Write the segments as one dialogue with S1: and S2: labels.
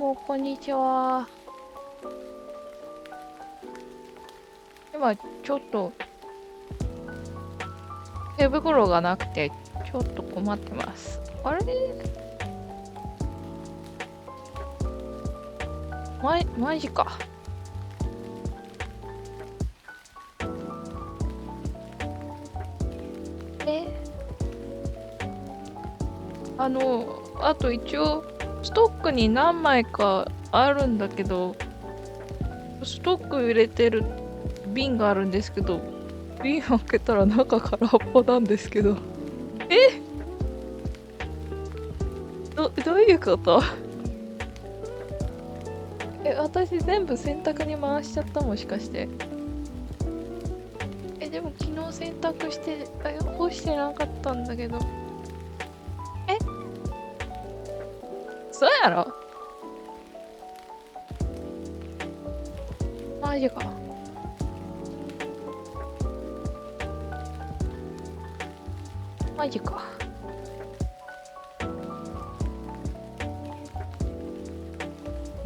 S1: も、こんにちは。今、ちょっと手袋がなくて、ちょっと困ってます。あれマジか。えあと一応、ストックに何枚かあるんだけど、ストック入れてる瓶があるんですけど、瓶開けたら中空っぽなんですけど。どういうこと？私全部洗濯に回しちゃった？もしかして。でも昨日洗濯して、干してなかったんだけど。え、そうやろ？マジか。マジか。よ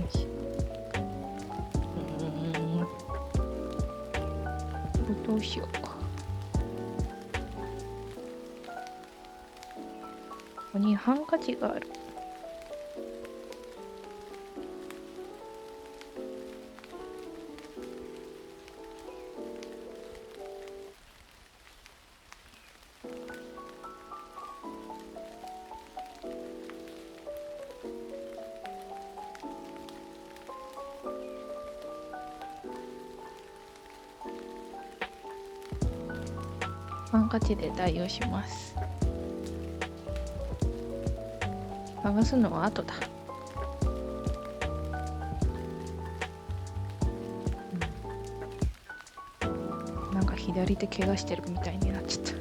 S1: し。どうしよう。ここにハンカチがある。ハンカチで代用します。探すのは後だ。なんか左手怪我してるみたいになっちゃった。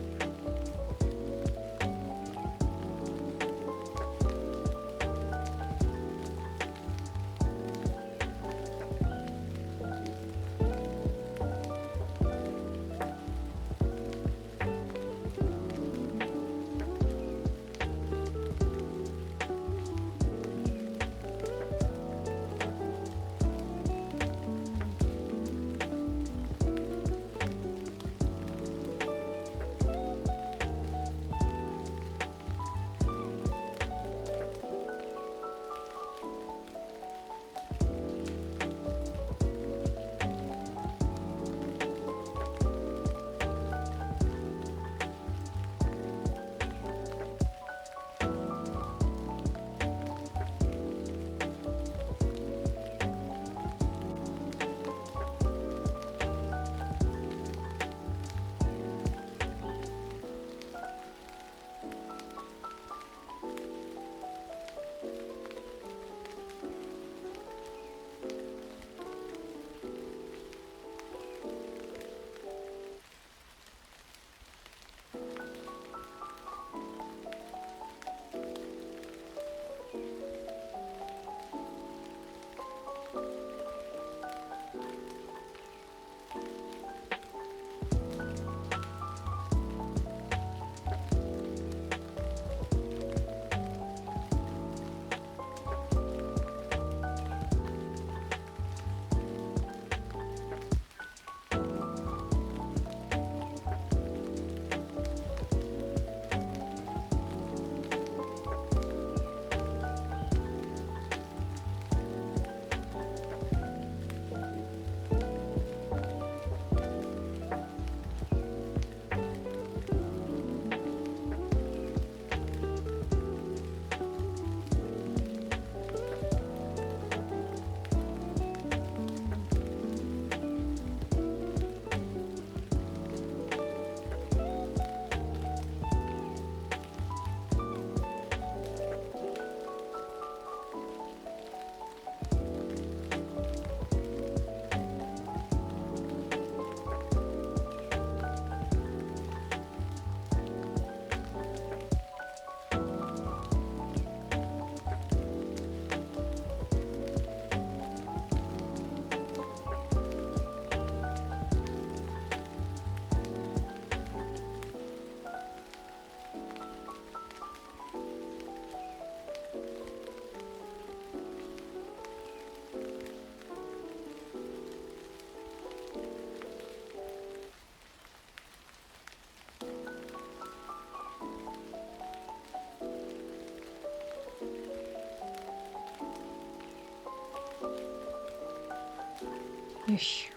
S1: よし。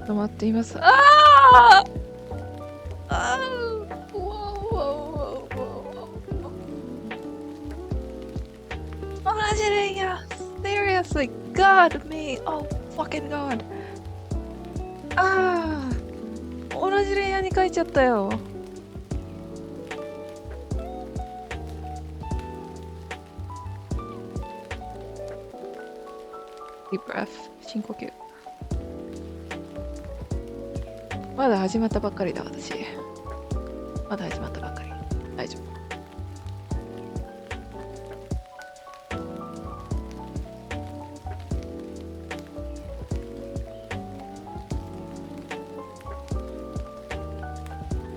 S1: 止まっています。あああーうわうわうわうわ同じレイヤー Seriously God me Oh fucking God ああ同じレイヤーに書いちゃったよ。Deep breath 深呼吸。まだ始まったばっかりだ私。まだ始まったばっかり。大丈夫。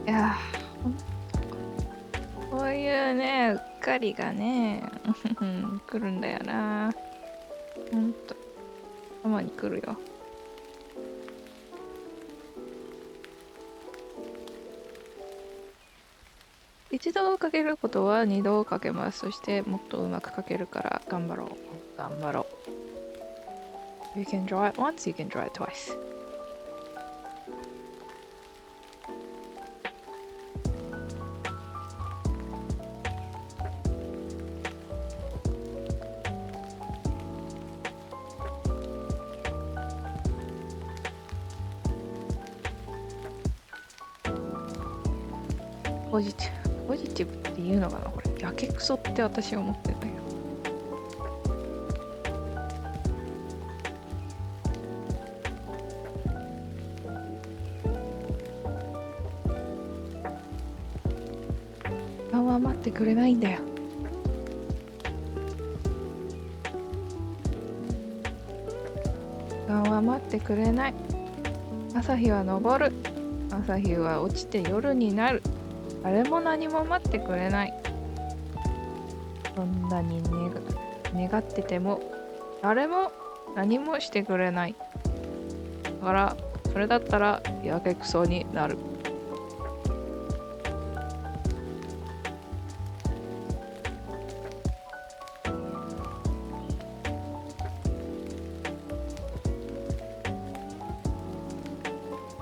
S1: いやー、こういうね、うっかりがね、来るんだよな。ほんと、たまに来るよ。一度かけることは二度かけます。そしてもっとうまくかけるから頑張ろう。頑張ろう。You can draw it once, you can draw it twice. ポジティブ。ポジティブって言うのかなこれ。やけくそって私は思ってんだけど。顔は待ってくれないんだよ。顔は待ってくれない。朝日は昇る。朝日は落ちて夜になる。誰も何も待ってくれない。そんなに願ってても誰も何もしてくれない。だからそれだったらやけくそになる。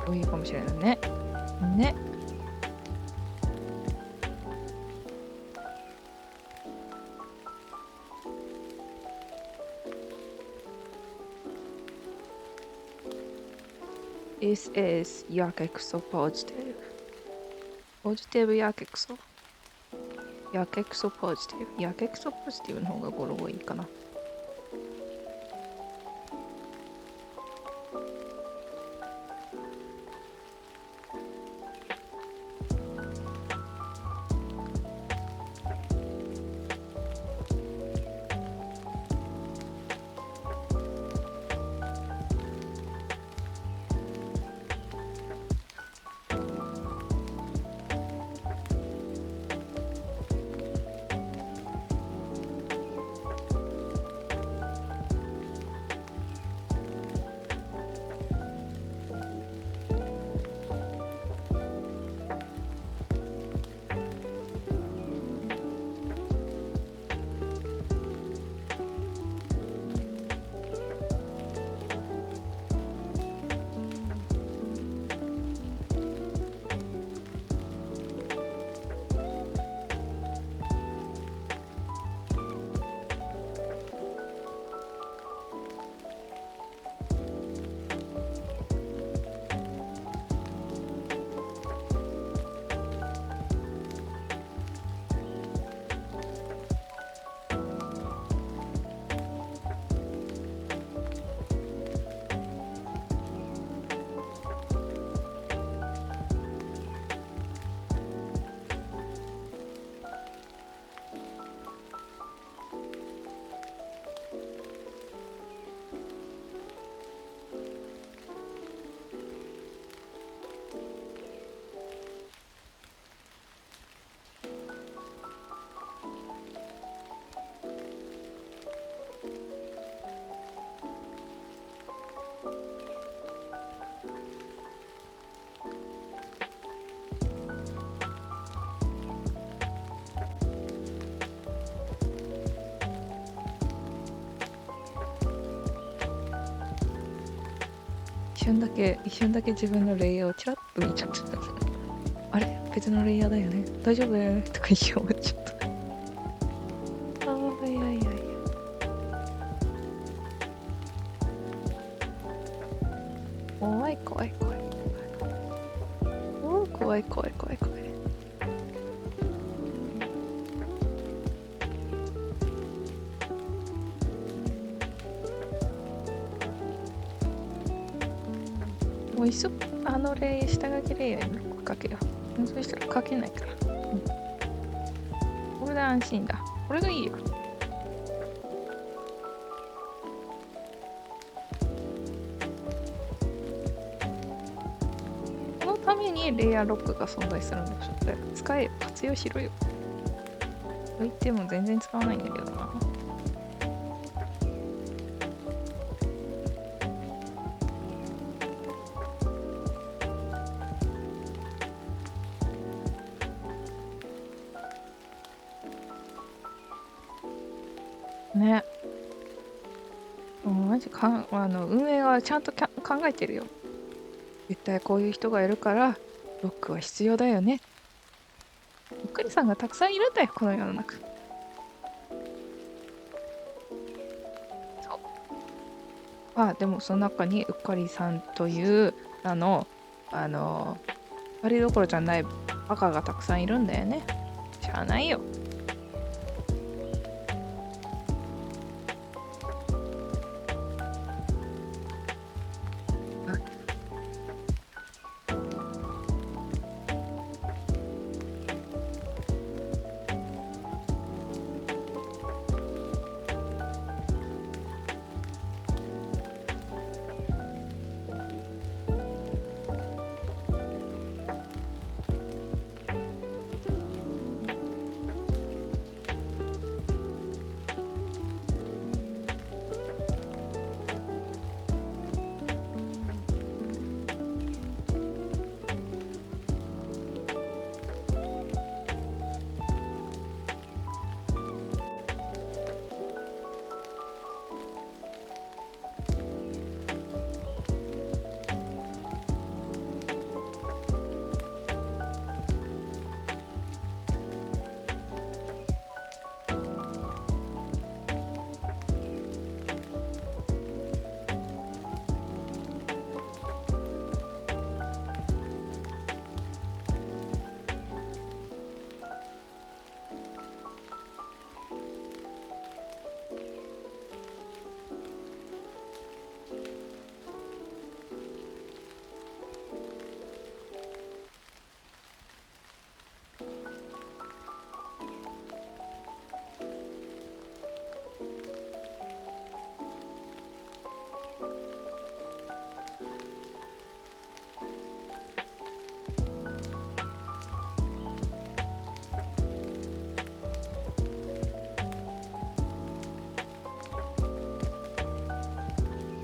S1: そういうかもしれないね。ね。This is やけくそポジティブ。ポジティブやけくそ。やけくそポジティブ。やけくそポジティブの方が語呂がいいかな。一瞬だけ自分のレイヤーをチラッと見ちゃった。あれ別のレイヤーだよね、大丈夫だよねとか思っちゃった。ああ、いやいやいや。怖い怖い怖い。おー、怖い怖い怖い怖い。もういっそ下書きレイヤーに書けよ。そしたら書けないから。これで安心だ。これがいいよ。このためにレイヤーロックが存在するんでしょ。だから使え、活用しろよ。と言っても全然使わないんだけどな。ね。もうマジ運営はちゃんと考えてるよ。絶対こういう人がいるからロックは必要だよね。うっかりさんがたくさんいるんだよ、この世の中。そう。でもその中にうっかりさんというあれどころじゃないバカがたくさんいるんだよね。しゃあないよ。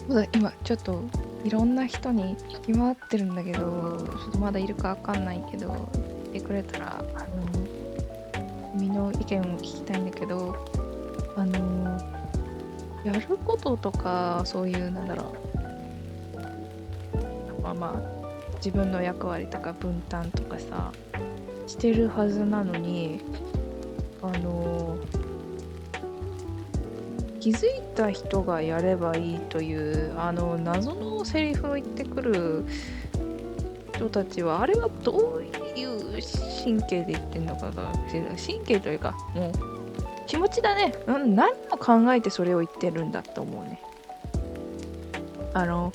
S1: そうだ、今ちょっといろんな人に聞き回ってるんだけど、ちょっとまだいるかわかんないけど、言ってくれたら、君の意見を聞きたいんだけど、やることとか、そういう、自分の役割とか分担とかさ、してるはずなのに、気づいた人がやればいいという謎のセリフを言ってくる人たちは、あれはどういう神経で言ってんのかが、神経というかもう気持ちだね。何を考えてそれを言ってるんだと思うね。明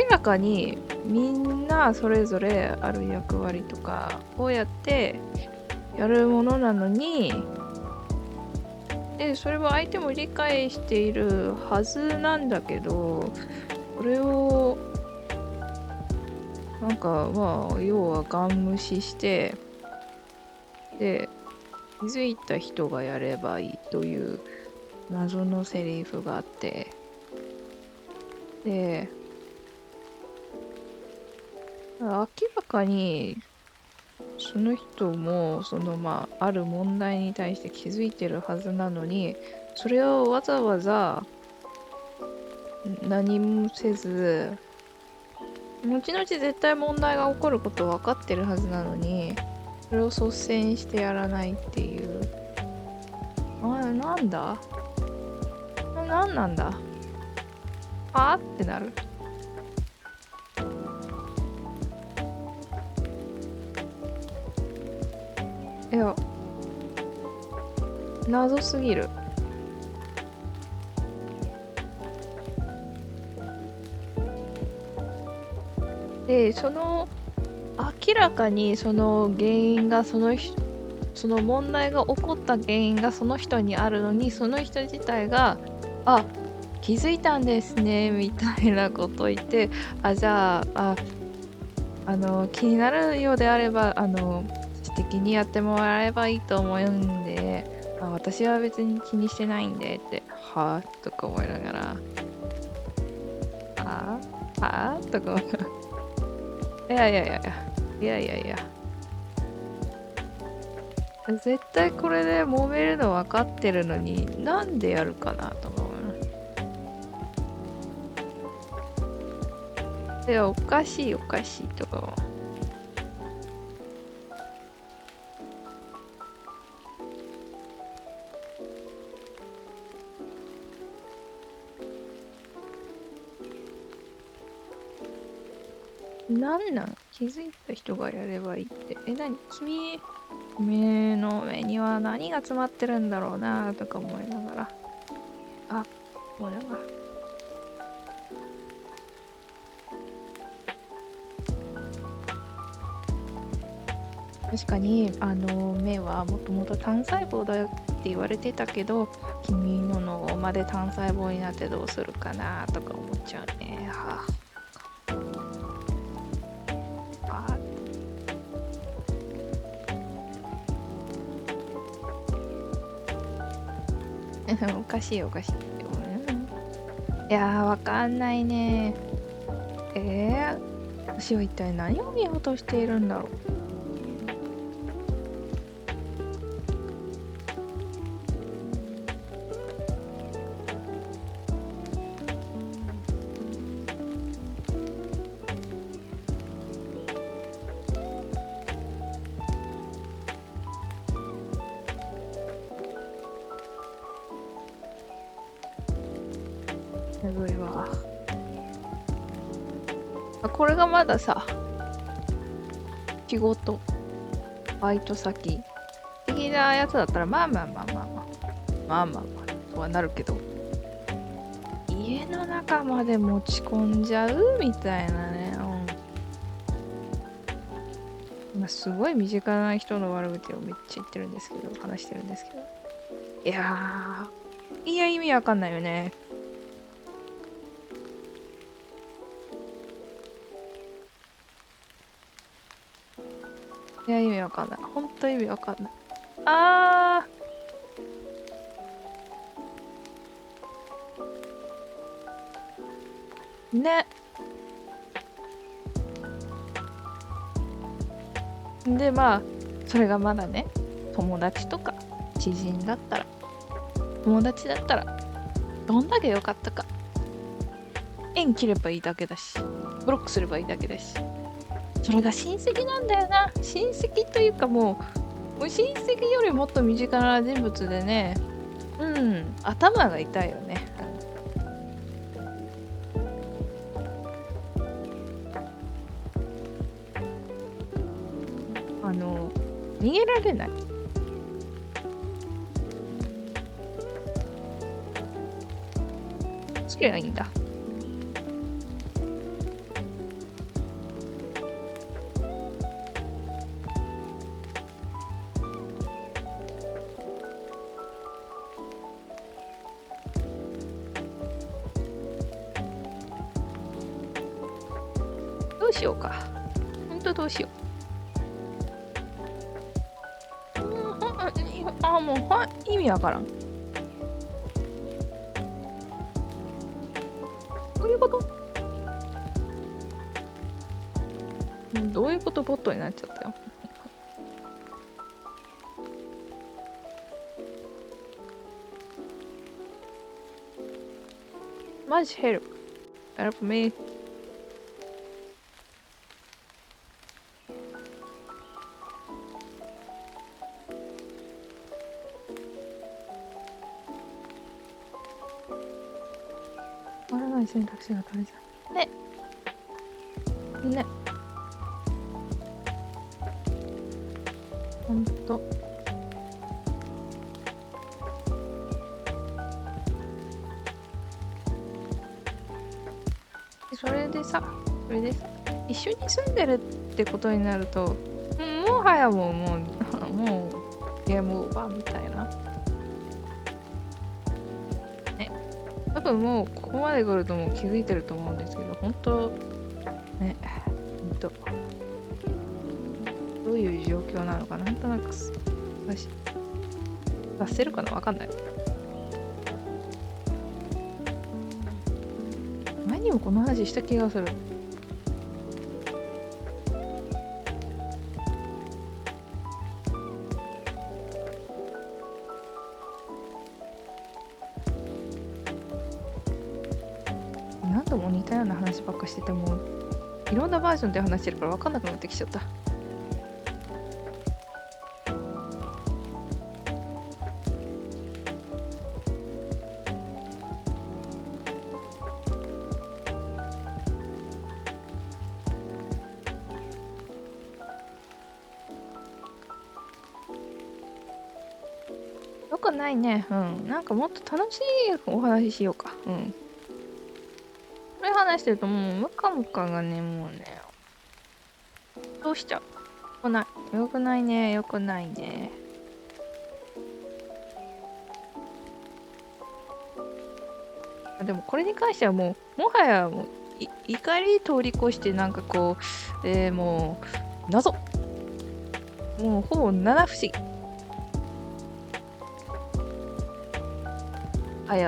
S1: らかにみんなそれぞれある役割とかこうやってやるものなのに、でそれは相手も理解しているはずなんだけど、それを要はガン無視して、で気づいた人がやればいいという謎のセリフがあって、で明らかにその人もある問題に対して気づいてるはずなのに、それをわざわざ何もせず後々絶対問題が起こること分かってるはずなのに、それを率先してやらないっていう。なんだなんなんだってなる。いや、謎すぎる。で、明らかにその原因がその問題が起こった原因がその人にあるのに、その人自体が、あ、気づいたんですね、みたいなこと言って、じゃあ、気になるようであれば、自主的にやってもらえればいいと思うんで、私は別に気にしてないんで、って、はぁとか思いながら、はぁとか思いながら、いやいやいやいや、いやいやいや、絶対これで揉めるの分かってるのに、なんでやるかなと思う。いや、おかしいおかしいとか思う。なん気づいた人がやればいいって。君の目には何が詰まってるんだろうなとか思いながら。あ、もうなんか、確かに、目はもともと単細胞だよって言われてたけど、君の脳まで単細胞になってどうするかなとか思っちゃうね。あ、おかしいおかしい。いやー、わかんないね。私は一体何を見ようとしているんだろう。すごいわ。これがまださ、仕事、バイト先的なやつだったら、まあまあまあまあまあ、まあまあまあ、とはなるけど、家の中まで持ち込んじゃうみたいなね。まあ、すごい身近な人の悪口をめっちゃ言ってるんですけど、話してるんですけど。いや、意味わかんないよね。いや、意味わかんない。ほんと意味わかんない。あね。で、まあ、それがまだね、友達とか知人だったら、友達だったら、どんだけ良かったか。縁切ればいいだけだし、ブロックすればいいだけだし。それが親戚なんだよな。親戚というかもう親戚よりもっと身近な人物でね、頭が痛いよね。逃げられない。好きがいいんだ。どうしようか。ほんとどうしよう。もう、意味わからん。どういうこと？どういうこと？ボットになっちゃったよ。マジヘルプ。Help me. ない選択肢が取れちゃう。ね。ね。ほんと。それでさ、一緒に住んでるってことになると、もはやもうゲームオーバーみたいな。ね。多分もうここまで来るともう気づいてると思うんですけど、本当ね、ほんと、どういう状況なのかなんとなく私、出せるかなわかんない。前にもこの話した気がする。何度も似たような話ばっかしてても、いろんなバージョンで話してるから分かんなくなってきちゃった。よくないね。なんかもっと楽しいお話しようか。これ話してるともうムカムカがね、もうね、どうしちゃう。よくないね。よくないね。でもこれに関してはもはやもう怒り通り越してなんかこう、もう謎。もうほぼ七不思議。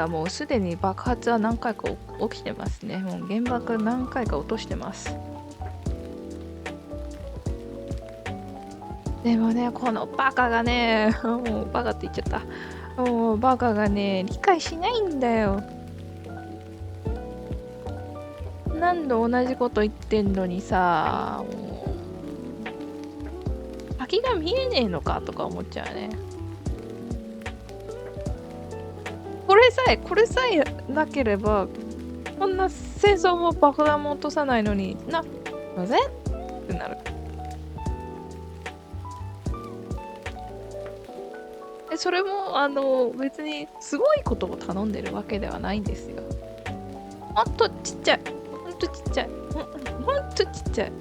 S1: もうすでに爆発は何回か起きてますね。もう原爆何回か落としてます。でもね、このバカがね、もうバカって言っちゃった。もうバカがね、理解しないんだよ。何度同じこと言ってんのにさ、もう先が見えねえのかとか思っちゃうね。これさえなければ、こんな戦争も爆弾も落とさないのになぜってなる。それも別にすごいことを頼んでるわけではないんですよ。ほんとちっちゃい。ほんとちっちゃい。ほんとちっちゃい。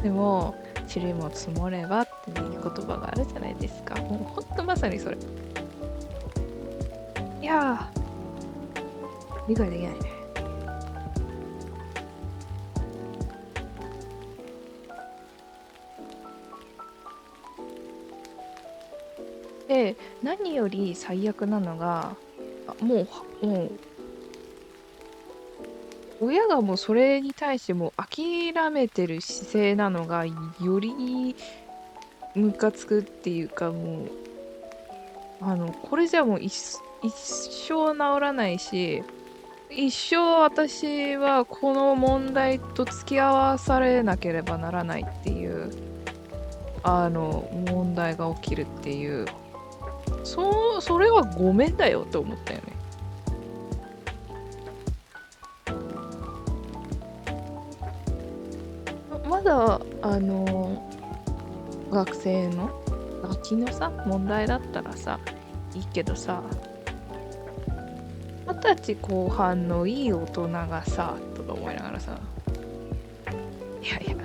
S1: でも、塵も積もればっていう言葉があるじゃないですか。もうほんとまさにそれ。いやー、理解できないね。で、何より最悪なのが、もう、親がもうそれに対してもう諦めてる姿勢なのがよりムカつくっていうか、もうこれじゃもう一生治らないし、一生私はこの問題と付き合わされなければならないっていう問題が起きるっていう、それはごめんだよって思ったよね。まだ学生のガキのさ問題だったらさいいけどさ、20歳後半のいい大人がさとか思いながらさ、いやいや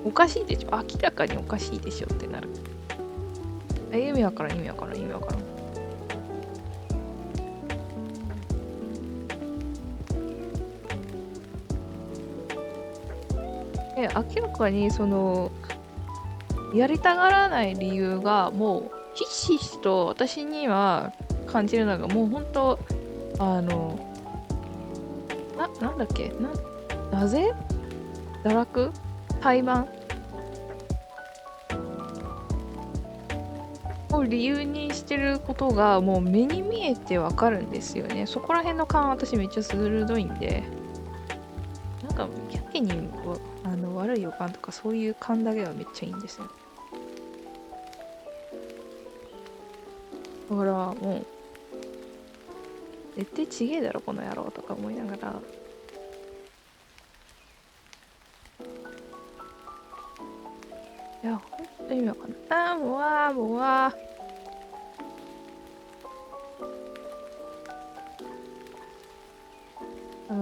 S1: おかしいでしょ、明らかにおかしいでしょってなる。意味わからん。明らかにやりたがらない理由がもうひしひしと私には感じるのが、もう本当なんだっけなぜ堕落怠慢を理由にしてることがもう目に見えてわかるんですよね。そこら辺の勘私めっちゃ鋭いんで、なんかやけに悪い予感とかそういう勘だけはめっちゃいいんですよ。だからも絶対ちげえだろこの野郎とか思いながら、いやほんと意味わかんない。も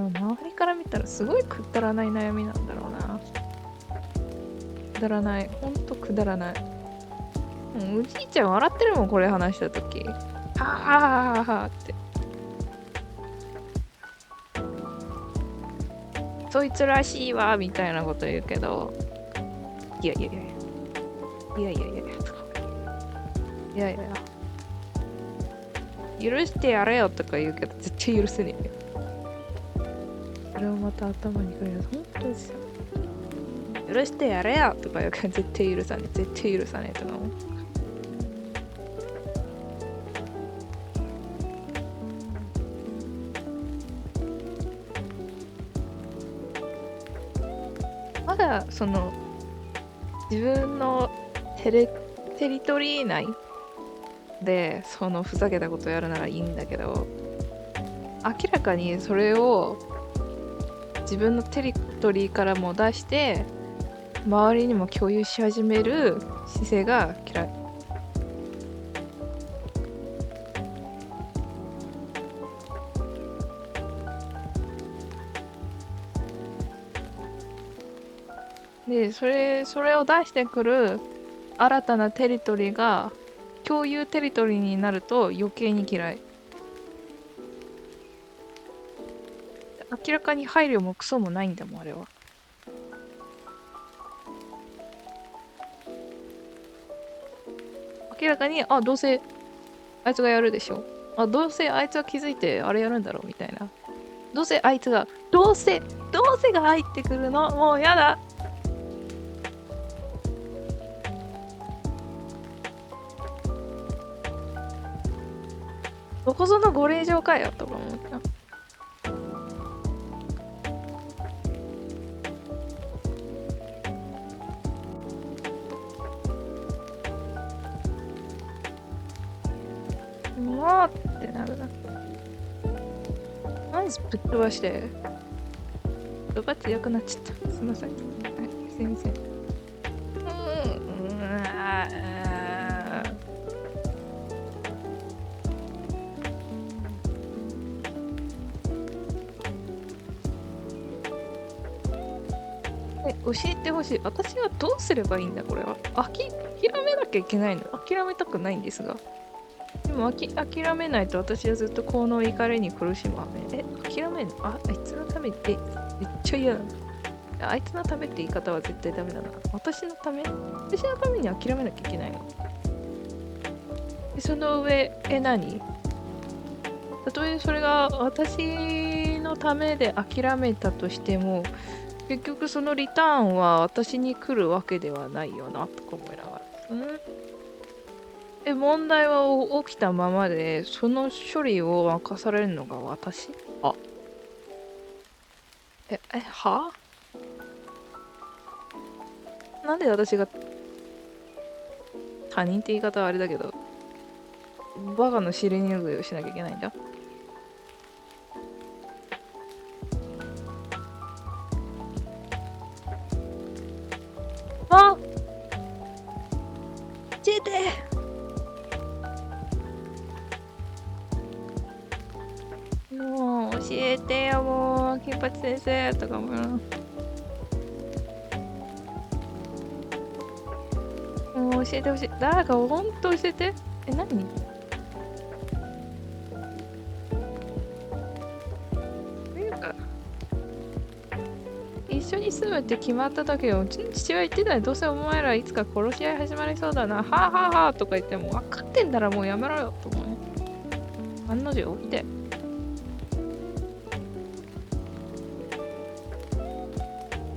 S1: う周りから見たらすごいくだらない悩みなんだろうな。くだらない、ほんとくだらない。おじいちゃん笑ってるもん、これ話した時。はあはあはあはあって。そいつらしいわみたいなこと言うけど、いやいやいやいやいやいやいやとか、いやいや許してやれよとか言うけど絶対許せねえよ。それをまた頭にくる。本当ですよ。許してやれよとか言うけど絶対許さねえ、絶対許さねえとか思う。まだその自分のテリトリー内でそのふざけたことやるならいいんだけど、明らかにそれを自分のテリトリーからも出して周りにも共有し始める姿勢が嫌い。でそれを出してくる新たなテリトリーが共有テリトリーになると余計に嫌い。明らかに配慮もクソもないんだもん、あれは。明らかに、あ、どうせあいつがやるでしょ。あ、どうせあいつは気づいてあれやるんだろうみたいな。どうせあいつが、どうせが入ってくるのもうやだ。どこぞのご令嬢かよとか思った。もうってなるな。まずぶっ飛ばして。ぶっ飛ばってよくなっちゃった。すいません。はい、すいません。教えてほしい。私はどうすればいいんだ、これは。諦めなきゃいけないの。諦めたくないんですが。でも諦めないと私はずっとこの怒りに苦しむ羽目。諦めんの？あいつのためって、めっちゃ嫌だな。あいつのためって言い方は絶対ダメだな。私のために諦めなきゃいけないの。でその上、何？たとえそれが私のためで諦めたとしても、結局そのリターンは私に来るわけではないよなとか思いながら。問題は起きたままで、その処理を任されるのが私？あ、は？なんで私が他人って言い方はあれだけど、バカの尻拭いをしなきゃいけないんだ。あ！教えて！もう教えてよ、もう金八先生とかももう教えてほしい。誰かほんと教えて。何？一緒に住むって決まった時はうちの父親言ってたよ。どうせお前らいつか殺し合い始まりそうだな。はあはあはあとか言っても分かってんならもうやめろよと思うね。案の定起きて。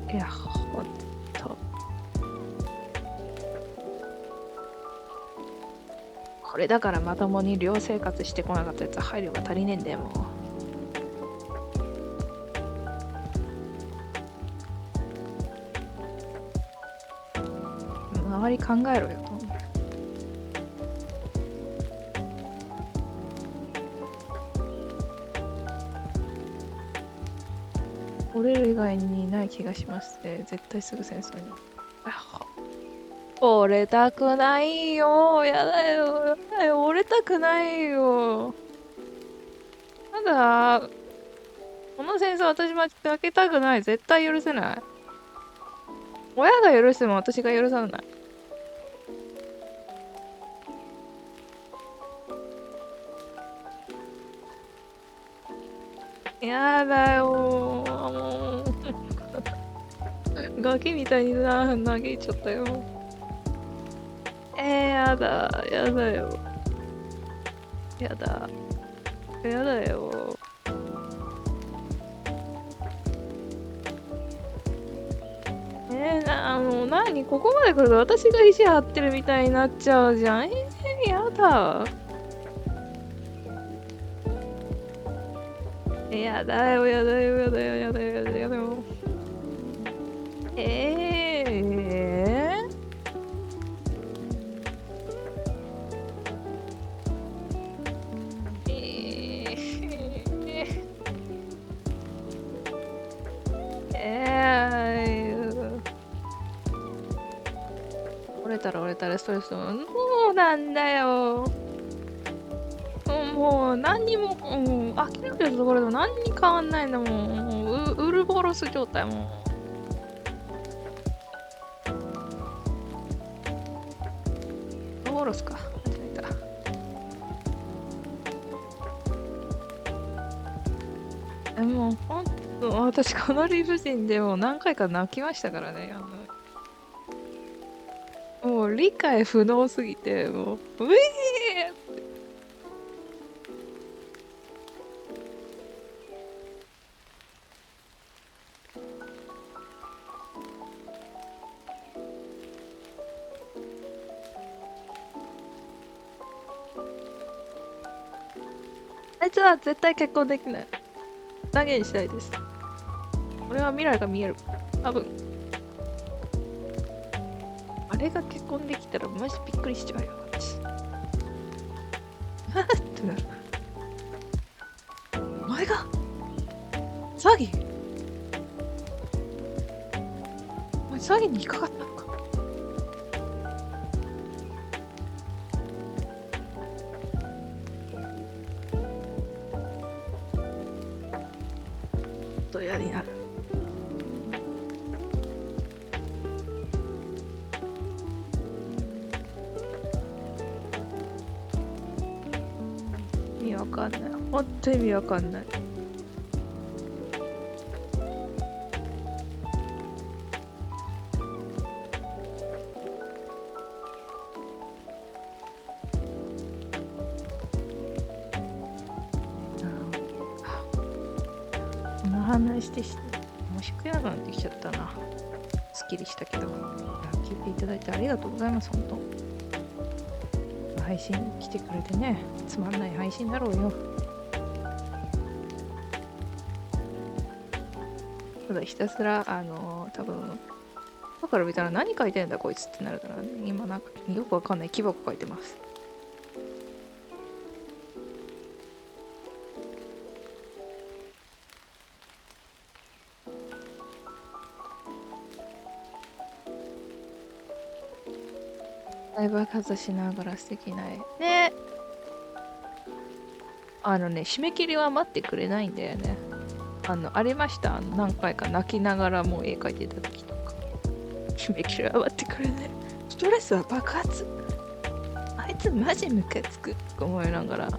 S1: いや、ほんと。これだからまともに寮生活してこなかったやつは配慮が足りねえんだよ、もう。周り考えろよと思う。折れる以外にない気がしますね。絶対すぐ戦争に。折れたくないよ。やだよ。やだよ。折れたくないよ。ただ、この戦争私負けたくない。絶対許せない。親が許しても私が許さない。やだよ。もう、ガキみたいに嘆いちゃったよ。やだ。やだよ。やだ。やだよ。もう何ここまで来ると私が意地張ってるみたいになっちゃうじゃん。やだ。やだよ、やだよ、やだよ、やだよ、やだよ、やだよ。折れたらストレスそうなんだよ。もう何にも、諦めてるところでも何に変わんないんだもん。もうウルボロス状態もウルボロスか。間違えた。もうほんと、私この理不尽でもう何回か泣きましたからね。もう理解不能すぎて、もう、あいつは絶対結婚できない。断言したいです。俺は未来が見える。多分。あれが結婚できたらマジびっくりしちゃうよ、私。ってなる。お前が詐欺お前詐欺に引っかかったのか。と嫌になる。意味わかんない。ほんと意味わかんない。この話してもうしくやがってきちゃったな。すっきりしたけど。聞いていただいてありがとうございます、本当。配信来てくれてね、つまんない配信だろうよ。ただひたすら、多分、だから見たら何書いてんだこいつってなるからね。今なんかよくわかんない木箱書いてます。大爆発しながら素敵な絵。ね。締め切りは待ってくれないんだよね。ありました。何回か泣きながらもう絵描いてた時とか。締め切りは待ってくれない。ストレスは爆発。あいつマジムカつくと思いながら。泣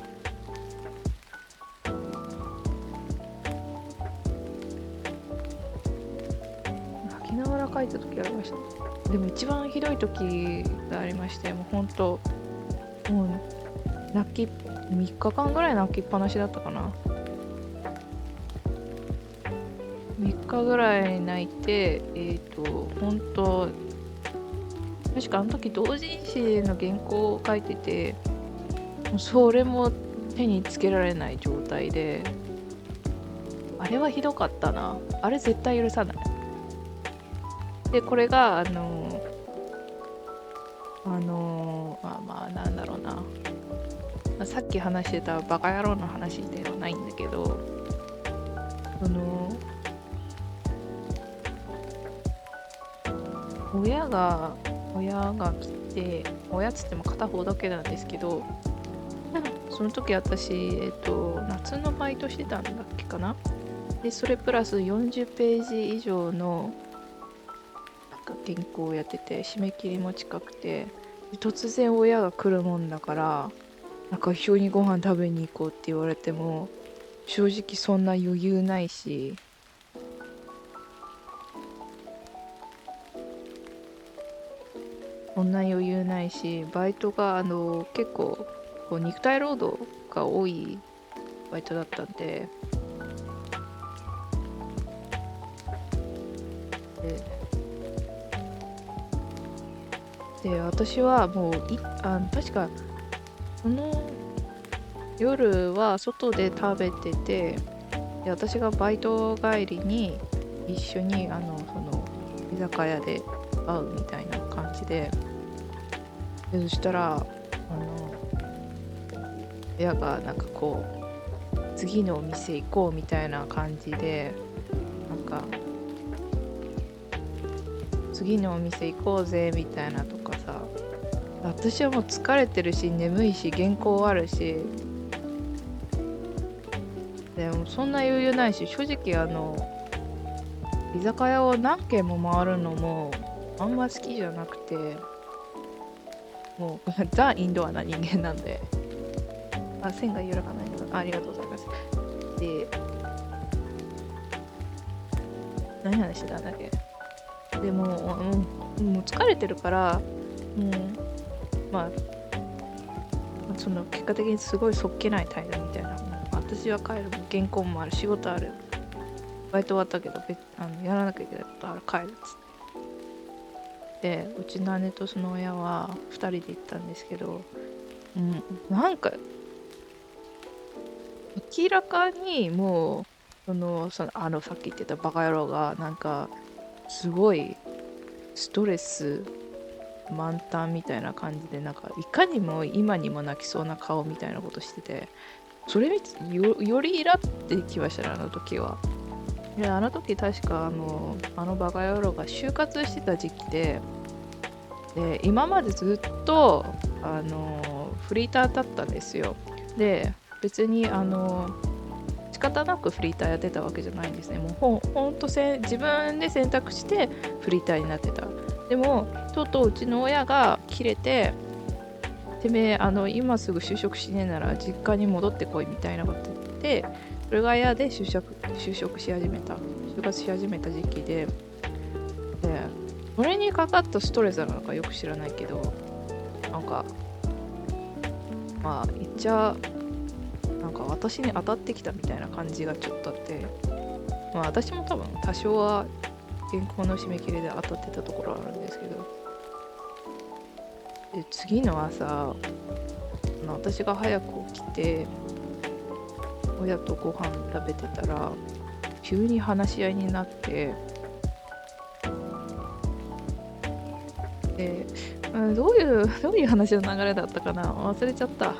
S1: きながら描いた時ありました。でも一番ひどい時がありまして、もうほんと、もう3日間ぐらい泣きっぱなしだったかな。3日ぐらい泣いて、ほんと、確かあの時同人誌の原稿を書いてて、もうそれも手につけられない状態で、あれはひどかったな。あれ絶対許さない。で、これが、なんだろうな。さっき話してたバカ野郎の話ではないんだけど、親が来て、親っつっても片方だけなんですけど、その時私、夏のバイトしてたんだっけかな。で、それプラス40ページ以上のなんか原稿をやってて、締め切りも近くて、で突然親が来るもんだから、なんか一緒にご飯食べに行こうって言われても、正直そんな余裕ないし、バイトが結構こう肉体労働が多いバイトだったんで、私はもう確かその夜は外で食べてて、で私がバイト帰りに一緒にその居酒屋で会うみたいな感じで、そしたら親がなんかこう次のお店行こうみたいな感じで、なんか次のお店行こうぜみたいなとかさ、私はもう疲れてるし眠いし原稿あるし、でもそんな余裕ないし、正直居酒屋を何軒も回るのもあんま好きじゃなくて、もうザ・インドアな人間なんで。線が緩かないの。ありがとうございます。で、何話してたんだっけ。でももう疲れてるから、もうまあその結果的にすごいそっけない態度みたいな。私は帰る、原稿もある、仕事ある、バイト終わったけどやらなきゃいけないことある、帰るっつって。で、うちの姉とその親は2人で行ったんですけど、なんか明らかにもうさっき言ってたバカ野郎がなんかすごいストレス満タンみたいな感じで、なんかいかにも今にも泣きそうな顔みたいなことしてて、それ見てよりイラってきましたね、あの時は。で、あの時確かあのバカ野郎が就活してた時期で、今までずっとフリーターだったんですよ。で、別に仕方なくフリーターやってたわけじゃないんですね。もうほんと自分で選択してフリーターになってた。でもとうとううちの親が切れて、てめえ今すぐ就職しねえなら実家に戻ってこいみたいなこと言って、それが嫌で就活し始めた時期で、それにかかったストレスなのかよく知らないけど、なんか言っちゃなんか私に当たってきたみたいな感じがちょっとあって、私も多分多少は原稿の締め切りで当たってたところはあるんですけど、で次の朝私が早く起きて親とご飯食べてたら急に話し合いになって、でどういう話の流れだったかな、忘れちゃった。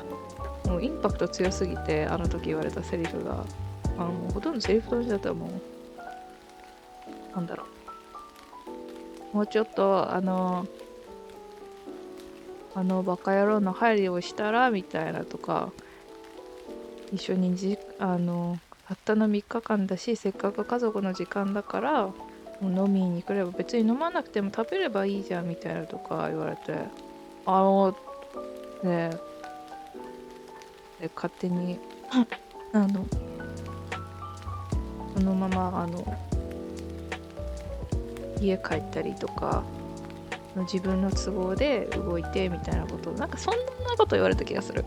S1: もうインパクト強すぎて、あの時言われたセリフがもうほとんどセリフとしてだったら、もうなんだろう、もうちょっとバカ野郎の配慮をしたらみたいなとか、一緒にたったの3日間だし、せっかく家族の時間だからもう飲みに来れば、別に飲まなくても食べればいいじゃんみたいなとか言われて、ねで勝手にそのまま家帰ったりとか、自分の都合で動いてみたいなこと、なんかそんなこと言われた気がする。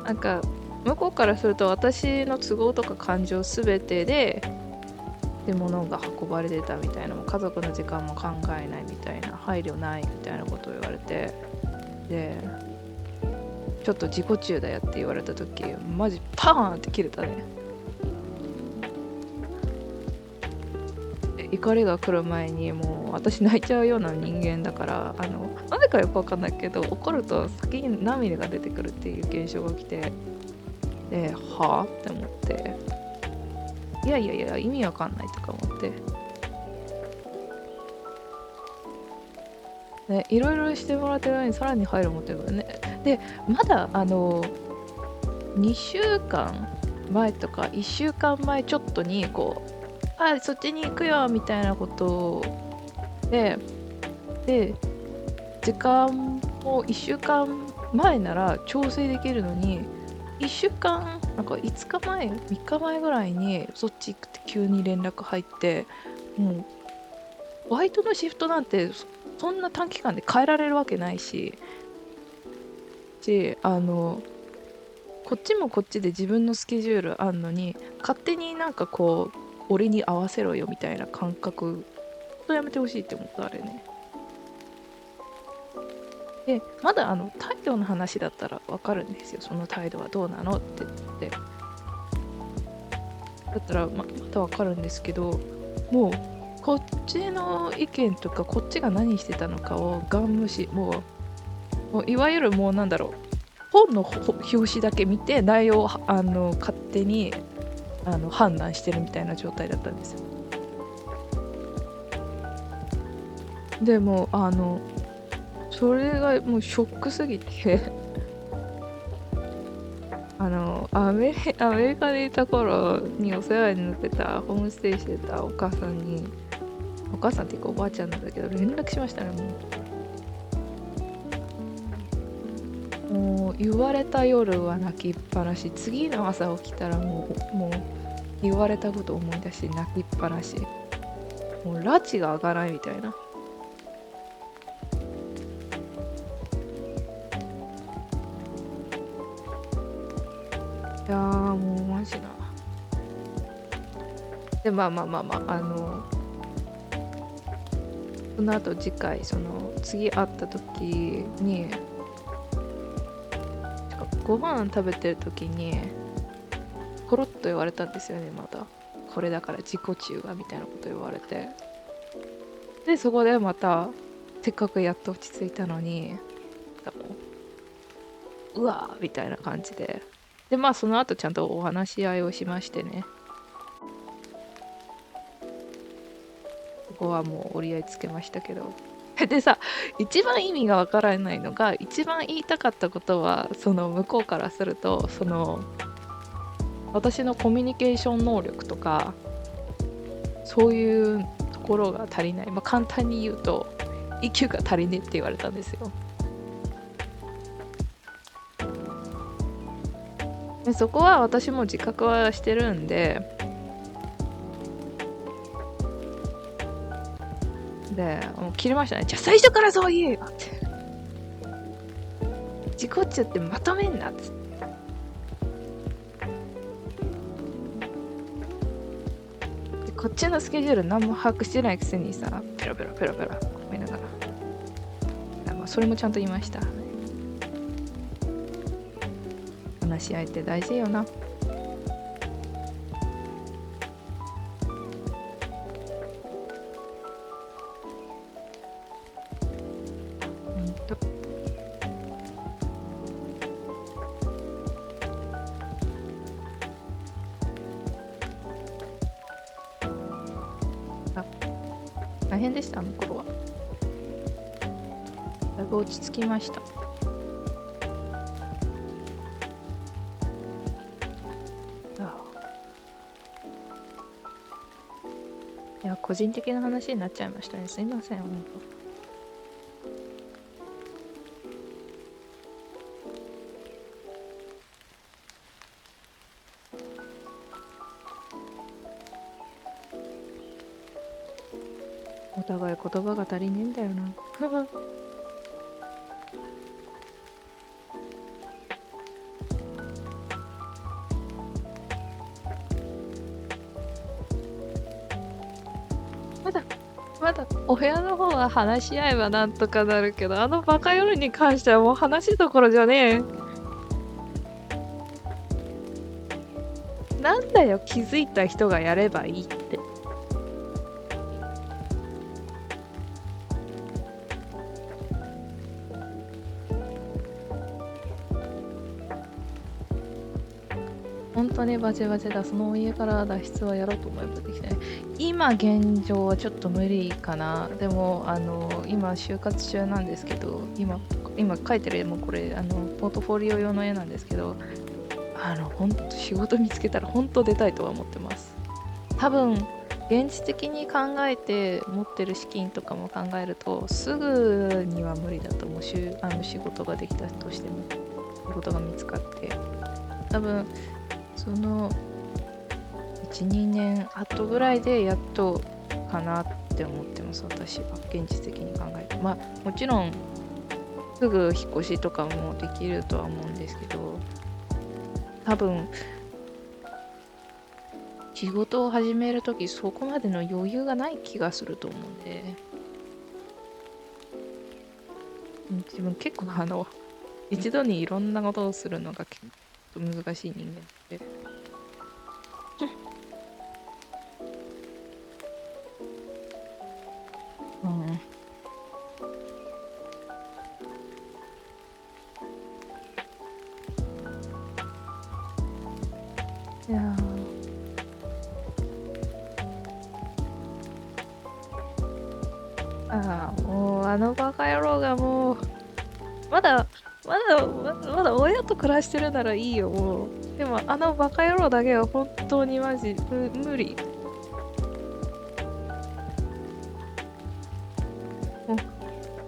S1: なんか向こうからすると私の都合とか感情すべてで物が運ばれてたみたいな、もう家族の時間も考えないみたいな、配慮ないみたいなことを言われて、でちょっと自己中だよって言われた時、マジパーンって切れたね。怒りが来る前にもう私泣いちゃうような人間だから、なぜかよくわかんないけど怒ると先に涙が出てくるっていう現象が起きて、ではぁって思って、いや意味わかんないとか思って、ね、いろいろしてもらってるのにさらに入る持ってるからね。で、まだ2週間前とか1週間前ちょっとにこう、あ、そっちに行くよみたいなことで、で、時間も1週間前なら調整できるのに、1週間、なんか5日前、3日前ぐらいにそっち行くって急に連絡入って、もう、バイトのシフトなんてそんな短期間で変えられるわけないし、こっちもこっちで自分のスケジュールあんのに、勝手になんかこう、俺に合わせろよみたいな感覚、とやめてほしいって思った、あれね。で、まだ態度の話だったらわかるんですよ。その態度はどうなのって言って。だったらまだわかるんですけど、もう、こっちの意見とか、こっちが何してたのかをガン無視、もういわゆるもうなんだろう、本の表紙だけ見て内容を勝手に判断してるみたいな状態だったんですよ。でもそれがもうショックすぎてアメリカにいた頃にお世話になってたホームステイしてたお母さんに、お母さんっていうかおばあちゃんなんだけど連絡しましたね。もう言われた夜は泣きっぱなし、次の朝起きたらもう言われたこと思い出して泣きっぱなし、もう拉致が開かないみたいな。いやーもうマジな。でまあその後次回次会った時にご飯食べてる時にコロッと言われたんですよね。またこれだから自己中がみたいなこと言われて、でそこでまたせっかくやっと落ち着いたのに、うわーみたいな感じで、まあその後ちゃんとお話し合いをしましてね、ここはもう折り合いつけましたけどでさ、一番意味がわからないのが、一番言いたかったことは向こうからすると私のコミュニケーション能力とかそういうところが足りない、まあ簡単に言うと EQ が足りねえって言われたんですよ。でそこは私も自覚はしてるんで、もう切れましたね。じゃあ最初からそう言えよって自己中ってまとめんなっつって。でこっちのスケジュール何も把握してないくせにさ、ペラペラペラペラ思いながら、まあ、それもちゃんと言いました。話し合いって大事よな。大変でした、あの頃は。だいぶ落ち着きました。いや、個人的な話になっちゃいましたね。すいません、本当。お互い言葉が足りねえんだよな。まだお部屋の方は話し合えばなんとかなるけど、あのバカ夜に関してはもう話どころじゃねえ。なんだよ、気づいた人がやればいいって。本当にバチバチだ。その家から脱出はやろうと思えばできない。今現状はちょっと無理かな。でも、今就活中なんですけど、今描いてる絵もこれ、ポートフォリオ用の絵なんですけど、ほんと仕事見つけたら本当出たいとは思ってます。多分、現実的に考えて持ってる資金とかも考えると、すぐには無理だと思う。仕事ができたとしても、仕事が見つかって。多分、その、1、2年後ぐらいでやっとかなって思ってます、私は。現実的に考えて。まあ、もちろん、すぐ引っ越しとかもできるとは思うんですけど、多分、仕事を始めるときそこまでの余裕がない気がすると思うんで、自分結構一度にいろんなことをするのが結構難しい人間で。うん。いやもうバカ野郎がもう、まだ、まだ親と暮らしてるならいいよ、もう。でもバカ野郎だけは本当にマジ無理。もう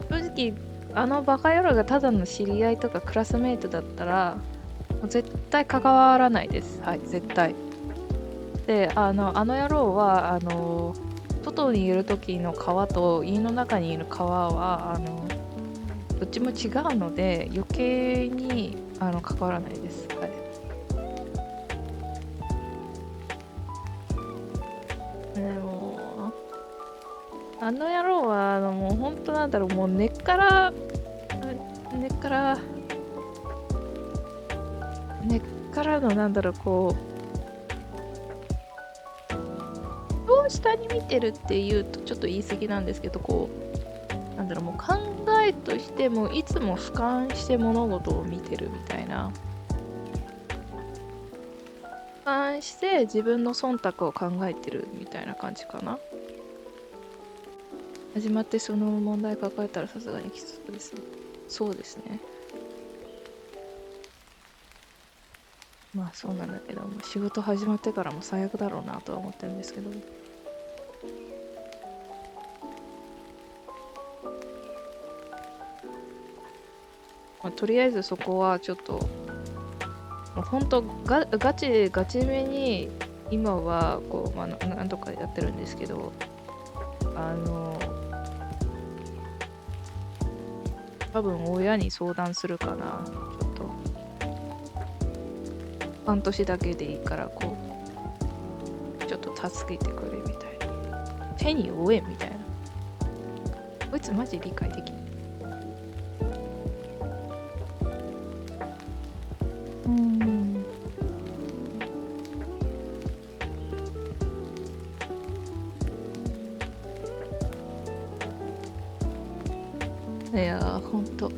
S1: 正直、バカ野郎がただの知り合いとかクラスメイトだったら、もう絶対関わらないです。はい、絶対。で、野郎は、外にいる時の川と家の中にいる川は、どっちも違うので、余計に、関わらないです。はい。でも、野郎は、もう本当なんだろう、もう根っからのなんだろう、こう、人を下に見てるっていうとちょっと言い過ぎなんですけど、こう、なんだろう、もう考えとしてもいつも俯瞰して物事を見てるみたいな。俯瞰して自分の忖度を考えてるみたいな感じかな。始まってその問題抱えたらさすがにきつそうですね。そうですね。まあそうなんだけど、仕事始まってからも最悪だろうなとは思ってるんですけど。まあ、とりあえずそこはちょっと、もうほんとガチめに今はこう、まあ、なんとかやってるんですけど、多分親に相談するかな。ちょっと、半年だけでいいからこう、ちょっと助けてくれみたいな。手に負えみたいな。こいつマジ理解できない。いやー、ほんと。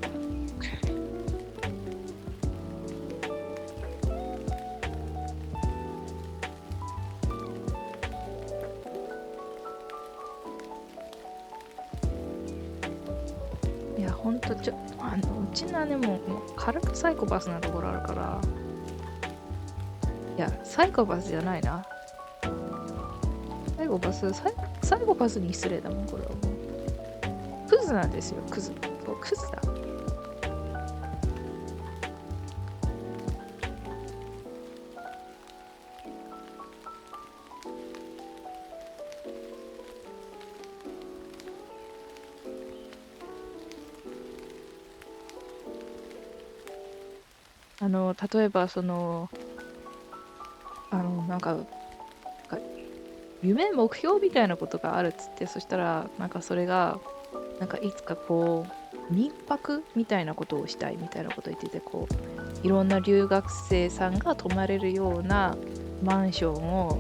S1: いや、ほんと、うちの姉も軽くサイコパスなところあるから、いや、サイコパスじゃないな。サイコパスに失礼だもん、これはもう。クズなんですよ、クズ。そう、クズだ。例えば、なんか、夢、目標みたいなことがあるっつって、そしたら、なんかそれが、なんかいつかこう、民泊みたいなことをしたいみたいなこと言ってて、こう、いろんな留学生さんが泊まれるようなマンションを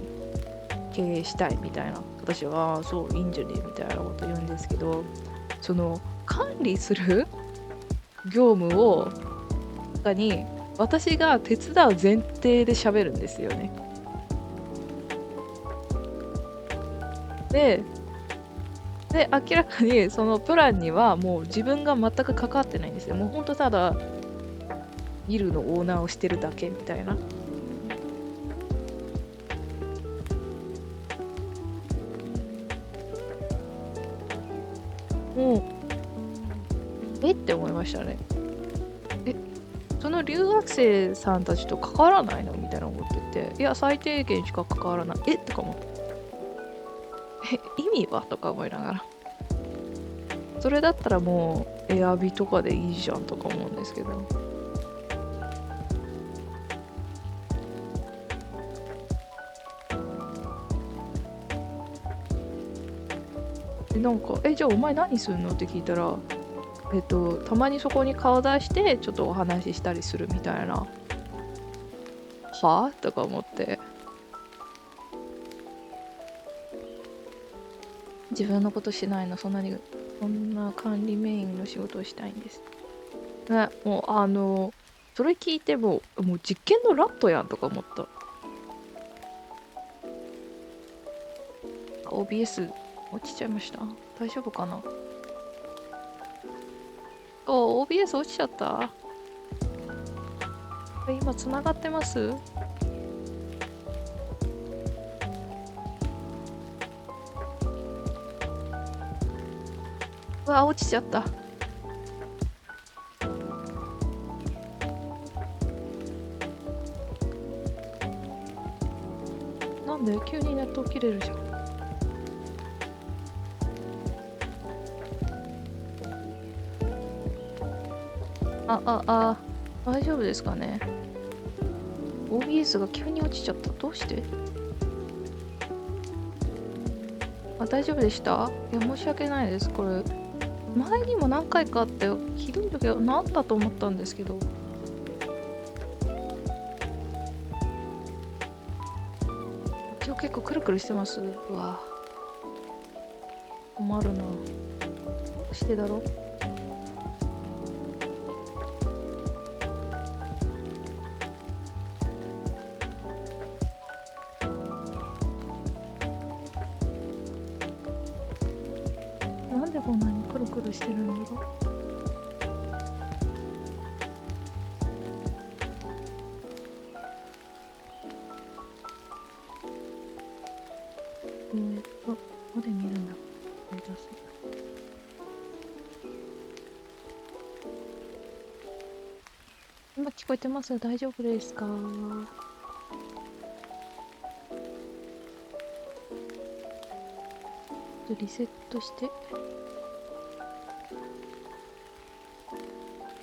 S1: 経営したいみたいな。私は、そう、いいんじゃねみたいなこと言うんですけど、管理する業務を、に、私が手伝う前提で喋るんですよね。で、明らかにそのプランにはもう自分が全く関わってないんですよ。もうほんとただ、ビルのオーナーをしてるだけみたいな。もう、えって思いましたね。え、その留学生さんたちと関わらないのみたいな思ってて、いや、最低限しか関わらない。えとか思って。意味はとか思いながら。それだったらもう、エアビとかでいいじゃんとか思うんですけど。で、なんか、じゃあお前何するのって聞いたら、たまにそこに顔出して、ちょっとお話ししたりするみたいな。はぁとか思って。自分のことしないの、そんな管理メインの仕事をしたいんです。ね、もうそれ聞いてもう実験のラットやんとか思った。OBS 落ちちゃいました。大丈夫かな。OBS 落ちちゃった。今つながってます？うわ、落ちちゃった。なんで急にネット切れるじゃん。大丈夫ですかね。OBS が急に落ちちゃった。どうして？大丈夫でした？いや、申し訳ないです。これ、前にも何回かあって、ひどい時は何だと思ったんですけど。一応結構くるくるしてます。うわ。困るな。どうしてだろう。なんでこんなにくるくるしてるんだろう。ここで見るんだ。思い出す。今聞こえてます？大丈夫ですか？リセットして。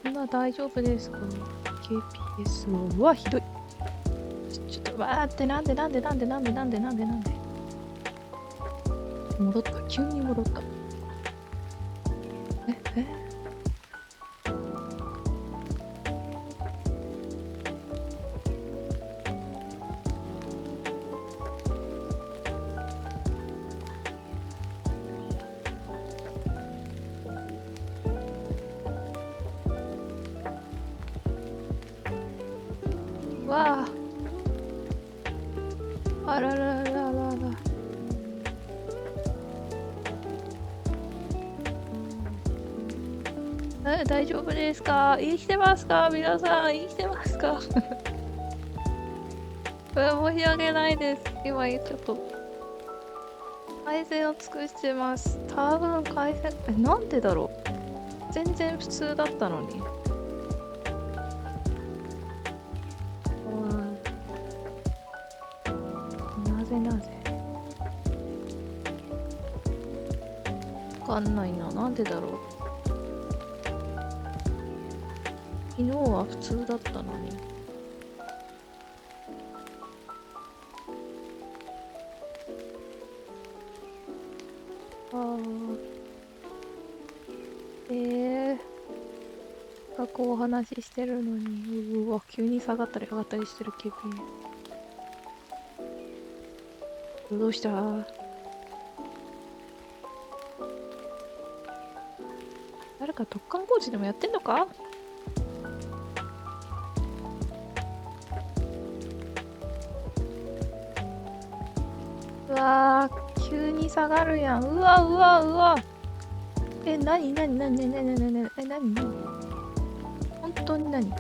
S1: 今大丈夫ですか？ KPS を。うわ、ひどい。ちょっと、わーって、なんで戻った。急に戻った。えわあ。あららららら。大丈夫ですか？生きてますか？皆さん、生きてますか？申し訳ないです。今、ちょっと、回線を尽くしてます。多分、回線、なんでだろう。全然普通だったのに。なぜわかんないな。なんでだろう。昨日は普通だったのに。こうお話ししてるのに、うわ、急に下がったり上がったりしてる気分。どうした？誰か突貫工事でもやってんのか？うわー、急にに下がるやん。うわうわうわ。え、なになになになになになになにえ、なになに本当になに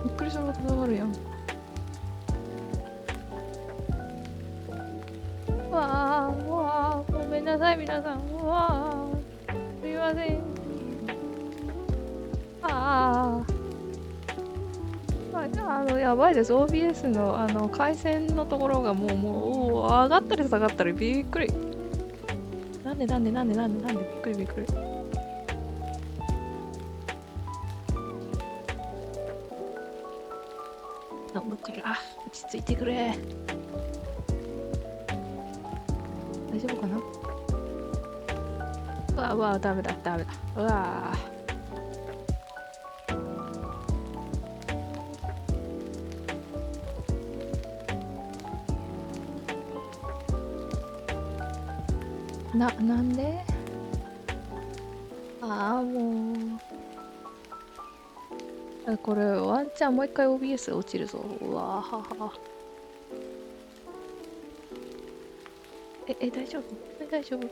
S1: びっくりすること下がるやん。うわー、うわー、ごめんなさい、皆さん。うわー、すいません。あー。やばいです。OBS の、回線のところがもう、上がったり下がったり、びっくり。なんで、びっくりびっくり。頼むから、落ち着いてくれ。大丈夫かな。うわうわ、ダメだ。うわなんでもう。これ、ワンチャンもう一回 OBS 落ちるぞ。うわはは。大丈夫大丈夫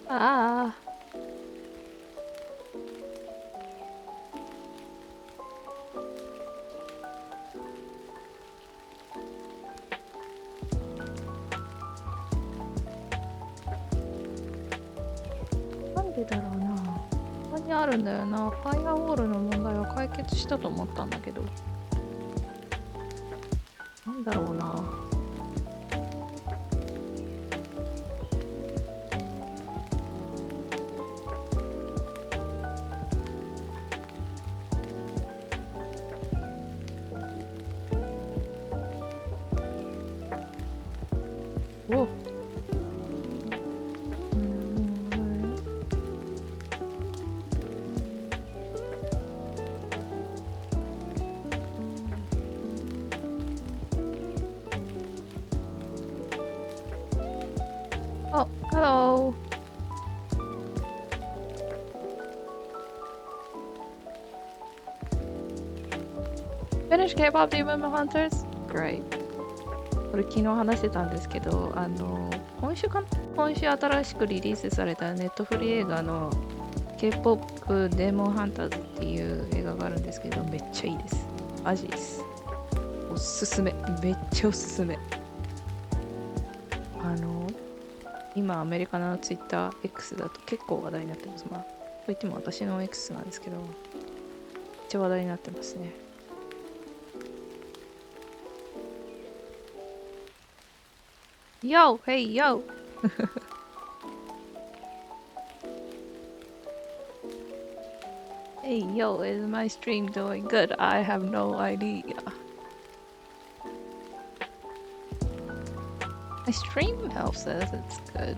S1: ああ。なんでだろうな。ここにあるんだよな。ファイアウォールの問題は解決したと思ったんだけど。なんだろうな。おOh, hello. Finish K-pop Demon Hunters? Great. これ昨日話してたんですけど、今週かな今週新しくリリースされたネットフリー映画の K-POP デーモンハンターズっていう映画があるんですけど、めっちゃいいです。マジです。おすすめ。めっちゃおすすめ。今アメリカの TwitterX だと結構話題になってます。まあ、といっても私の X なんですけど、めっちゃ話題になってますね。Yo! Hey, yo! Hey, yo, is my stream doing good? I have no idea. My stream help says it's good.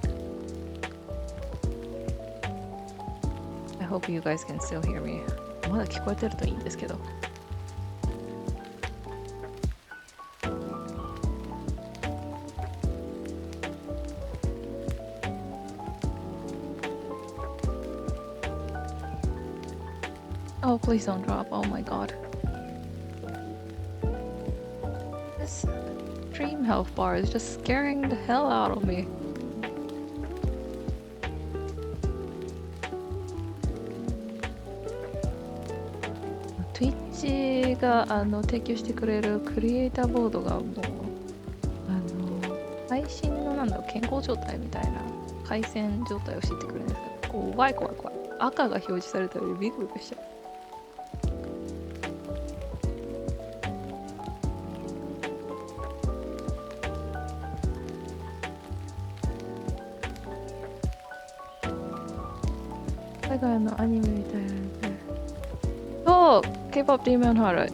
S1: I hope you guys can still hear me. まだ聞こえてるといいんですけど。Oh, please don't drop. Oh my god. This stream health bar is just scaring the hell out of me. Twitch が提供してくれるクリエイターボードがもう配信の健康状態みたいな回線状態を知ってくれるんですけど、怖い。赤が表示されたよりビクビクしちゃう。海外のアニメみたいなんで。そう、K-pop Demon Hunter.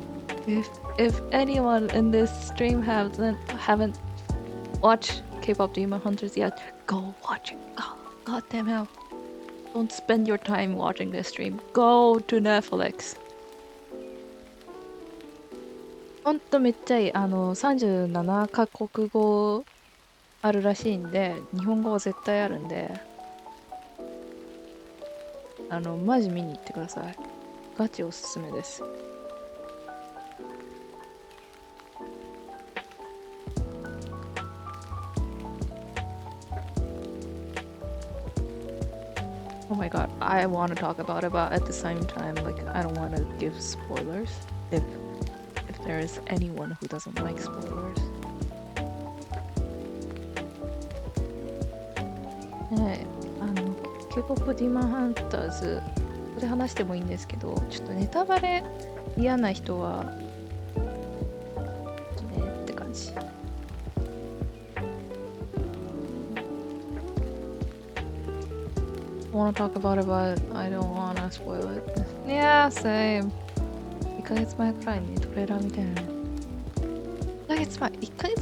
S1: If anyone in this stream haven't watched K-pop Demon Hunters yet, go watch it. God damn hell. Don't spend your time watching this stream. Go to Netflix. ほんとめっちゃいい。37カ国語あるらしいんで、日本語は絶対あるんで、マジ見に行ってください。ガチおすすめです。Oh my god, I want to talk about it, but at the same time, like, I don't want to give spoilers if there is anyone who doesn't like spoilers. ねえ、K-POP ディーマンハンターズ、ここで話してもいいんですけど、ちょっとネタバレ嫌な人は、ちょっとねって感じ。I want to talk about it, but I don't want to spoil it. Yeah, same. 1ヶ月前くらいにトレーラーみたいな。1ヶ月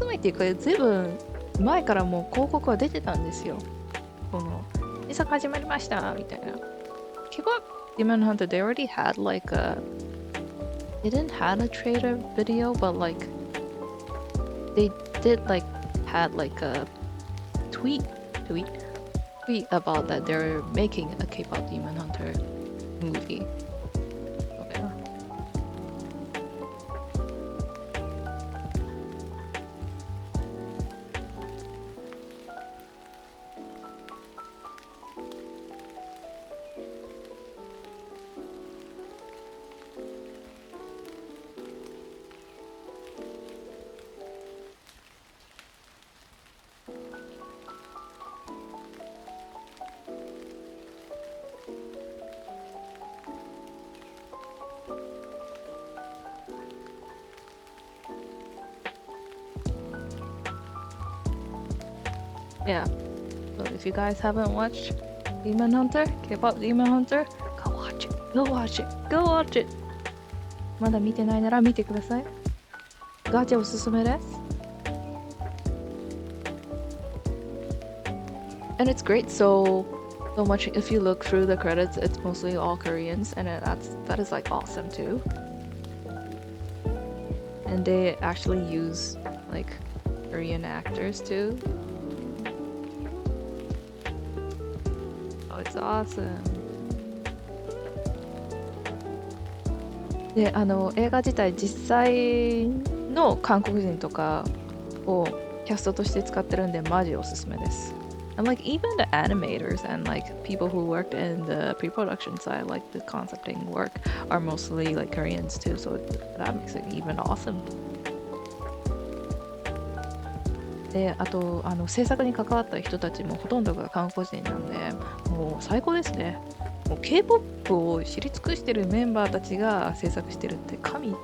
S1: 前っていうか、ずいぶん前からもう広告は出てたんですよ。この、制作始まりましたみたいな。結構、Demon Hunter, they already had like they didn't have a trailer video, but like, they did like, had like a tweet about that they're making a K-pop Demon Hunter movie. Okay. Yeah. So if you guys haven't watched Demon Hunter, K-pop Demon Hunter, go watch it. Go watch it. Go watch it. まだ見てないなら見てください。ガチおすすめです。And it's great. So much. If you look through the credits, it's mostly all Koreans, and that is like awesome too. And they actually use like Korean actors too. Oh, it's awesome. で、映画自体実際の韓国人とかをキャストとして使ってるんでマジおすすめです。And like even the animators and like people who worked in the pre-production side, like the concepting work, are mostly like Koreans too, so that makes it even awesome. で、あと制作に関わった人たちもほとんどが韓国人なんで、もう最高ですね。もう K-POP を知り尽くしてるメンバーたちが制作してるって神。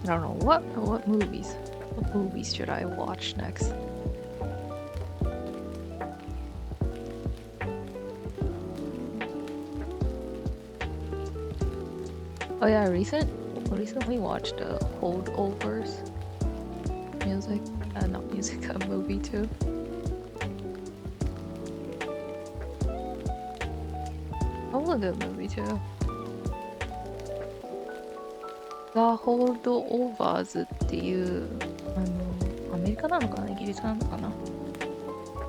S1: I don't know what movies. What movies should I watch next? Oh yeah, recently watched Holdovers music, not music, a movie too. That was a good movie too. The Holdovers っていうアメリカなのかなイギリスなのかな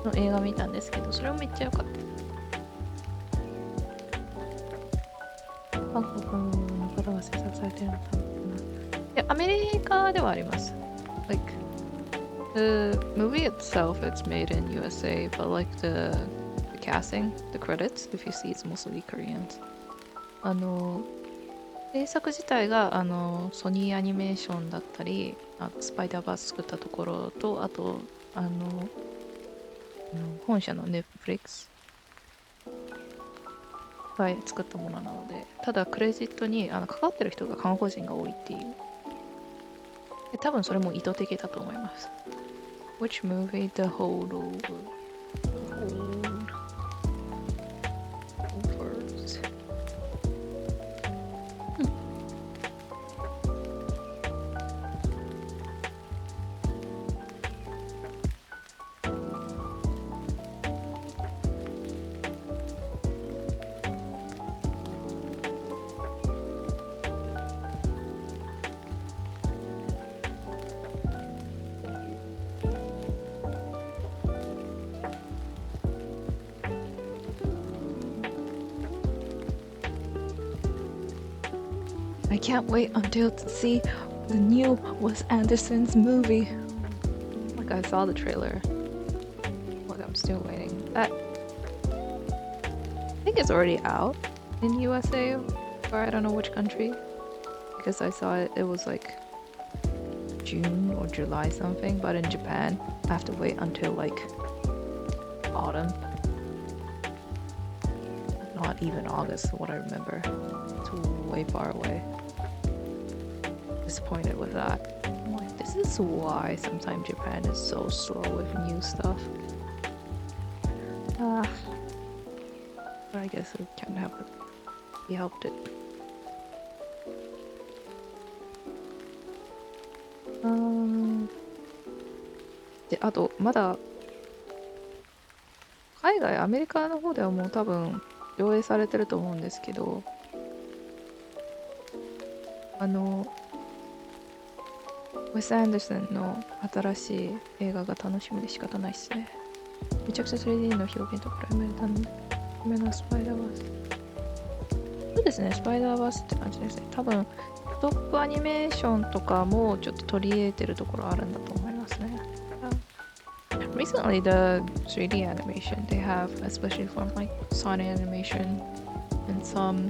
S1: の映画見たんですけど、それもめっちゃ良かった。韓国の方が制作されてるのかな。いや、アメリカではあります。Like the movie itself, it's made in USA, but like the casting, the credits, if you see, it's mostly Koreans. 制作自体がソニーアニメーションだったり、スパイダーバース作ったところと、あと本社のネットフリックスが作ったものなので、ただクレジットに関わってる人が韓国人が多いっていう。で多分それも意図的だと思います。Which movie the holdovers? I can't wait until to see the new Wes Anderson's movie. Like I saw the trailer. Like I'm still waiting. I think it's already out in USA or I don't know which country. Because I saw it was like June or July something, but in Japan I have to wait until like autumn. Not even August, what I remember. It's way far away. Disappointed with that. I'm like, this is why sometimes Japan is so slow with new stuff. But I guess it can't happen. He helped it. Um, で、あと、まだ、海外、アメリカの方ではもう多分、上映されてると思うんですけど、ウェス・アンダーソンの新しい映画が楽しみで仕方ないっすね。めちゃくちゃ 3D の表現とプライメータの夢のスパイダーバース。そうですね、スパイダーバースって感じですね。多分、ストップアニメーションとかもちょっと取り入れてるところあるんだと思いますね。Recently, the 3D animation they have, especially from like Sonic Animation and some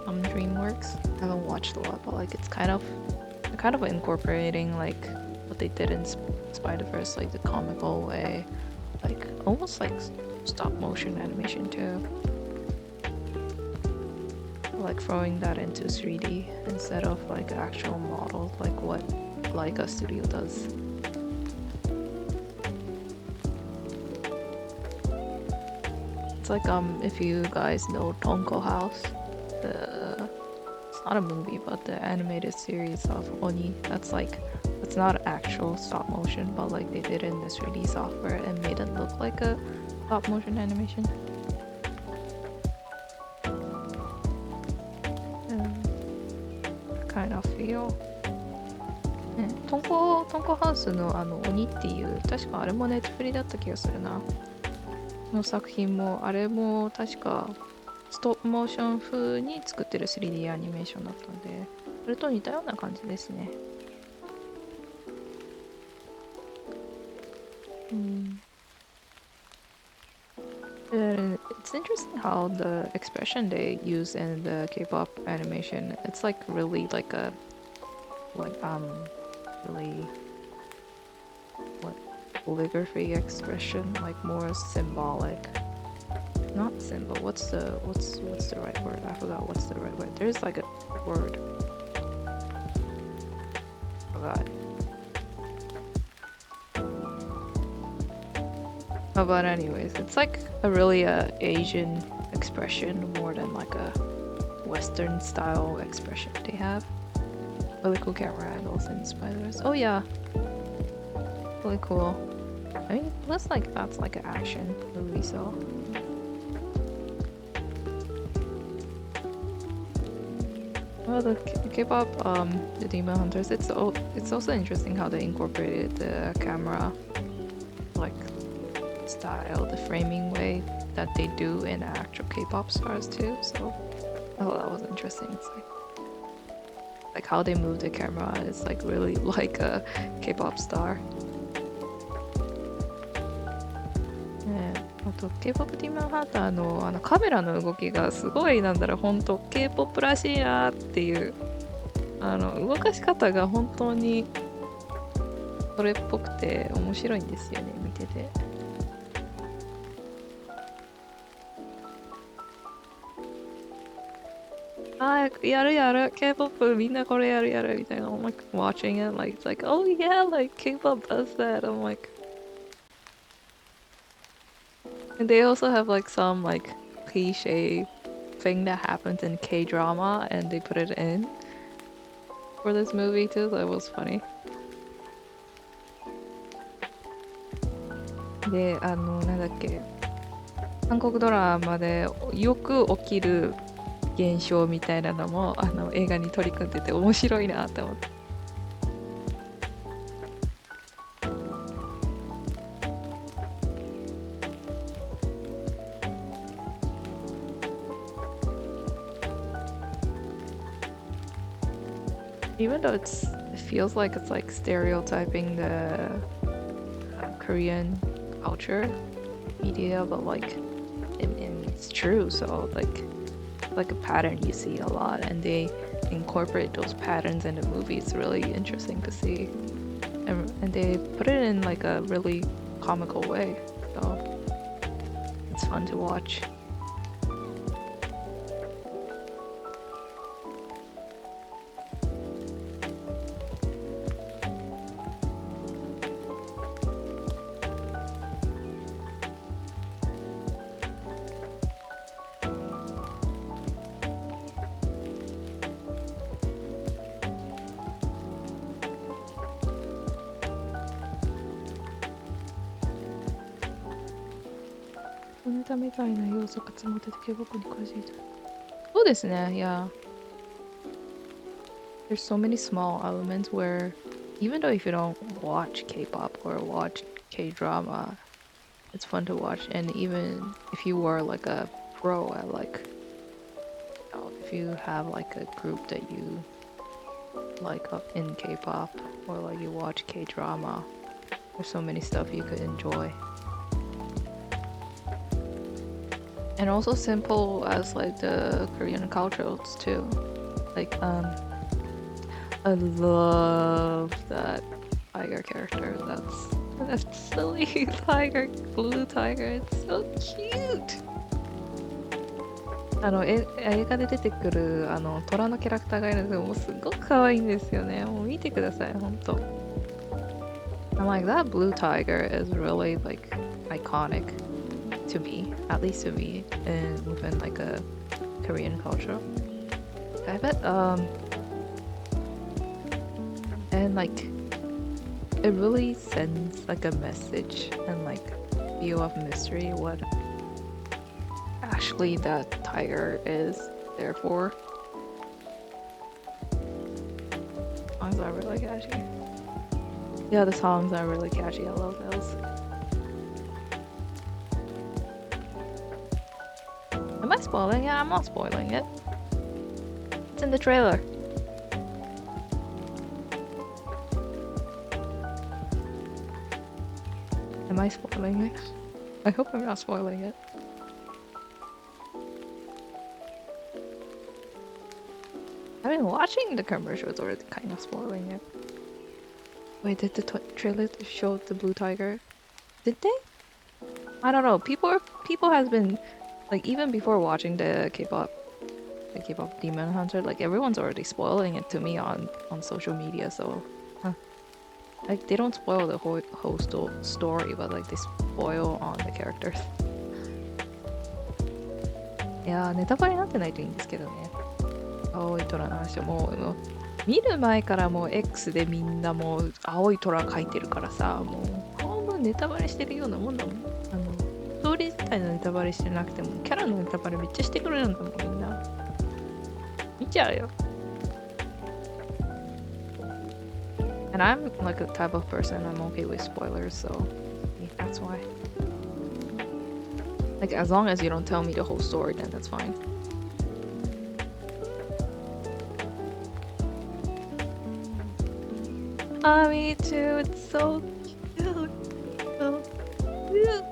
S1: DreamWorks. I haven't watched a lot, but like it's kind of incorporating like what they did in Spider-Verse, like the comical way, like almost like stop motion animation too. Like throwing that into 3D instead of like actual models, like what Leica Studio does. It's like if you guys know Tonko House, it's not a movie but the animated series of Oni. That's not actual stop motion, but like they did it in the 3D software and made it look like a stop motion animation. Kind of feel. ね、トンコハウスの鬼っていう確かあれもネットフリだった気がするな。の作品もあれも確かストップモーション風に作ってる 3D アニメーションだったので、それと似たような感じですね。It's interesting how the expression they use in the K-pop animation, it's like really like a really what calligraphy expression, like more symbolic. Not symbol. What's the right word? I forgot what's the right word. There's like a word. Forgot. Oh, but anyways, it's like a really Asian expression more than like a Western style expression they have. Really cool camera angles in Spider-Verse. Oh yeah, really cool. I mean, plus like that's like an action movie, so. Well, the K-pop, the Demon Hunters. It's also interesting how they incorporated the camera, like style, the framing way that they do in actual K-pop stars too. So, oh, that was interesting. It's like how they move the camera is like really like a K-pop star. Yeah. あと K-POP ディーマンハンターのカメラの動きがすごいなんだろう、本当 K-POP らしいなっていう動かし方が本当にそれっぽくて面白いんですよね、見てて。ああ、やるやる、K-POP みんなこれやるやるみたいな。I'm like watching it, like, it's like, oh yeah, like K-POP does that. I'm like, and they also have like some like cliche thing that happens in K-drama and they put it in for this movie too. That was funny. で、なんだっけ、韓国ドラマでよく起きる現象みたいなのも映画に取り組んでて面白いなって思って。Even though it feels like it's like stereotyping the Korean culture media, but like it's true. So like a pattern you see a lot, and they incorporate those patterns in the movie. It's really interesting to see, and they put it in like a really comical way. So it's fun to watch. ネタみたいな要素が詰まってて僕に詳しいと。そうですね。Yeah. There's so many small elements where even though if you don't watch K-pop or watch K-drama, it's fun to watch. And even if you were like a pro at like, if you have like a group that you like up in K-pop or like you watch K-drama, there's so many stuff you could enjoy. And also simple as like the Korean cultures too. Like I love that tiger character. That's silly tiger, blue tiger. It's so cute. 映画で出てくる虎のキャラクターがいるんですけど、もうすごく可愛いんですよね。もう見てください、ほんと。I'm like, that blue tiger is really like iconic to me, at least to me, and within like a Korean culture. I bet and like it really sends like a message and like feel of mystery what actually that tiger is there for. Songs are really catchy. Yeah, the songs are really catchy. I love those. Am I spoiling it? I'm not spoiling it. It's in the trailer. Am I spoiling it? I hope I'm not spoiling it. I mean, watching the commercial is already kind of spoiling it. Wait, did the trailer show the blue tiger? Did they? I don't know. People has been like even before watching the K-pop Demon Hunter, like everyone's already spoiling it to me on social media. So, like they don't spoil the whole story, but like they spoil on the characters. いやー、ネタバレになってないといいんですけどね。青い虎の話はもう見る前からもう X でみんなもう青い虎描いてるからさ、もう半分ネタバレしてるようなもんだもん。ストーリー自体のネタバレしてなくてもキャラのネタバレめっちゃしてくれるんだもん、みんな。見ちゃうよ。And I'm like a type of person, I'm okay with spoilers, so yeah, that's why. Like as long as you don't tell me the whole story, then that's fine. Me too. It's so cute. So cute.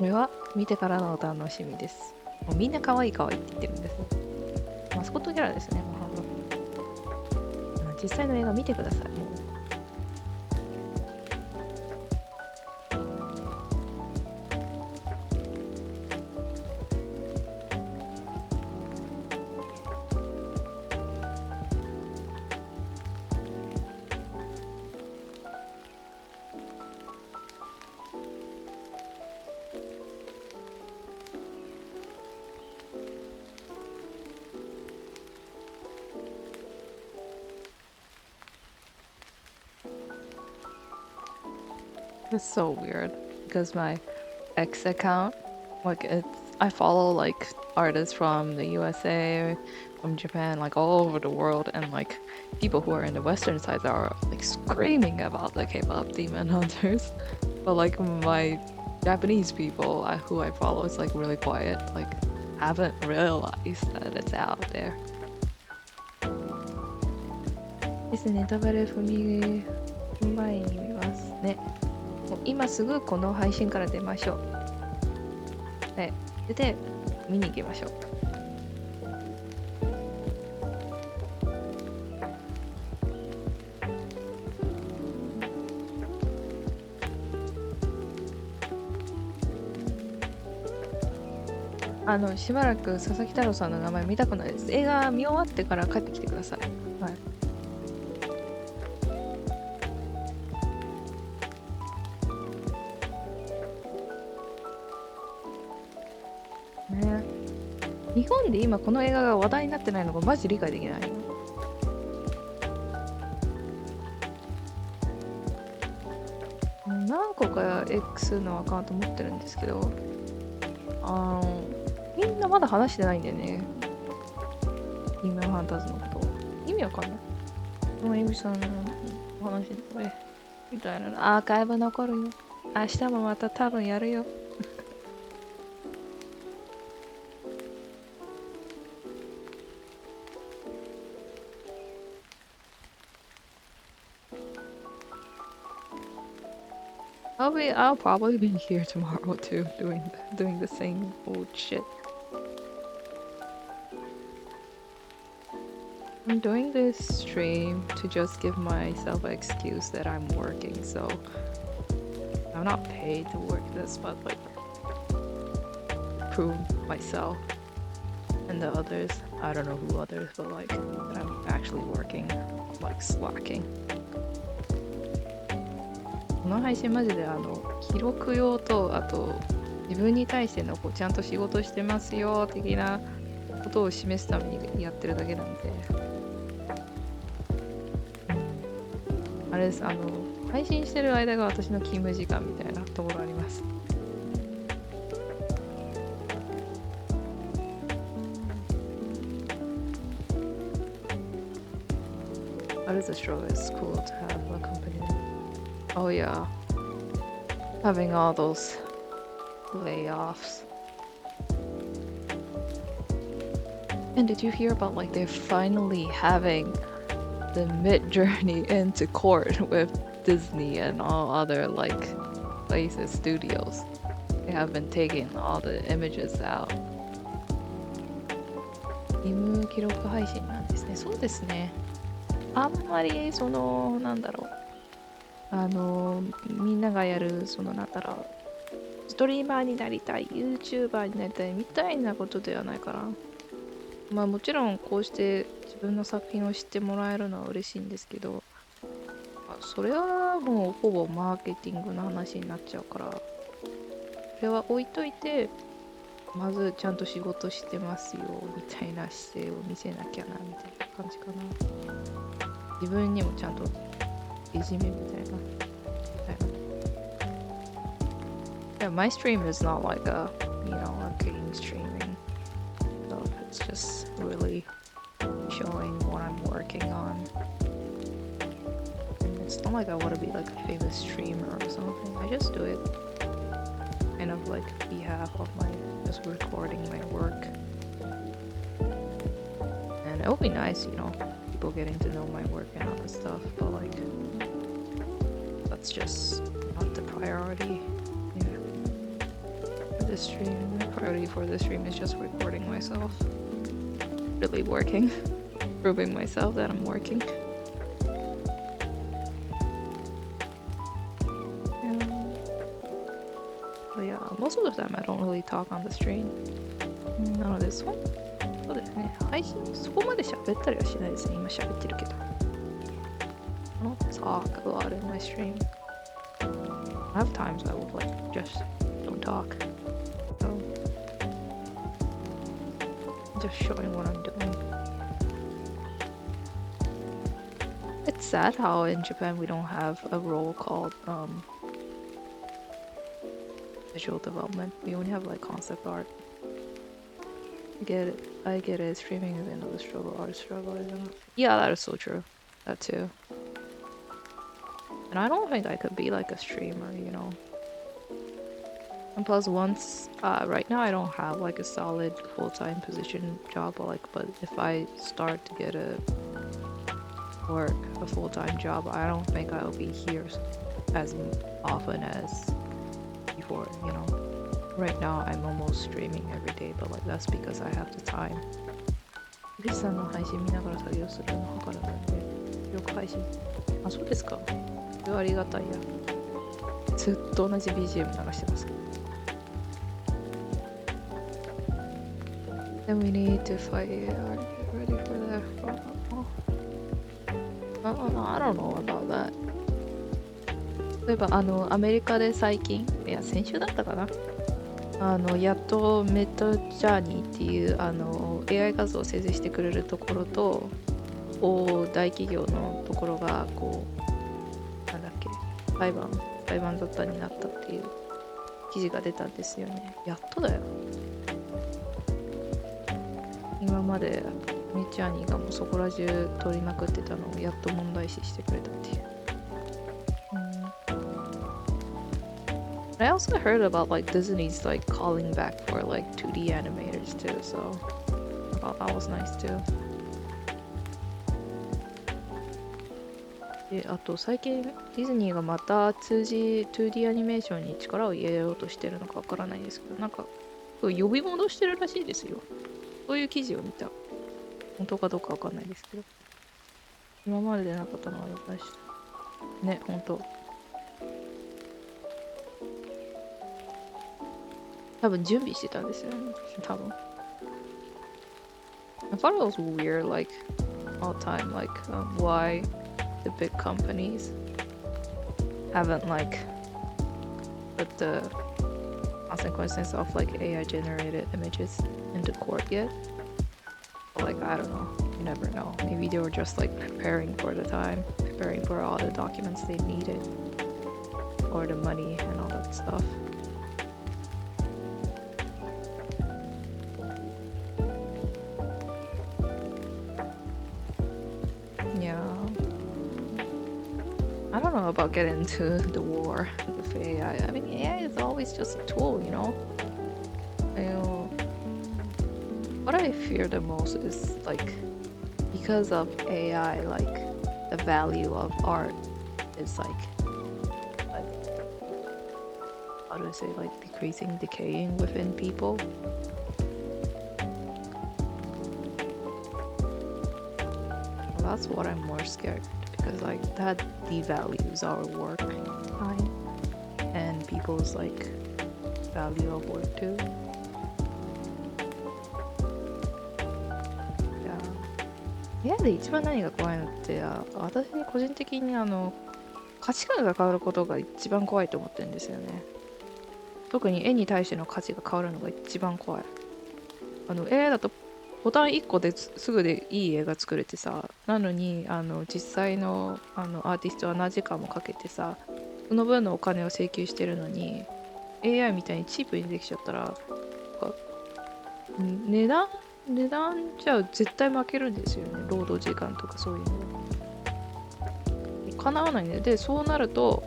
S1: これは見てからのお楽しみです。もうみんな可愛い可愛いって言ってるんです。マスコットキャラですね、もう半分。実際の映画見てください。もう It's so weird because my X account, like I follow like artists from the USA, from Japan, like all over the world, and like people who are in the Western side are like screaming about the K-pop Demon Hunters, but like my Japanese people who I follow is like really quiet, like haven't realized that it's out there. ですね、ネタバレ踏み前に見ますね。もう今すぐこの配信から出ましょう。で、出て見に行きましょう。しばらく佐々木太郎さんの名前見たくないです。映画見終わってから帰ってきてください。はい。ね。日本で今この映画が話題になってないのがマジ理解できないよ。何個か X のアカウント持ってるんですけど、みんなまだ話してないんだよね。ヒーマンハンターズのこと。意味わかんない。もうエミさんのお話これみたいなアーカイブ残るよ。明日もまた多分やるよ。I'll probably be here tomorrow too, doing the same old shit. I'm doing this stream to just give myself an excuse that I'm working, so I'm not paid to work this, but like prove myself and the others. I don't know who others, but like that I'm actually working, like slacking. この配信マジで記録用とあと自分に対してのこうちゃんと仕事してますよ的なことを示すためにやってるだけなんで、あれです、配信してる間が私の勤務時間みたいなところあります。What is the show? It's cool to have a company. Oh yeah, having all those layoffs. And did you hear about like they're finally having the mid-journey into court with Disney and all other like places, studios? They have been taking all the images out. ゲーム記録配信なんですね。そうですね。あんまりなんだろう。みんながやるなんだろう。ストリーマーになりたい、YouTuber になりたいみたいなことではないかな。まあもちろんこうして自分の作品を知ってもらえるのは嬉しいんですけど、それはもうほぼマーケティングの話になっちゃうから、それは置いといて、まずちゃんと仕事してますよみたいな姿勢を見せなきゃなみたいな感じかな。自分にもちゃんといじめみたいな。Yeah, my stream is not like a, a game streaming. So it's just really showing what I'm working on. And it's not like I want to be like a famous streamer or something. I just do it kind of like behalf of my just recording my work. And it would be nice, people getting to know my work and all this stuff, but like that's just not the priority. this stream. My priority for this stream is just recording myself. Really working. Proving myself that I'm working. But yeah, most of the time I don't really talk on the stream. なのでそうですね。配信そこまで喋ったりはしないですね。今喋ってるけど。I don't talk a lot in my stream. I have times I would like just don't talk. So just showing what I'm doing. It's sad how in Japan we don't have a role called visual development. We only have like concept art. I get it. Streaming is another struggle, art struggle, isn't it? Yeah, that is so true. That too. And I don't think I could be like a streamer, you know. And plus once, right now I don't have like a solid full-time position job, but if I start to get a full-time job, I don't think I'll be here as often as before, you know. Right now I'm almost streaming every day, but like that's because I have the time. ゆきさんの配信見ながら作業するのはからなんで、よく配信。あ、そうですか。それはありがたいや。ずっと同じ BGM 流してます。Then we need to fight. Are you ready for that? I don't know about that. 例えばアメリカで最近、いや先週だったかな。やっとメタジャーニーっていうAI 画像を生成してくれるところと大企業のところがこうなんだっけ裁判沙汰になったっていう記事が出たんですよね。やっとだよ。今までメタジャーニーがもうそこら中取りまくってたのをやっと問題視してくれたっていう。I also heard about like Disney's like calling back for like 2D animators too, so I thought that was nice too. で、あと最近ディズニーがまた 2D アニメーションに力を入れようとしてるのかわからないですけど、なんか呼び戻してるらしいですよ。そういう記事を見た。本当かどうかわかんないですけど。今まででなかったのはよかった。ね、本当。多分準備してたんですよね。多分。I thought it was weird, like, all the time, like, why the big companies haven't, like, put the consequences of, like, AI-generated images into court yet. But, like, I don't know. You never know. Maybe they were just, like, preparing for the time, preparing for all the documents they needed, or the money and all that stuff. I don't know about getting into the war with AI. I mean, AI is always just a tool, you know? What I fear the most is, like, because of AI, like, the value of art is, like how do I say, like, decaying within people. Well, that's what I'm more scared. Because like that devalues our work time and people's like value of work too. Yeah. で一番何が怖いのって私個人的に価値観が変わることが一番怖いと思ってるんですよね。特に絵に対しての価値が変わるのが一番怖い。AI だとボタン1個ですぐでいい絵が作れてさ、なのに実際のアーティストは何時間もかけてさ、その分のお金を請求してるのに AI みたいにチープにできちゃったら値段じゃ絶対負けるんですよね。労働時間とかそういうの叶わないんで、でそうなると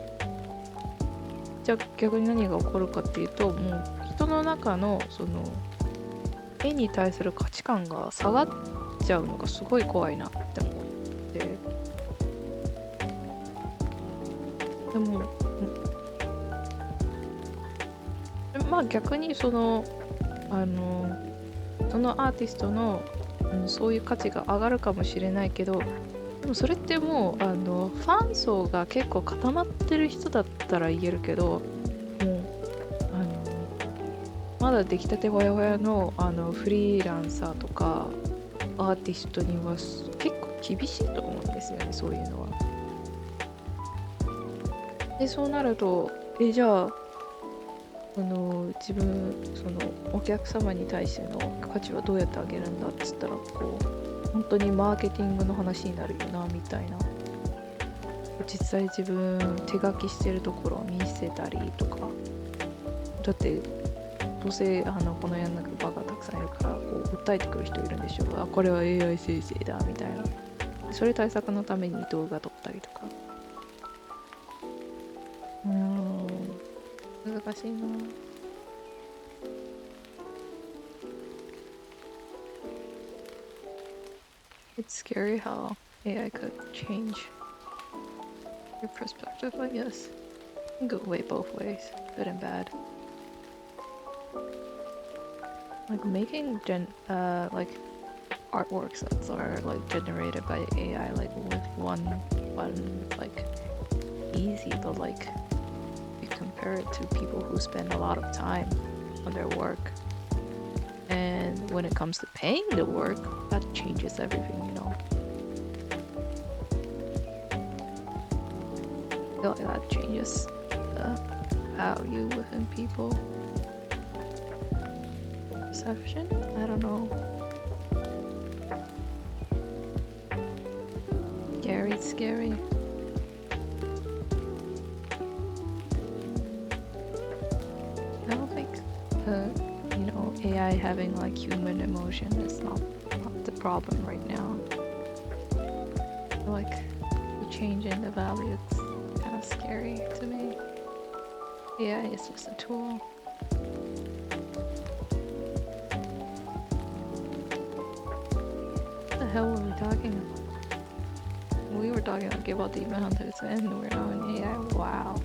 S1: じゃあ逆に何が起こるかっていうと、もう人の中のその絵に対する価値観が下がっちゃうのがすごい怖いなって思って。でもまあ逆にそのアーティストの、そういう価値が上がるかもしれないけど、でもそれってもうファン層が結構固まってる人だったら言えるけど、もうまだ出来たてほやほやのフリーランサーとかアーティストには結構厳しいと思うんですよね、そういうのは。でそうなるとじゃあ自分そのお客様に対しての価値はどうやって上げるんだっつったらこう本当にマーケティングの話になるよなみたいな。実際自分手書きしてるところを見せたりとか、だってどうせこの世の中バカたくさんいるからこう訴えてくる人いるんでしょう。あ、これは AI 生成だみたいな。それ対策のために動画撮ったりとか。難しいな。It's scary how AI could change your perspective, I guess. It can go way both ways, good and bad. Like making like artworks that are like generated by AI, like with one button, like easy, but like you compare it to people who spend a lot of time on their work, and when it comes to paying the work, that changes everything, you know. I feel like that changes the value within people. Perception? I don't know. Scary. I don't think AI having like human emotion is not the problem right now. Like the change in the value, it's kind of scary to me. AI is just a tool. What the hell were we talking about? We were talking like about Demon Hunters and we're now in AI. Wow.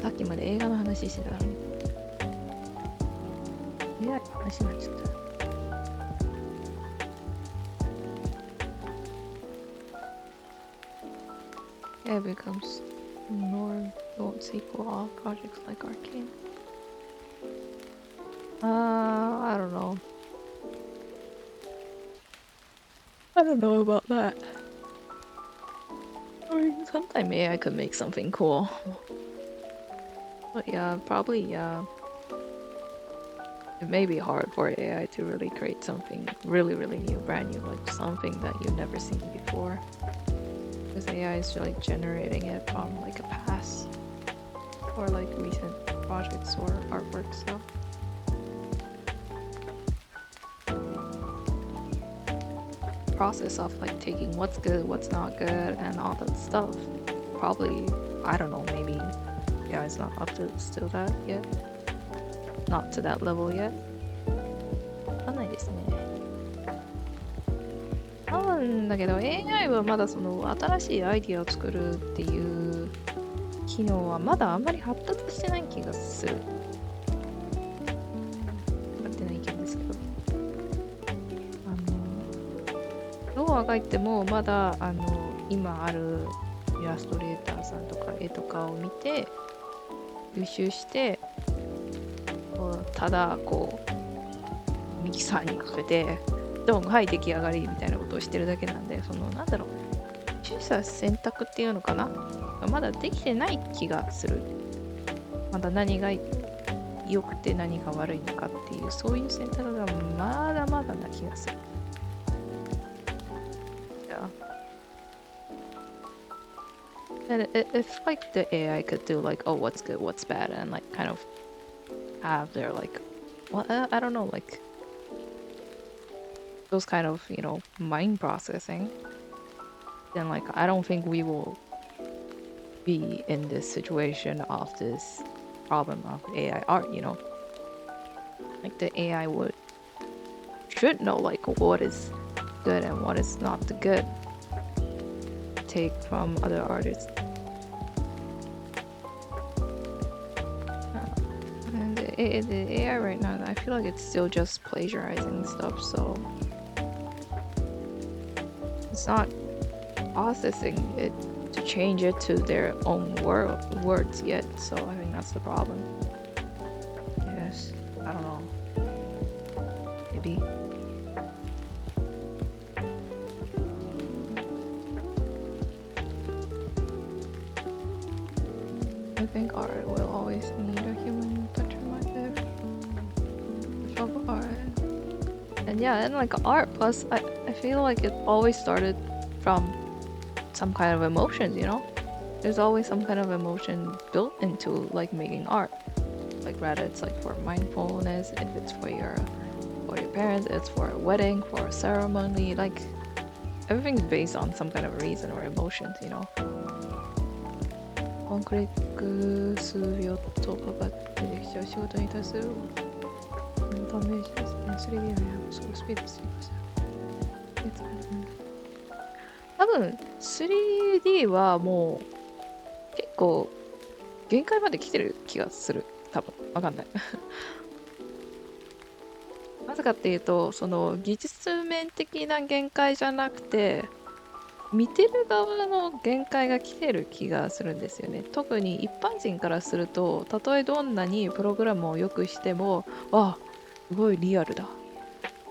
S1: さっきまで映画の話してたのに AI の話になっちゃった。AI becomes norm, don't sequel all projects like Arcane. I don't know. I don't know about that. I mean, sometimes AI could make something cool. But yeah, probably, yeah. It may be hard for AI to really create something really, really new, brand new, like something that you've never seen before. Because AI is like generating it from like a past or like recent projects or artwork, so. Process of like taking what's good, what's not good, and all that stuff. Probably, I don't know, maybe yeah, it's not up to still that yet. Not to that level yet. わかんないですね。多分だけど AI はまだその新しいアイディアを作るっていう機能はまだあんまり発達してない気がする。勝手な意見ですけど。どうあがいてもまだ今あるイラストレーターさんとか絵とかを見て優秀してただこうミキサーにかけてドンはい出来上がりみたいなことをしてるだけなんで、そのなんだろう取捨選択っていうのかな、まだできてない気がする。まだ何が良くて何が悪いのかっていうそういう選択がまだまだな気がする。And if like the AI could do like, oh, what's good, what's bad, and like kind of have their like, well, I don't know, like those kind of mind processing, then like I don't think we will be in this situation of this problem of AI art. Like the AI should know like what is good and what is not the good take from other artists. And the the AI right now, I feel like it's still just plagiarizing stuff, so it's not processing it to change it to their own words yet. So I think that's the problem. Yes, I don't know. Maybe. I think art will always need a human touch in my life. Of art. And yeah, and like art plus I feel like it always started from some kind of emotions, you know? There's always some kind of emotion built into like making art. Like rather it's like for mindfulness, if it's for your parents, it's for a wedding, for a ceremony, like everything's based on some kind of reason or emotions, you know? ワンクリック数秒とかが出てきちゃう仕事に対するダメージですね。3D のやつをスピードしていました。多分 3D はもう結構限界まで来てる気がする。多分わかんない。なぜかっていうと、その技術面的な限界じゃなくて、見てる側の限界が来てる気がするんですよね。特に一般人からすると、たとえどんなにプログラムを良くしても、あ、すごいリアルだ。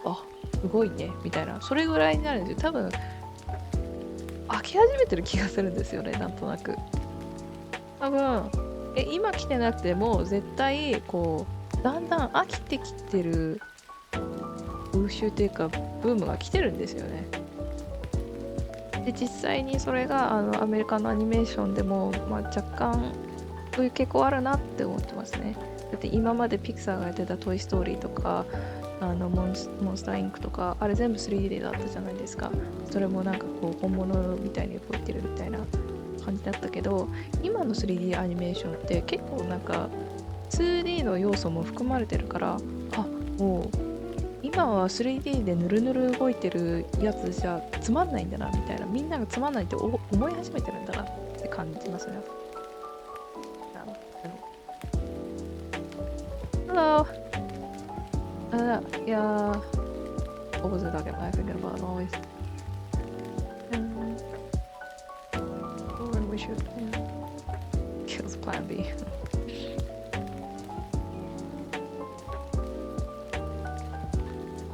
S1: あ、すごいね。みたいな。それぐらいになるんですよ。多分、飽き始めてる気がするんですよね。なんとなく。多分、今来てなくても、絶対、こう、だんだん飽きてきてる風習っていうか、ブームが来てるんですよね。で実際にそれがアメリカのアニメーションでも、まあ、若干そういう傾向あるなって思ってますね。だって今までピクサーがやってた「トイ・ストーリー」とかモンスター・インクとかあれ全部 3D だったじゃないですか。それもなんかこう本物みたいに動いてるみたいな感じだったけど、今の 3D アニメーションって結構なんか 2D の要素も含まれてるから、あ、もう今は 3D でぬるぬる動いてるやつじゃつまんないんだなみたいな、みんながつまんないって思い始めてるんだなって感じますね。Hello. Yeah. What was I talking about? I forget about it always. Or we should kills Plan B.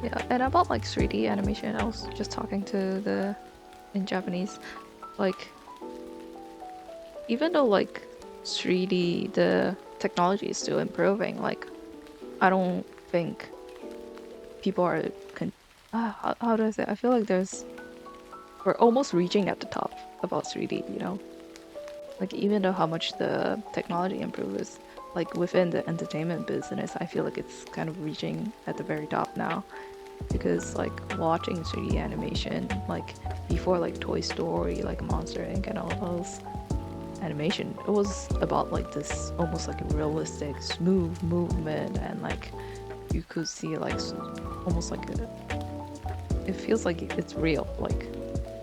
S1: Yeah, and about like 3D animation, I was just talking to in Japanese, like even though like 3D the technology is still improving, like I don't think people are how do I say? I feel like we're almost reaching at the top about 3D, you know? Like even though how much the technology improves, like within the entertainment business, I feel like it's kind of reaching at the very top now. Because like watching 3D animation, like before like Toy Story, like Monster Inc. and all those animation, it was about like this almost like a realistic, smooth movement, and like you could see like almost like it feels like it's real, like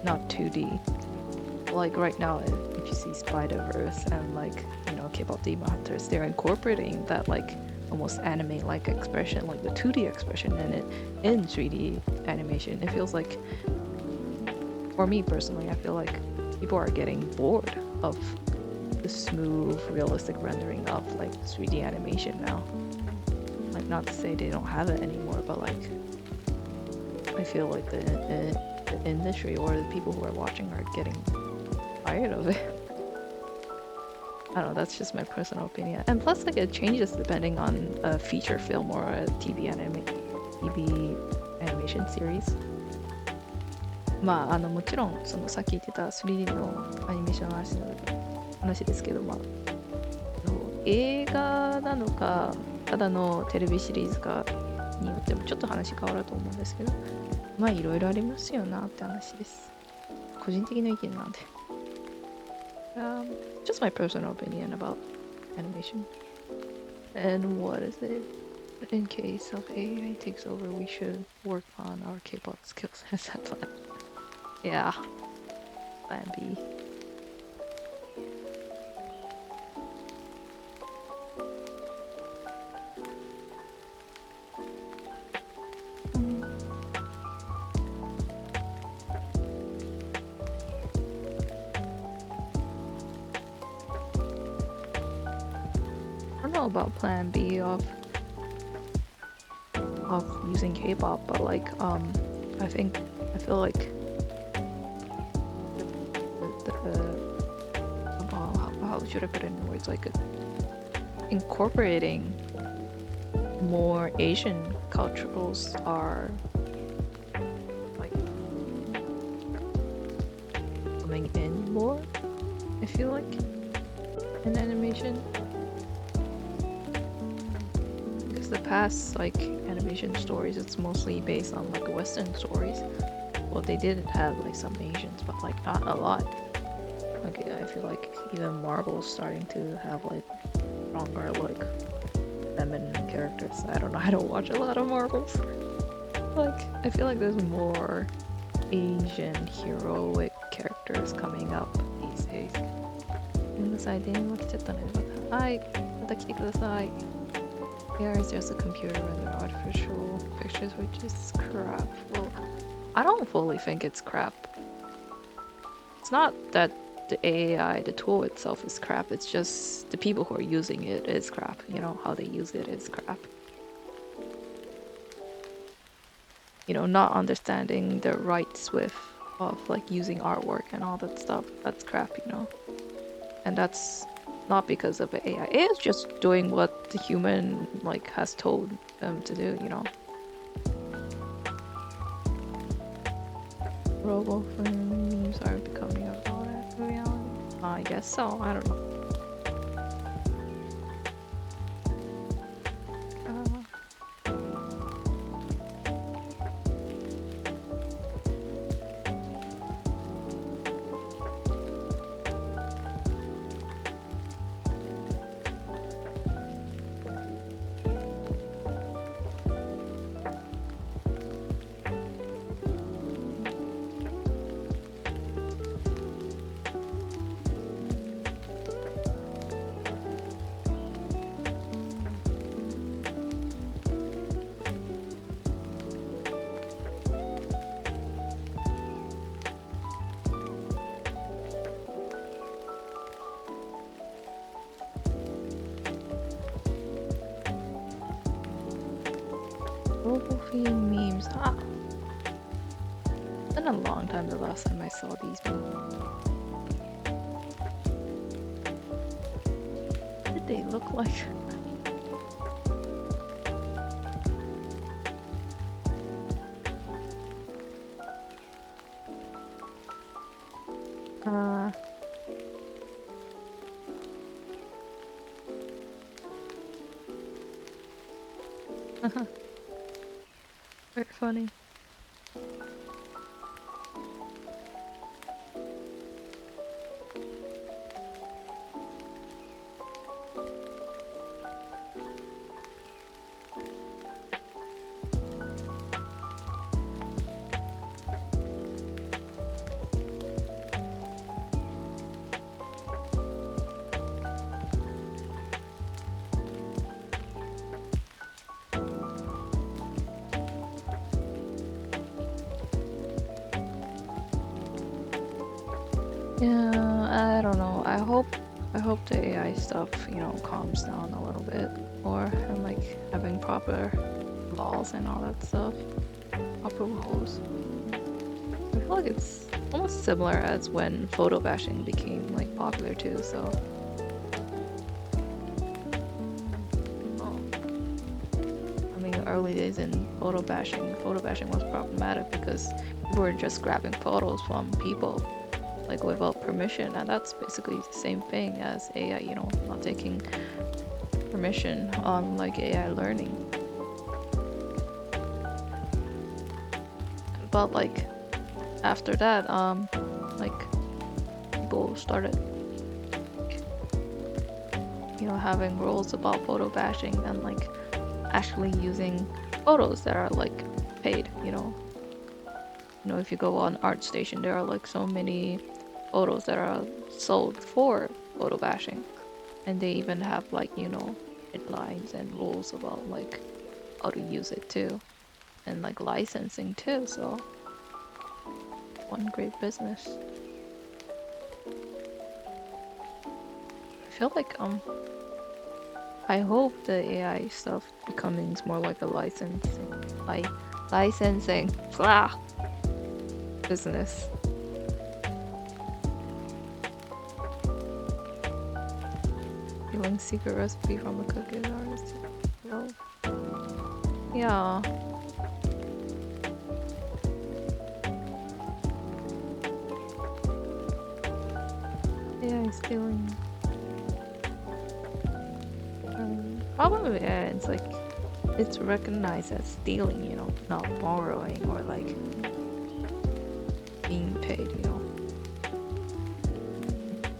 S1: not 2D. Like right now, if you see Spider-Verse and like K-pop Demon Hunters, they're incorporating that like almost anime-like expression, like the 2D expression in it in 3D animation. It feels like, for me personally, I feel like people are getting bored of the smooth, realistic rendering of like 3D animation now. Like not to say they don't have it anymore, but like I feel like the industry or the people who are watching are getting tired of it. I don't know, that's just my personal opinion. And plus, like, it changes depending on a feature film or a TV animation series. まあ、もちろん、そのさっき言ってた 3D のアニメーションの話ですけど、まあ、映画なのか、ただのテレビシリーズかによってもちょっと話変わると思うんですけど、まあ、いろいろありますよなって話です。個人的な意見なんで。Just my personal opinion about animation. And what is it? In case of AI takes over, we should work on our K-pop skills. Is that plan? Yeah, plan B. know about Plan B of using K-pop, but like I feel like how should I put it in words, like incorporating more Asian cultures are like coming in more, I feel like, in animation. Because the past like animation stories, it's mostly based on like Western stories. Well, they did have like some Asians, but like not a lot. Like I feel like even Marvel's starting to have like stronger like feminine characters. I don't know. I don't watch a lot of Marvels. Like I feel like there's more Asian heroic characters coming up these days. ごめんなさい、電話来ちゃったね。はい、また来てください。AI is just a computer and artificial pictures, which is crap. Well, I don't fully think it's crap. It's not that the AI, the tool itself is crap, it's just the people who are using it is crap. You know, how they use it is crap. You know, not understanding the rights of like using artwork and all that stuff, that's crap, you know. And that's not because of AI. AI is just doing what the human like has told them to do, you know. Robo memes are becoming a reality. I guess so. I don't know. Global theme memes. Ah, it's been a long time the last time I saw these memes. What did they look like? Very funny. Yeah, I don't know. I hope the AI stuff, you know, calms down a little bit more and like having proper laws and all that stuff. Proper rules. I feel like it's almost similar as when photo bashing became like popular too, so I mean early days in photo bashing was problematic because people were just grabbing photos from people like without permission, and that's basically the same thing as AI, you know, not taking permission on like AI learning. But like after that, like people started, you know, having rules about photo bashing and like actually using photos that are like paid, you know. You know, if you go on ArtStation, there are like so many photos that are sold for photo bashing, and they even have like, you know, guidelines and rules about like how to use it too, and like licensing too. So one great business. I feel like I hope the AI stuff becomes more like a licensing blah, business. Stealing secret recipe from a cooking artist. Well, yeah. AI stealing. Problem with AI, it's like it's recognized as stealing, you know, not borrowing or like being paid, you know.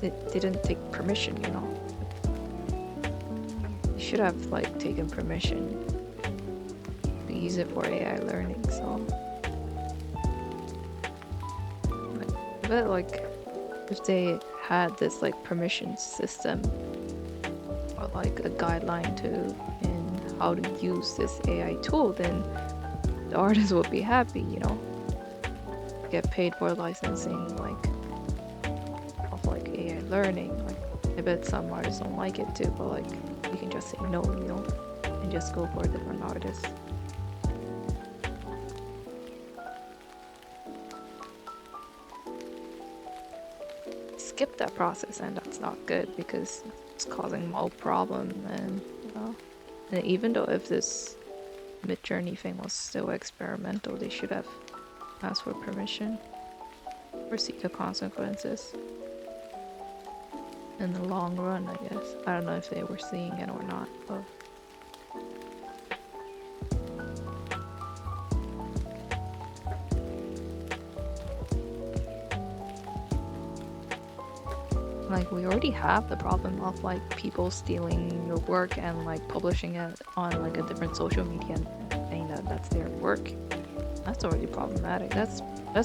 S1: It didn't take permission, you know. You should have like taken permission to use it for AI learning, so but like if they had this like permission system or like a guideline to in how to use this AI tool, then the artist would be happy, you know. Get paid for licensing like of like AI learning. Like I bet some artists don't like it too, but like you can just say no, you know, and just go for a different artist. Skip that process, and that's not good because it's causing more problem. And you know, and even though if this Midjourney thing was still experimental, they should have asked for permission or seek the consequences in the long run, I guess. I don't know if they were seeing it or not, but like we already have the problem of like people stealing your work and like publishing it on like a different social media and saying that that's their work. That's already problematic. That's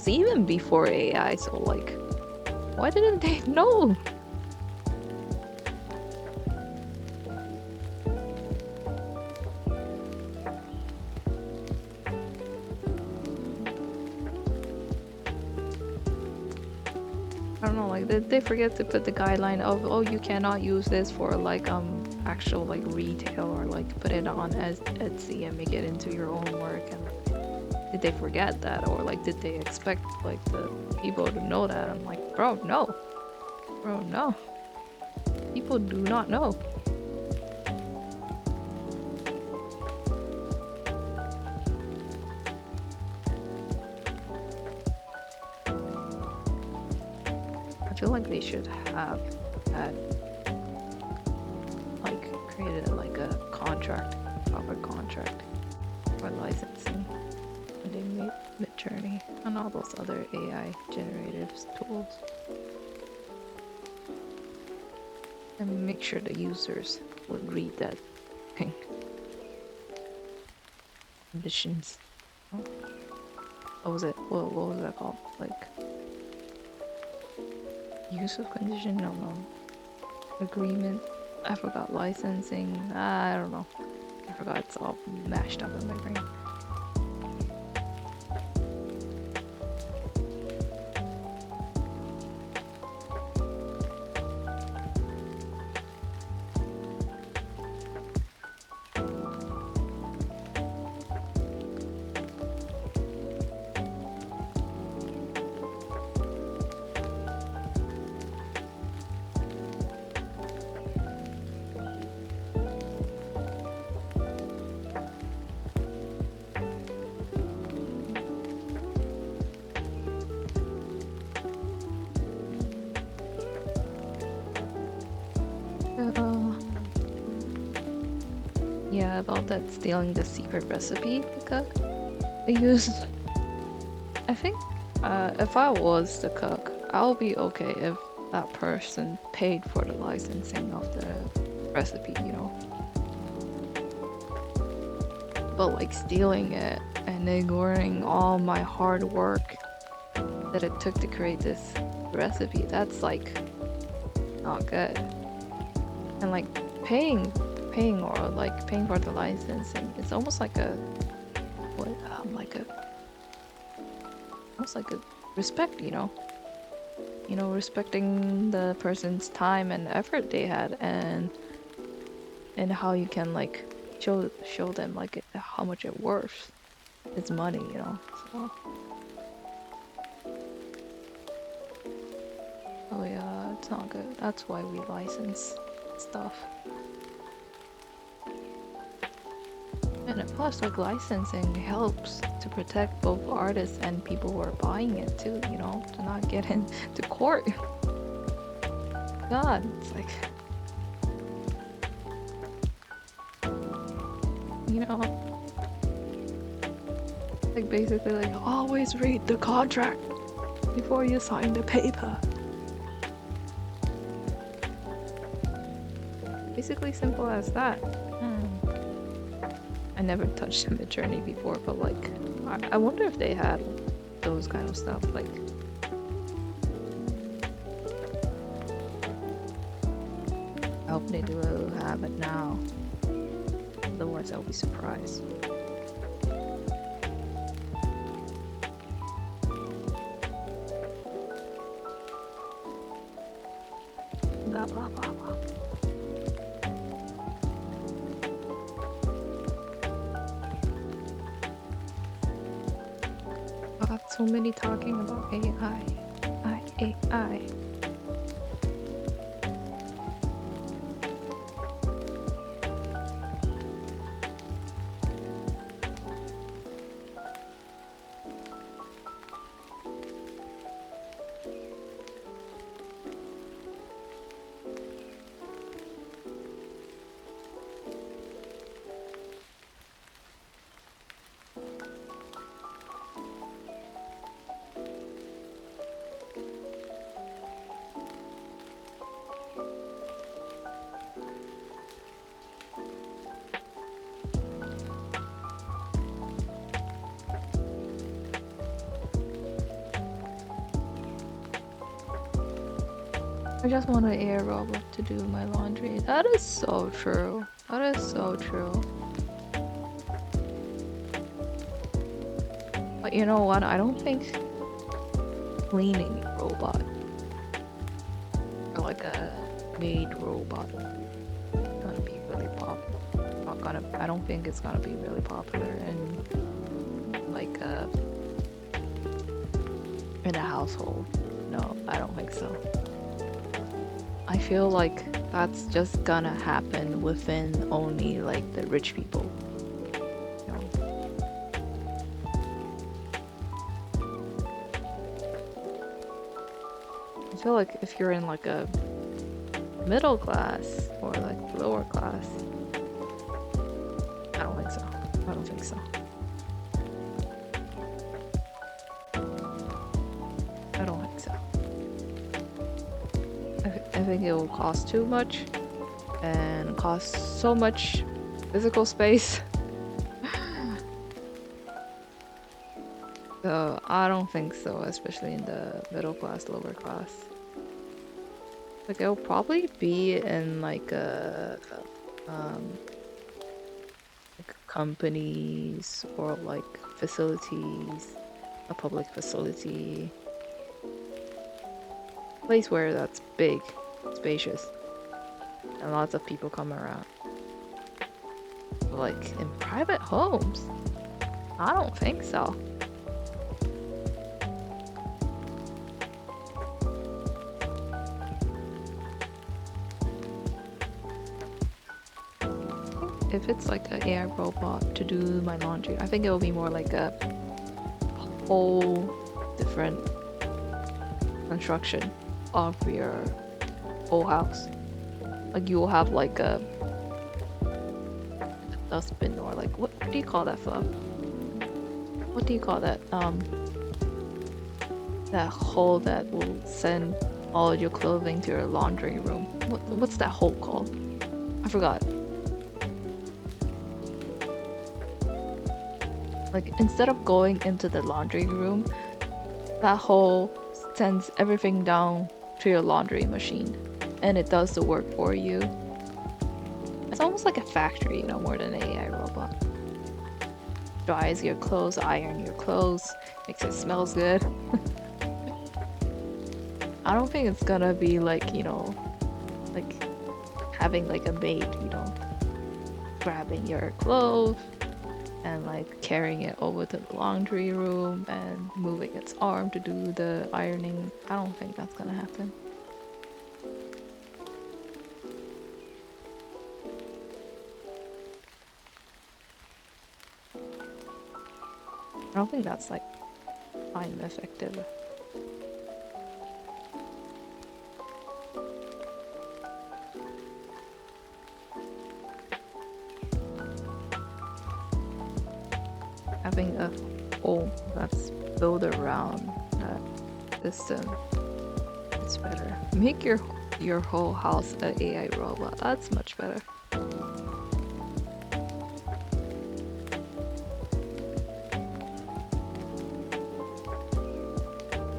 S1: even before AI, so like why didn't they know? I don't know, like they forget to put the guideline of, oh, you cannot use this for like actual like retail or like put it on as Etsy and make it into your own work. And did they forget that, or like did they expect like the people to know that? I'm like, bro, no. Bro, no. People do not know. I feel like they should have had like created like a contract, proper contract for licensing when they made Midjourney and all those other AI generative tools. And make sure the users would read that thing. Conditions. Oh, what was it? What was that called? Like use of condition? No. Agreement. I forgot licensing. I don't know. I forgot. It's all mashed up in my brain. Yeah, about that stealing the secret recipe cook. I think if I was the cook, I'll be okay if that person paid for the licensing of the recipe, you know. But like stealing it and ignoring all my hard work that it took to create this recipe, that's like not good. And like paying or like paying for the licensing, it's almost like a almost like a respect, you know. Respecting the person's time and effort they had, and and how you can like show them like how much it worth. It's money, you know. So, oh yeah, it's not good. That's why we license stuff. And plus, like licensing helps to protect both artists and people who are buying it too. You know, to not get into court. God, it's like, you know, like basically like always read the contract before you sign the paper. Basically simple as that. I never touched a Midjourney before, but like, I wonder if they had those kind of stuff. Like, I hope they do have it now. Otherwise, I'll be surprised. Blah blah blah blah. I got so many talking about AI. AI. I just want an AI robot to do my laundry. That is so true. That is so true. But you know what? I don't think cleaning robot or like a maid robot is gonna be really popular. Not gonna. I don't think it's gonna be really popular in like in a household. No, I don't think so. I feel like that's just gonna happen within only like the rich people. You know? I feel like if you're in like a middle class or like lower class, I don't think so. I don't think so. I don't think so. I think it will cost too much and cost so much physical space. So I don't think so, especially in the middle class, lower class. Like it'll probably be in like like companies or like facilities, a public facility, place where that's big, spacious, and lots of people come around. But like in private homes, I don't think so. If it's like an AI robot to do my laundry, I think it will be more like a whole different construction of your whole house. Like you will have like a dustbin or like what do you call that for? What do you call that? That hole that will send all your clothing to your laundry room. What's that hole called? I forgot. Like instead of going into the laundry room, that hole sends everything down to your laundry machine and it does the work for you. It's almost like a factory, you know, more than an AI robot. Dries your clothes, iron your clothes, makes it smells good. I don't think it's gonna be like, you know, like having like a maid, you know. grabbing your clothes and like carrying it over to the laundry room and moving its arm to do the ironing. I don't think that's gonna happen. I don't think that's like time effective. Having a home that's built around that system, it's better. Make your whole house an AI robot. That's much better.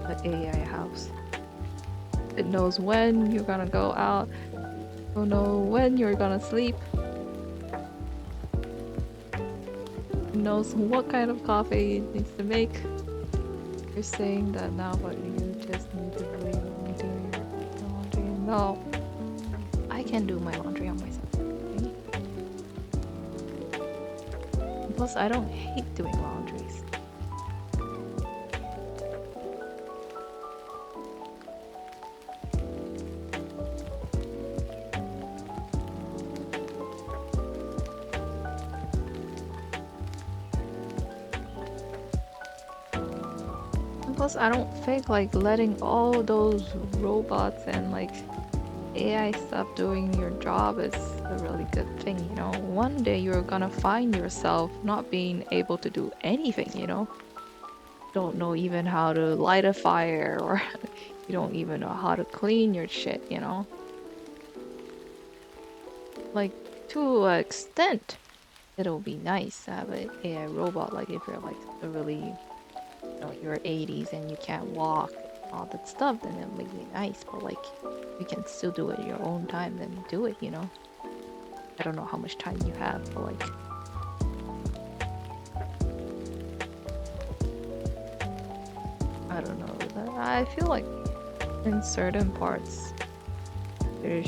S1: An AI house. It knows when you're gonna go out. It'll know when you're gonna sleep. It knows what kind of coffee it needs to make. You're saying that now, but you just need to really do your laundry. No, I can do my laundry on myself. Okay? Plus, I don't hate doing laundries. Plus, I don't think like letting all those robots and like AI stuff doing your job is a really good thing, you know? One day you're gonna find yourself not being able to do anything, you know? Don't know even how to light a fire or you don't even know how to clean your shit, you know? Like, to an extent, it'll be nice to have an AI robot, like if you're like a really your 80s and you can't walk, all that stuff, then it would be nice. But like, you can still do it at your own time, then do it, you know? I don't know how much time you have, but like, I don't know. I feel like in certain parts, I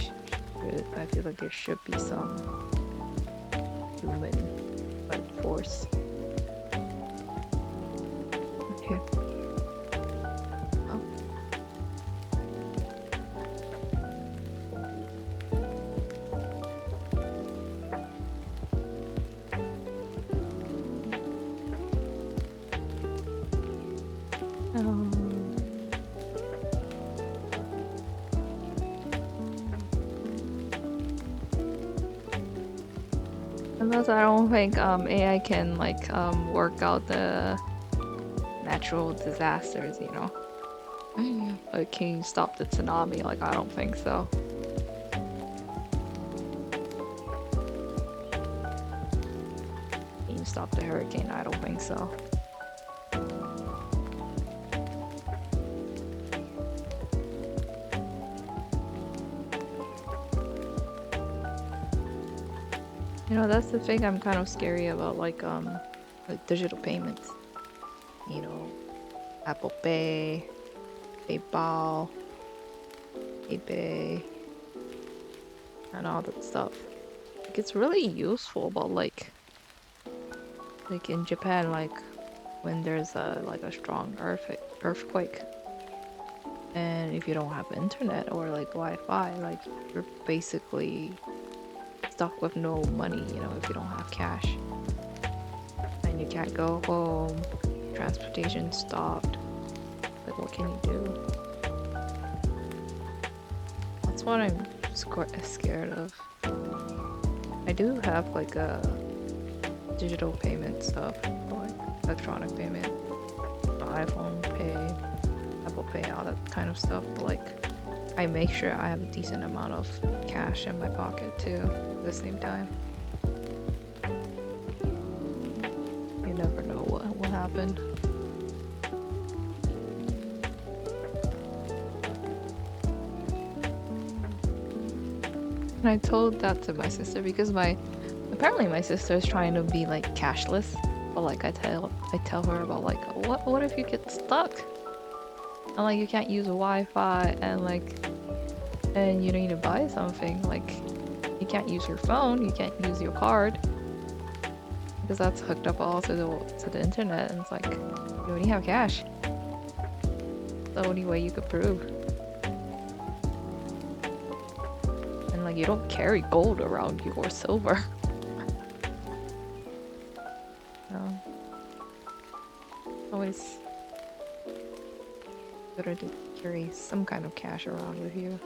S1: feel like there should be some human like force. Okay. Unless I don't think AI can like work out the natural disasters, you know? Like, can you stop the tsunami? Like, I don't think so. Can you stop the hurricane? I don't think so. You know, that's the thing I'm kind of scary about, like digital payments. You know, Apple Pay, PayPal, eBay, and all that stuff. Like, it's really useful, but like in Japan, like when there's a strong earthquake, and if you don't have internet or like Wi-Fi, like you're basically stuck with no money, you know, if you don't have cash. And you can't go home, transportation stopped. Like, what can you do? That's what I'm scared of. I do have like a digital payment stuff, like electronic payment, iPhone Pay, Apple Pay, all that kind of stuff, but like I make sure I have a decent amount of cash in my pocket too at the same time. You never know what will happen. And I told that to my sister because apparently my sister is trying to be like cashless, but like I tell her about like what if you get stuck and like you can't use Wi-Fi and you need to buy something, like You can't use your phone, you can't use your card. Because that's hooked up all to the internet, and it's like, you already have cash. The only way you could prove. And like, you don't carry gold around you or silver. No. Always better to carry some kind of cash around with you.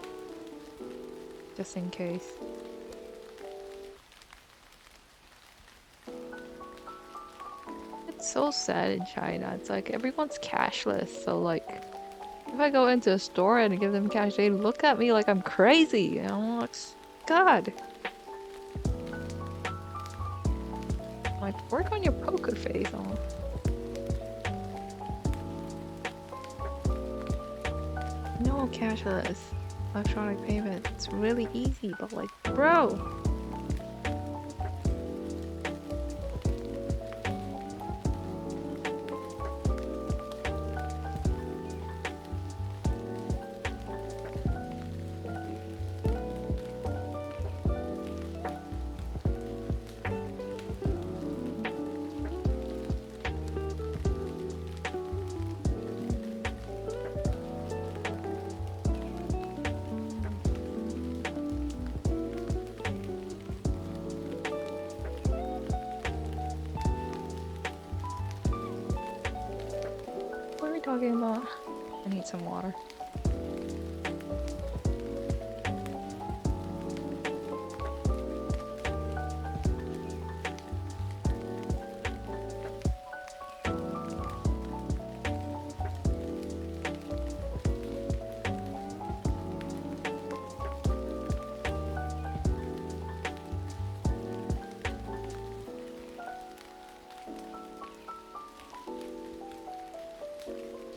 S1: Just in case. It's so sad in China. It's like everyone's cashless, so like if I go into a store and give them cash, they look at me like I'm crazy. And I'm like, God. Like, work on your poker face. No cashless electronic payment. It's really easy, but like, bro. What are we talking about? I need some water.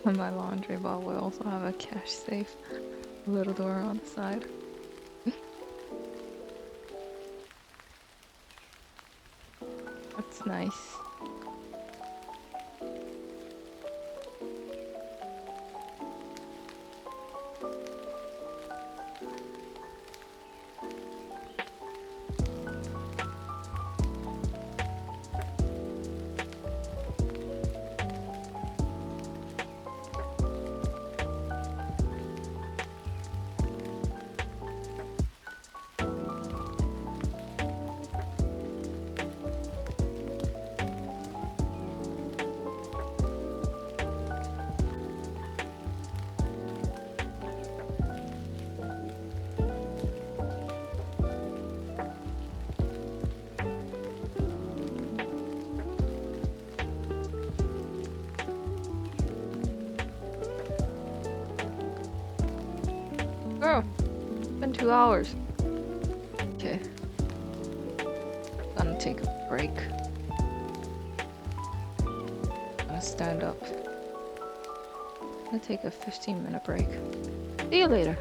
S1: On my laundry ball will also have a cash safe. A little door on the side. That's nice. Girl, it's been 2 hours. Okay. Gonna take a break. Gonna stand up. Gonna take a 15-minute break. See you later.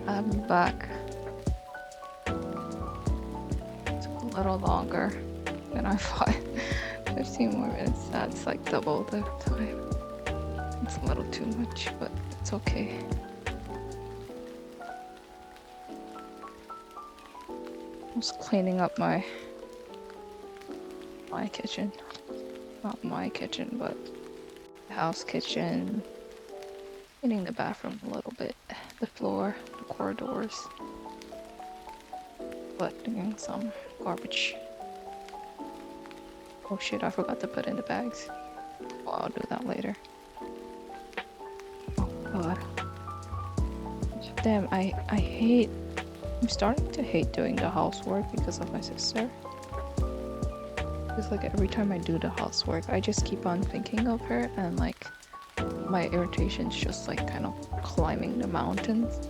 S1: I'm back. Took a little longer than I thought. 15 more minutes. That's like double the time. It's a little too much, but it's okay. I was cleaning up my kitchen. Not my kitchen, but the house kitchen. Cleaning the bathroom a little bit. The floor, the corridors. Collecting some garbage. Oh shit, I forgot to put in the bags. Well, I'll do that later. Oh god. Damn, I hate... I'm starting to hate doing the housework because of my sister. Because like every time I do the housework, I just keep on thinking of her and like my irritation's just like kind of climbing the mountains.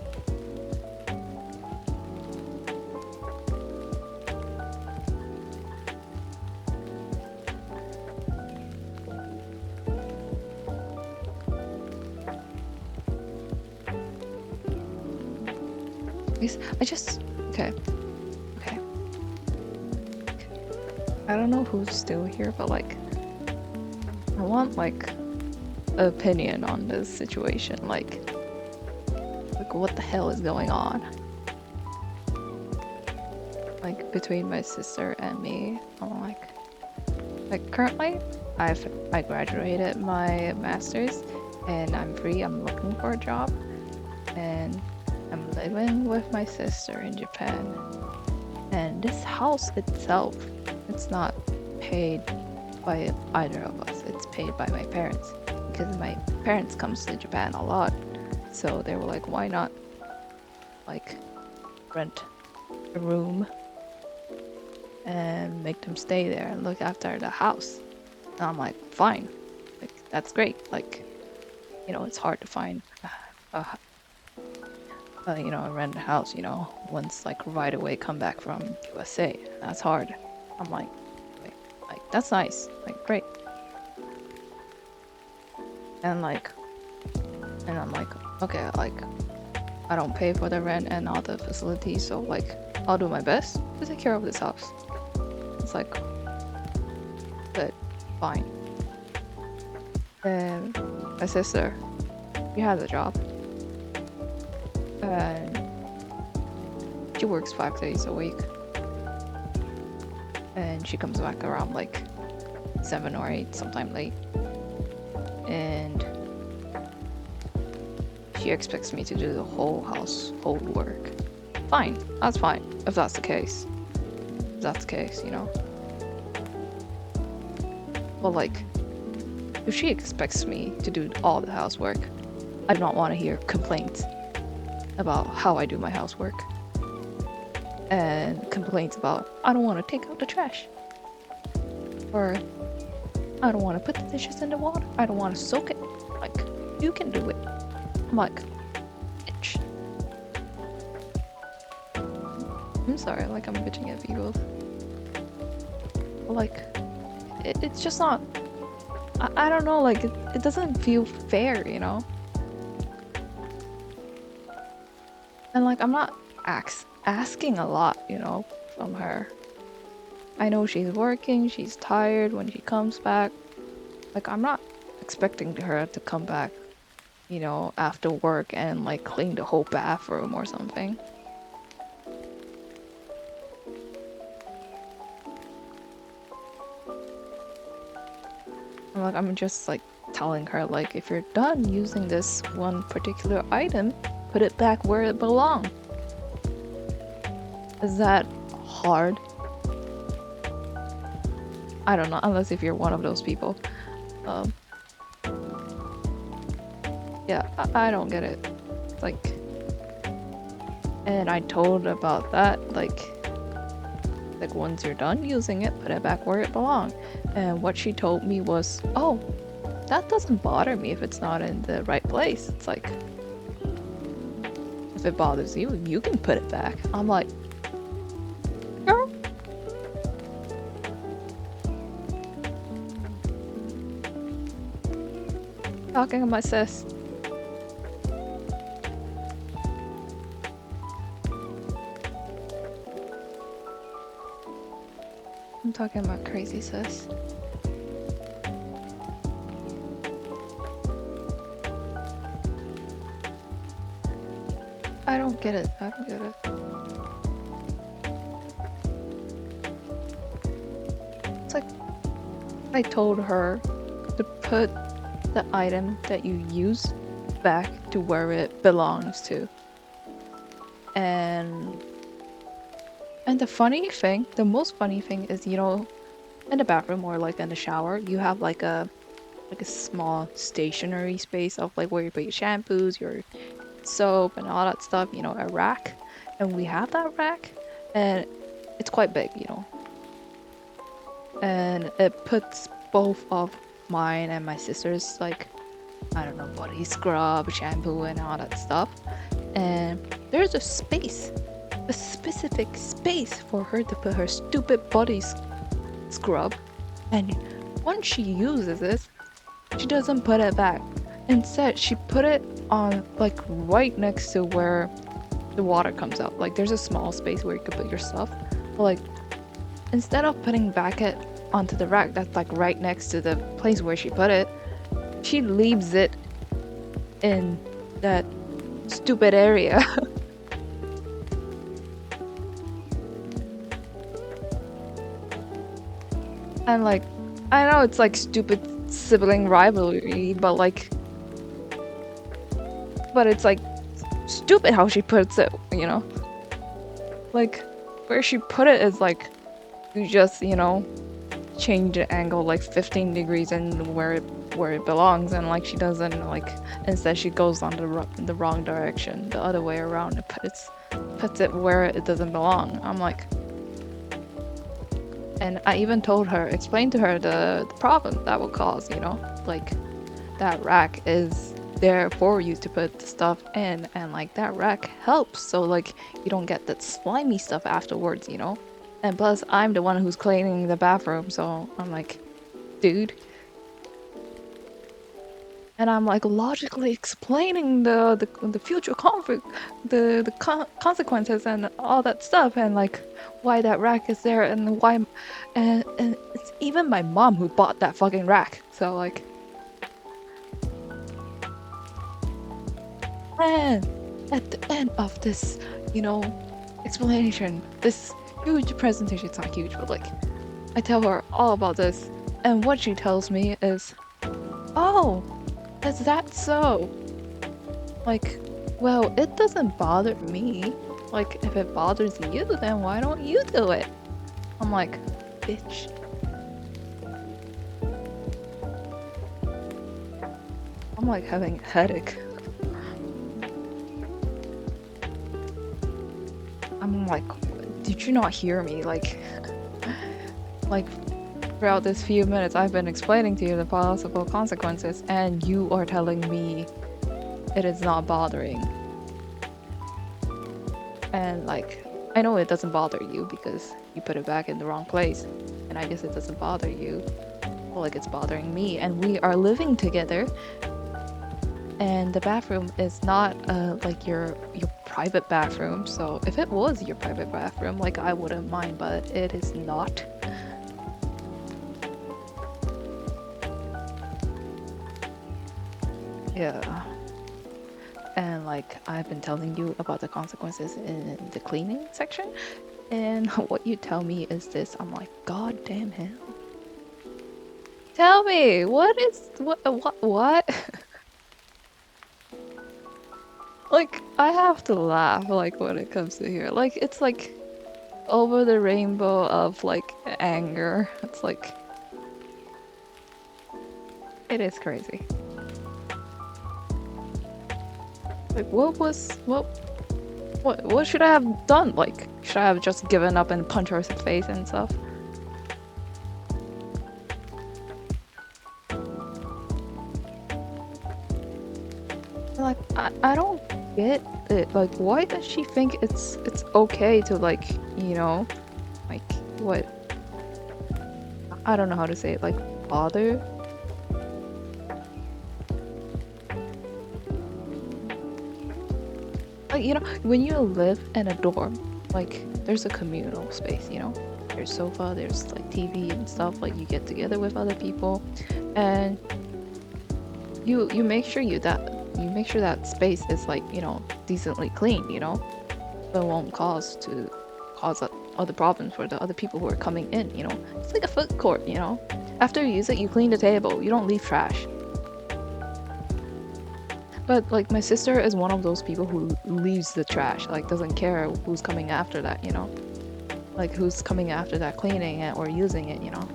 S1: I just... Okay. I don't know who's still here, but like... I want like... an opinion on this situation, like what the hell is going on? Like between my sister and me, I'm like currently I graduated my master's and I'm free, I'm looking for a job and I'm living with my sister in Japan. And this house itself, it's not paid by either of us, it's paid by my parents. Because my parents comes to Japan a lot, so they were like, why not like rent a room and make them stay there and look after the house? And I'm like, fine, like that's great. Like, you know, it's hard to find you know, a rented house, you know, once like right away come back from USA. That's hard. I'm like that's nice, like great. And I'm like, okay, like I don't pay for the rent and all the facilities, so like I'll do my best to take care of this house. It's like, but fine. And my sister, she has a job and she works 5 days a week and she comes back around like 7 or 8, sometime late. And she expects me to do the whole household work. Fine, that's fine, if that's the case. If that's the case, you know. But like, if she expects me to do all the housework, I do not want to hear complaints about how I do my housework. And complaints about, I don't want to take out the trash. Or, I don't want to put the dishes in the water. I don't want to soak it. Like, you can do it. I'm like, bitch. I'm sorry, like I'm bitching at people. But like, it's just not... I don't know, like, it doesn't feel fair, you know? And like, I'm not asking a lot, you know, from her. I know she's working, she's tired when she comes back. Like, I'm not expecting her to come back, you know, after work and like clean the whole bathroom or something. And like, I'm just like telling her, like, if you're done using this one particular item, put it back where it belongs. Is that hard? I don't know, unless if you're one of those people. Yeah, I don't get it. Like, and I told about that, like once you're done using it, put it back where it belongs. And what she told me was, oh, that doesn't bother me if it's not in the right place. It's like, if it bothers you, you can put it back. I'm like, girl. Talking to my sis. talking about crazy sis. I don't get it. I don't get it. It's like I told her to put the item that you use back to where it belongs to. And the funny thing, the most funny thing is, you know, in the bathroom or like in the shower, you have like a small stationary space of like where you put your shampoos, your soap and all that stuff, you know, a rack. And we have that rack and it's quite big, you know. And it puts both of mine and my sister's, like, I don't know, body scrub, shampoo and all that stuff. And there's a space, a specific space for her to put her stupid body scrub. And once she uses it, she doesn't put it back. Instead, she put it on like right next to where the water comes out. Like there's a small space where you could put your stuff. But like instead of putting back it onto the rack that's like right next to the place where she put it, she leaves it in that stupid area. And like I know it's like stupid sibling rivalry, but it's like stupid how she puts it, you know? Like where she put it is like you just, you know, change the angle like 15 degrees and where it belongs, and like she doesn't, like instead she goes on the wrong direction, the other way around, and puts it where it doesn't belong. I'm like, and I even explained to her the problem that will cause, you know, like that rack is there for you to put the stuff in, and like that rack helps so like you don't get that slimy stuff afterwards, you know. And plus I'm the one who's cleaning the bathroom, so I'm like, dude. And I'm like logically explaining the future conflict, the consequences and all that stuff, and like why that rack is there, and why, and it's even my mom who bought that fucking rack. So like, and at the end of this, you know, explanation, this huge presentation, it's not huge, but like, I tell her all about this, and what she tells me is, oh, is that so? Like, well, it doesn't bother me. Like, if it bothers you, then why don't you do it? I'm like, bitch. I'm like having a headache. I'm like, did you not hear me? Like throughout this few minutes I've been explaining to you the possible consequences, and you are telling me it is not bothering. And like, I know it doesn't bother you because you put it back in the wrong place, and I guess it doesn't bother you. Well, like it's bothering me, and we are living together, and the bathroom is not like your private bathroom. So if it was your private bathroom, like I wouldn't mind, but it is not. Yeah. And like I've been telling you about the consequences in the cleaning section, and what you tell me is this. I'm like, god damn hell. Tell me, what? Like, I have to laugh, like, when it comes to here. Like, it's like over the rainbow of like anger. It's like, it is crazy. Like, what should I have done? Like, should I have just given up and punched her in the face and stuff? Like, I don't get it. Like, why does she think it's okay to, like, you know, like, what? I don't know how to say it. Like, bother? Like, you know, when you live in a dorm, like, there's a communal space, you know? there's sofa, there's like TV and stuff, like you get together with other people, and you make sure you make sure that space is like, you know, decently clean, you know, so it won't cause other problems for the other people who are coming in, you know. It's like a food court, you know. After you use it, you clean the table. You don't leave trash. But like my sister is one of those people who leaves the trash, like doesn't care who's coming after that, you know? Like who's coming after that cleaning it or using it, you know?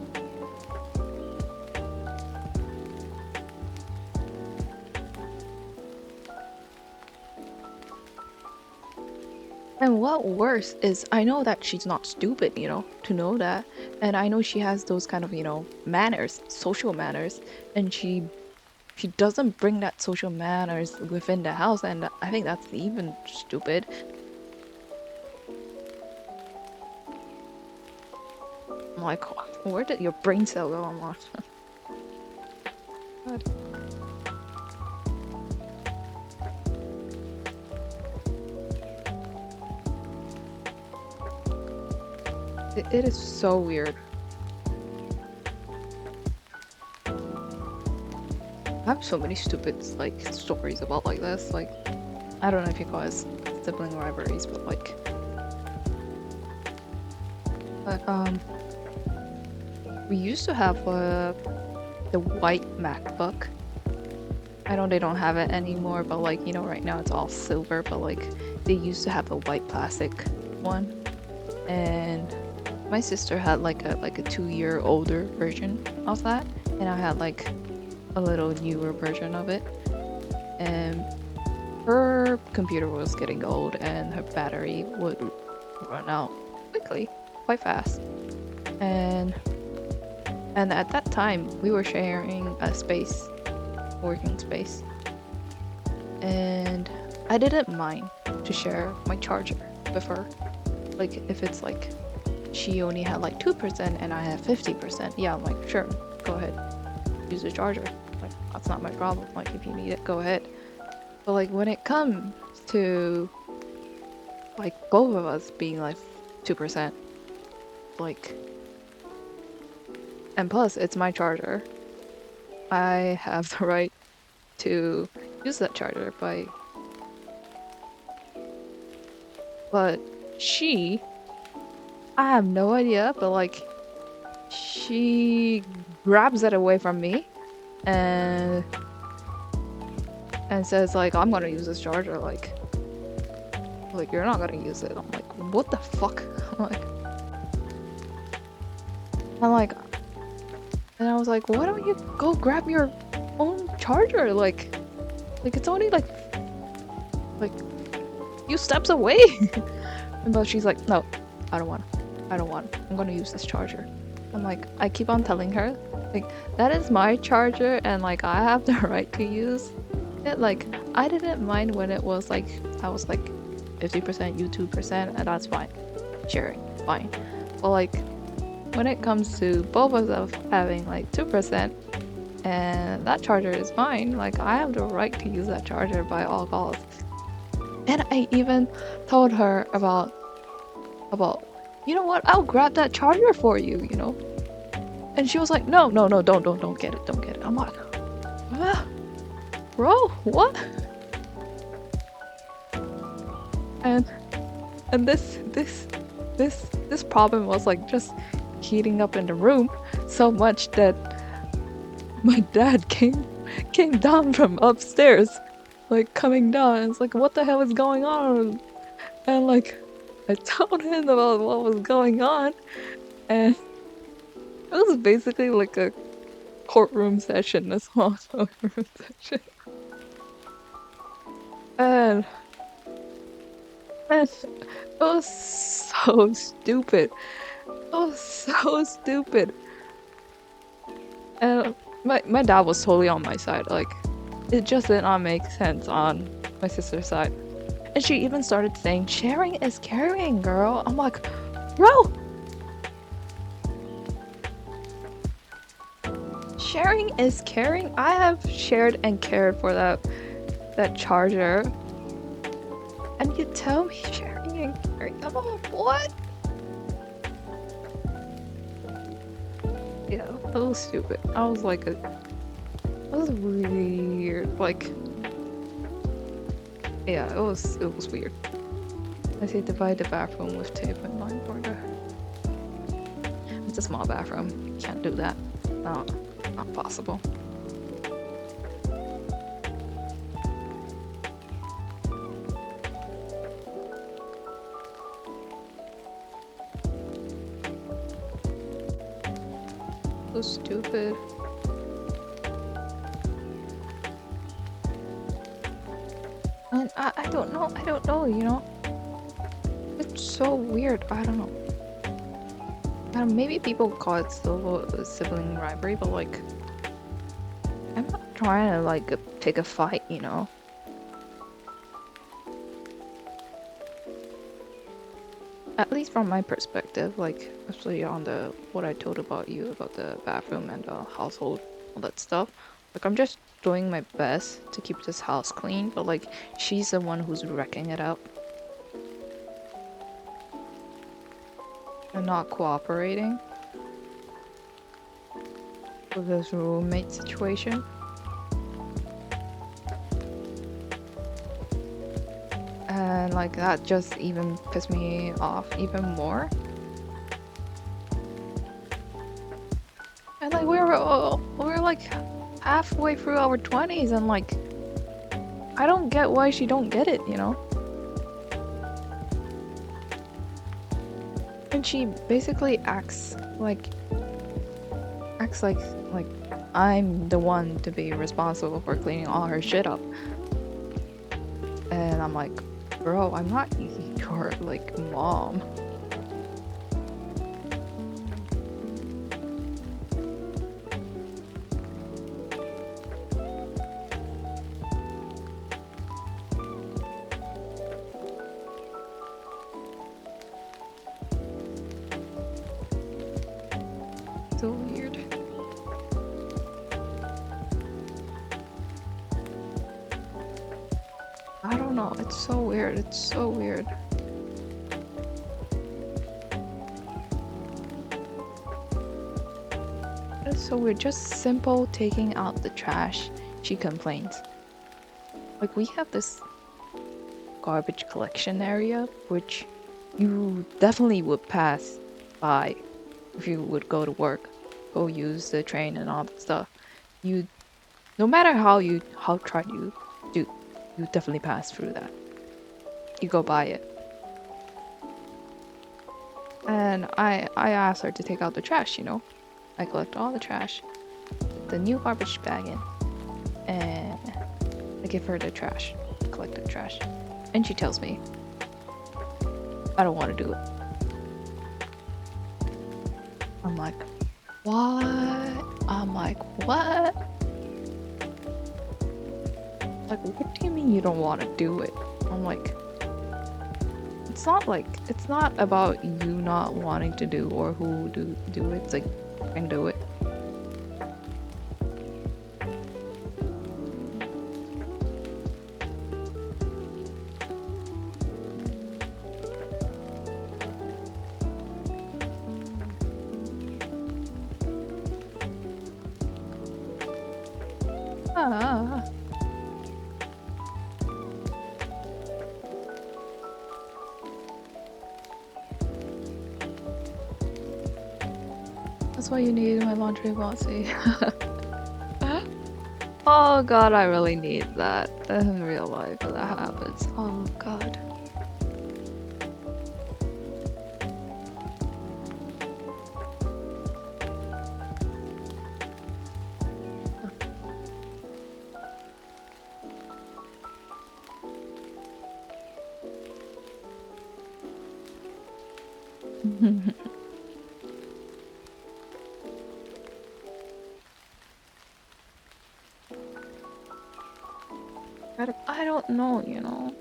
S1: And what worse is I know that she's not stupid, you know, to know that. And I know she has those kind of, you know, manners, social manners, and she doesn't bring that social manners within the house, and I think that's even stupid. I'm like, where did your brain cell go? I'm like, God. It is so weird. I have so many stupid like stories about like this. Like, I don't know if you guys sibling rivalries, but we used to have the white MacBook. I know they don't have it anymore, but like, you know, right now it's all silver, but like they used to have a white plastic one. And my sister had like a 2-year older version of that, and I had like a little newer version of it. And her computer was getting old and her battery would run out quickly, quite fast. And at that time we were sharing a space, working space. And I didn't mind to share my charger with her. Like if it's like she only had like 2% and I had 50%, yeah, I'm like, sure, go ahead, use the charger. Like, that's not my problem. Like, if you need it, go ahead. But like when it comes to like both of us being like 2%, like, and plus it's my charger, I have the right to use that charger but she, I have no idea, but like she grabs it away from me and says like, I'm gonna use this charger, like you're not gonna use it. I'm like, what the fuck? I'm like, and I was like, why don't you go grab your own charger? Like it's only like few steps away. But she's like, no, I don't want. I'm gonna use this charger. I'm like, I keep on telling her, like, that is my charger and like I have the right to use it. Like, I didn't mind when it was like, I was like 50%, you 2%, and that's fine. Sharing, fine. But like, when it comes to both of us having like 2%, and that charger is mine, like I have the right to use that charger by all costs. And I even told her about, you know what, I'll grab that charger for you, you know? And she was like, no, don't get it. I'm like, ah, bro, what? And this problem was like just heating up in the room so much that my dad came down from upstairs, like coming down, and it's like, what the hell is going on? And like I told him about what was going on, and it was basically like a courtroom session, a small courtroom session. And it was so stupid. It was so stupid. And my dad was totally on my side. Like, it just did not make sense on my sister's side. And she even started saying, sharing is caring, girl. I'm like, bro! Sharing is caring? I have shared and cared for that charger. And you tell me sharing and caring? I'm like, what? Yeah, that was stupid. I was like, that was weird. Like, yeah, it was weird. I say divide the bathroom with tape and line border. It's a small bathroom. You can't do that. No, not possible. So stupid. And I don't know, you know? It's so weird. I don't know. Maybe people call it still sibling rivalry, but like, I'm not trying to like pick a fight, you know? At least from my perspective, like, especially on the what I told about you about the bathroom and the household, all that stuff. Like, I'm just doing my best to keep this house clean, but like, she's the one who's wrecking it up and not cooperating with this roommate situation. And like, that just even pissed me off even more. And like, we're like halfway through our 20s, and like, I don't get why she don't get it, you know? And she basically acts like like I'm the one to be responsible for cleaning all her shit up. And I'm like, bro, I'm not your like mom. So weird. I don't know, it's so weird, it's so weird. It's so weird, just simple taking out the trash, she complains. Like, we have this garbage collection area, which you definitely would pass by if you would go to work, go use the train and all that stuff. You, no matter how try you do, you definitely pass through that. You go by it. And I asked her to take out the trash, you know. I collect all the trash, put the new garbage bag in, and I give her the trash, collect the trash. And she tells me, I don't want to do it. I'm like, what? I'm like, what? Like, what do you mean you don't want to do it? I'm like, it's not about you not wanting to do or who do it. It's like, I can do it. Ah. That's why you need my laundry bossy. Oh god, I really need that in real life when that happens. Oh god. I don't know, you know.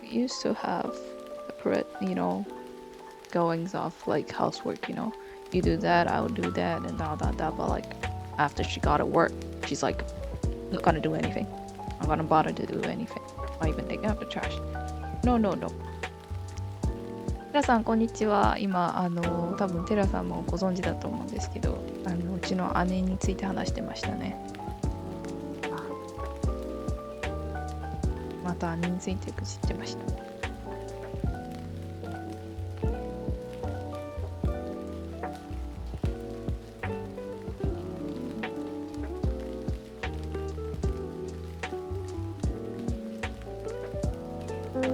S1: We used to have separate, you know, goings off like housework, you know. You do that, I will do that, and that. But like, after she got to work, she's like, not gonna do anything. Not gonna bother to do anything. Not even taking out the trash. No. テラさん、こんにちは。今、多分テラさんもご存知だと思うんですけど、うちの姉について話してましたね。あ、また姉について愚痴ってました。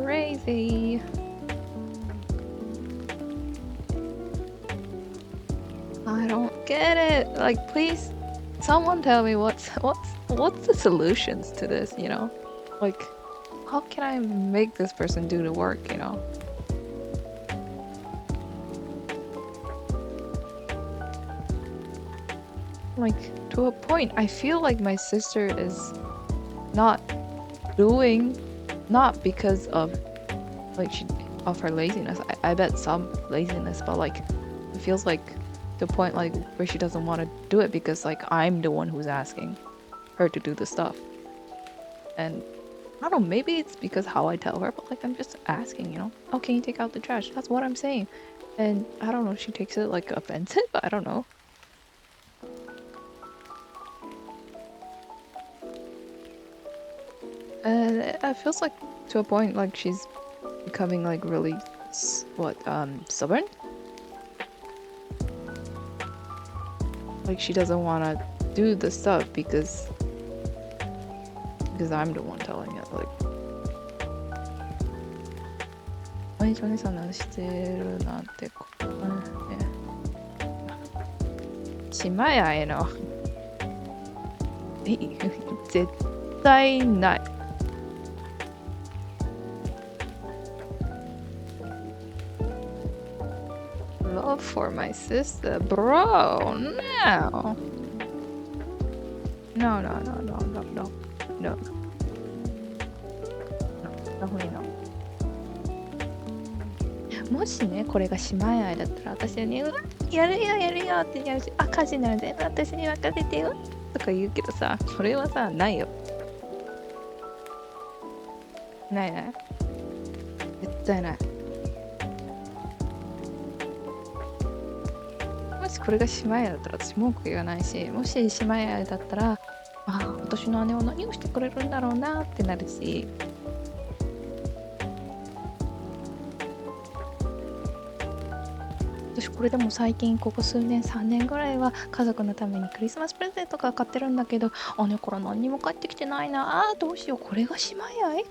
S1: Crazy. I don't get it. Like, please, someone tell me what's the solutions to this, you know? Like, how can I make this person do the work, you know? Like, to a point, I feel like my sister is not doing, not because of like she of her laziness. I bet some laziness, but like it feels like the point like where she doesn't want to do it because like I'm the one who's asking her to do the stuff. And I don't know, maybe it's because how I tell her, but like I'm just asking, you know, oh, can you take out the trash? That's what I'm saying. And I don't know, she takes it like offensive, but I don't know. And it feels like to a point like she's becoming like really stubborn. Like she doesn't want to do the stuff because I'm the one telling it. Like, 毎日お姉さんの話してるなんて島屋への絶対ない。Love for my sister, bro. No. No, no, no, no, no, no, no, definitely no. もしね、これが姉妹愛だったら私はね、うわ、やるよやるよってやるし、あ、家事なら全部私に任せてよとか言うけどさ、それはさ、ないよ。ないない。絶対ない。もしこれが姉妹愛だったら私文句言わないし、もし姉妹愛だったら、あ、私の姉は何をしてくれるんだろうなってなるし、私これでも最近ここ数年3年ぐらいは家族のためにクリスマスプレゼントとか買ってるんだけど、姉から何にも買ってきてないなあ、どうしよう、これが姉妹愛。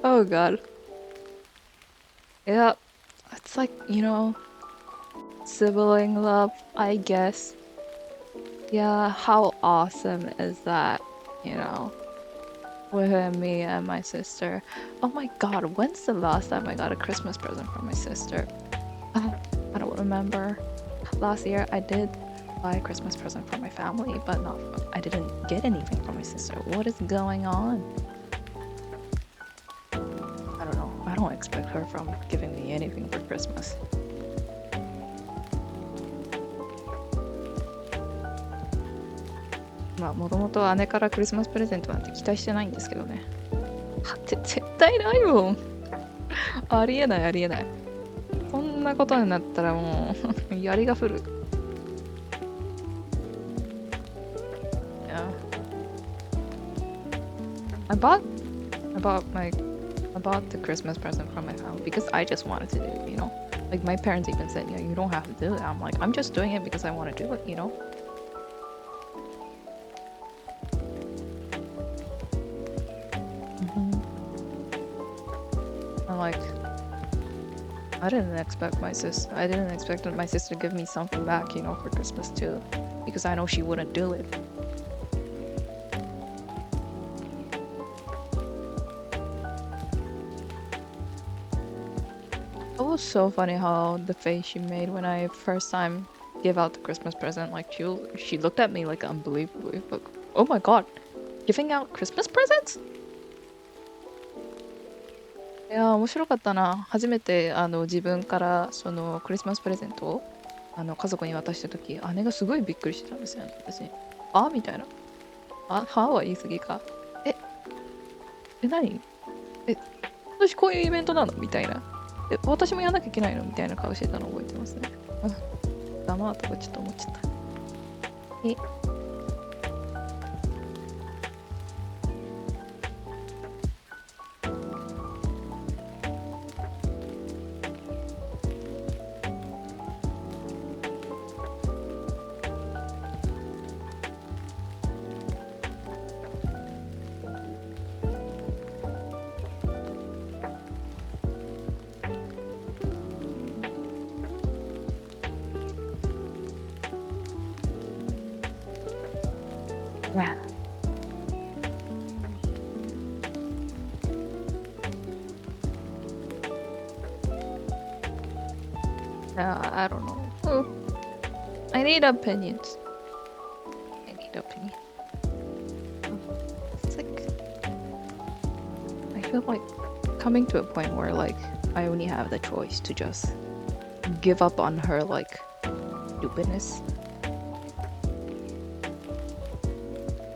S1: Oh god. Yeah, it's like, you know, sibling love, I guess. Yeah, how awesome is that, you know, with me and my sister. Oh my god, when's the last time I got a Christmas present from my sister? I, I don't remember. Last year I did buy a Christmas present for my family, but not, I didn't get anything from my sister. What is going on? I don't know. I don't expect her from giving me anything for Christmas. まあもともと姉からクリスマスプレゼントなんて期待してないんですけどね。はって絶対ないもん。ありえないありえない。そんなことになったらもう槍が降る。Yeah. I bought the Christmas present from my family because I just wanted to do it, you know? Like my parents even said, yeah, you don't have to do it. I'm like, I'm just doing it because I want to do it, you know? Mhm. I'm like, I didn't expect my sister to give me something back, you know, for Christmas too, because I know she wouldn't do it. It was so funny how the face she made when I first time gave out the Christmas present. Like she looked at me like unbelievably, like, oh my god, giving out Christmas presents? いやー、面白かったな。初めて自分からそのクリスマスプレゼントを家族に渡した時、姉がすごいびっくりしてたんですよね、私に。あみたいな。あ、はは言い過ぎか。え、何私こういうイベントなのみたいな。私もやんなきゃいけないのみたいな顔してたの覚えてますね。だなとかちょっと思っちゃった。Yeah. I don't know. I need opinions. I need opinions. It's like I feel like coming to a point where like I only have the choice to just give up on her like stupidness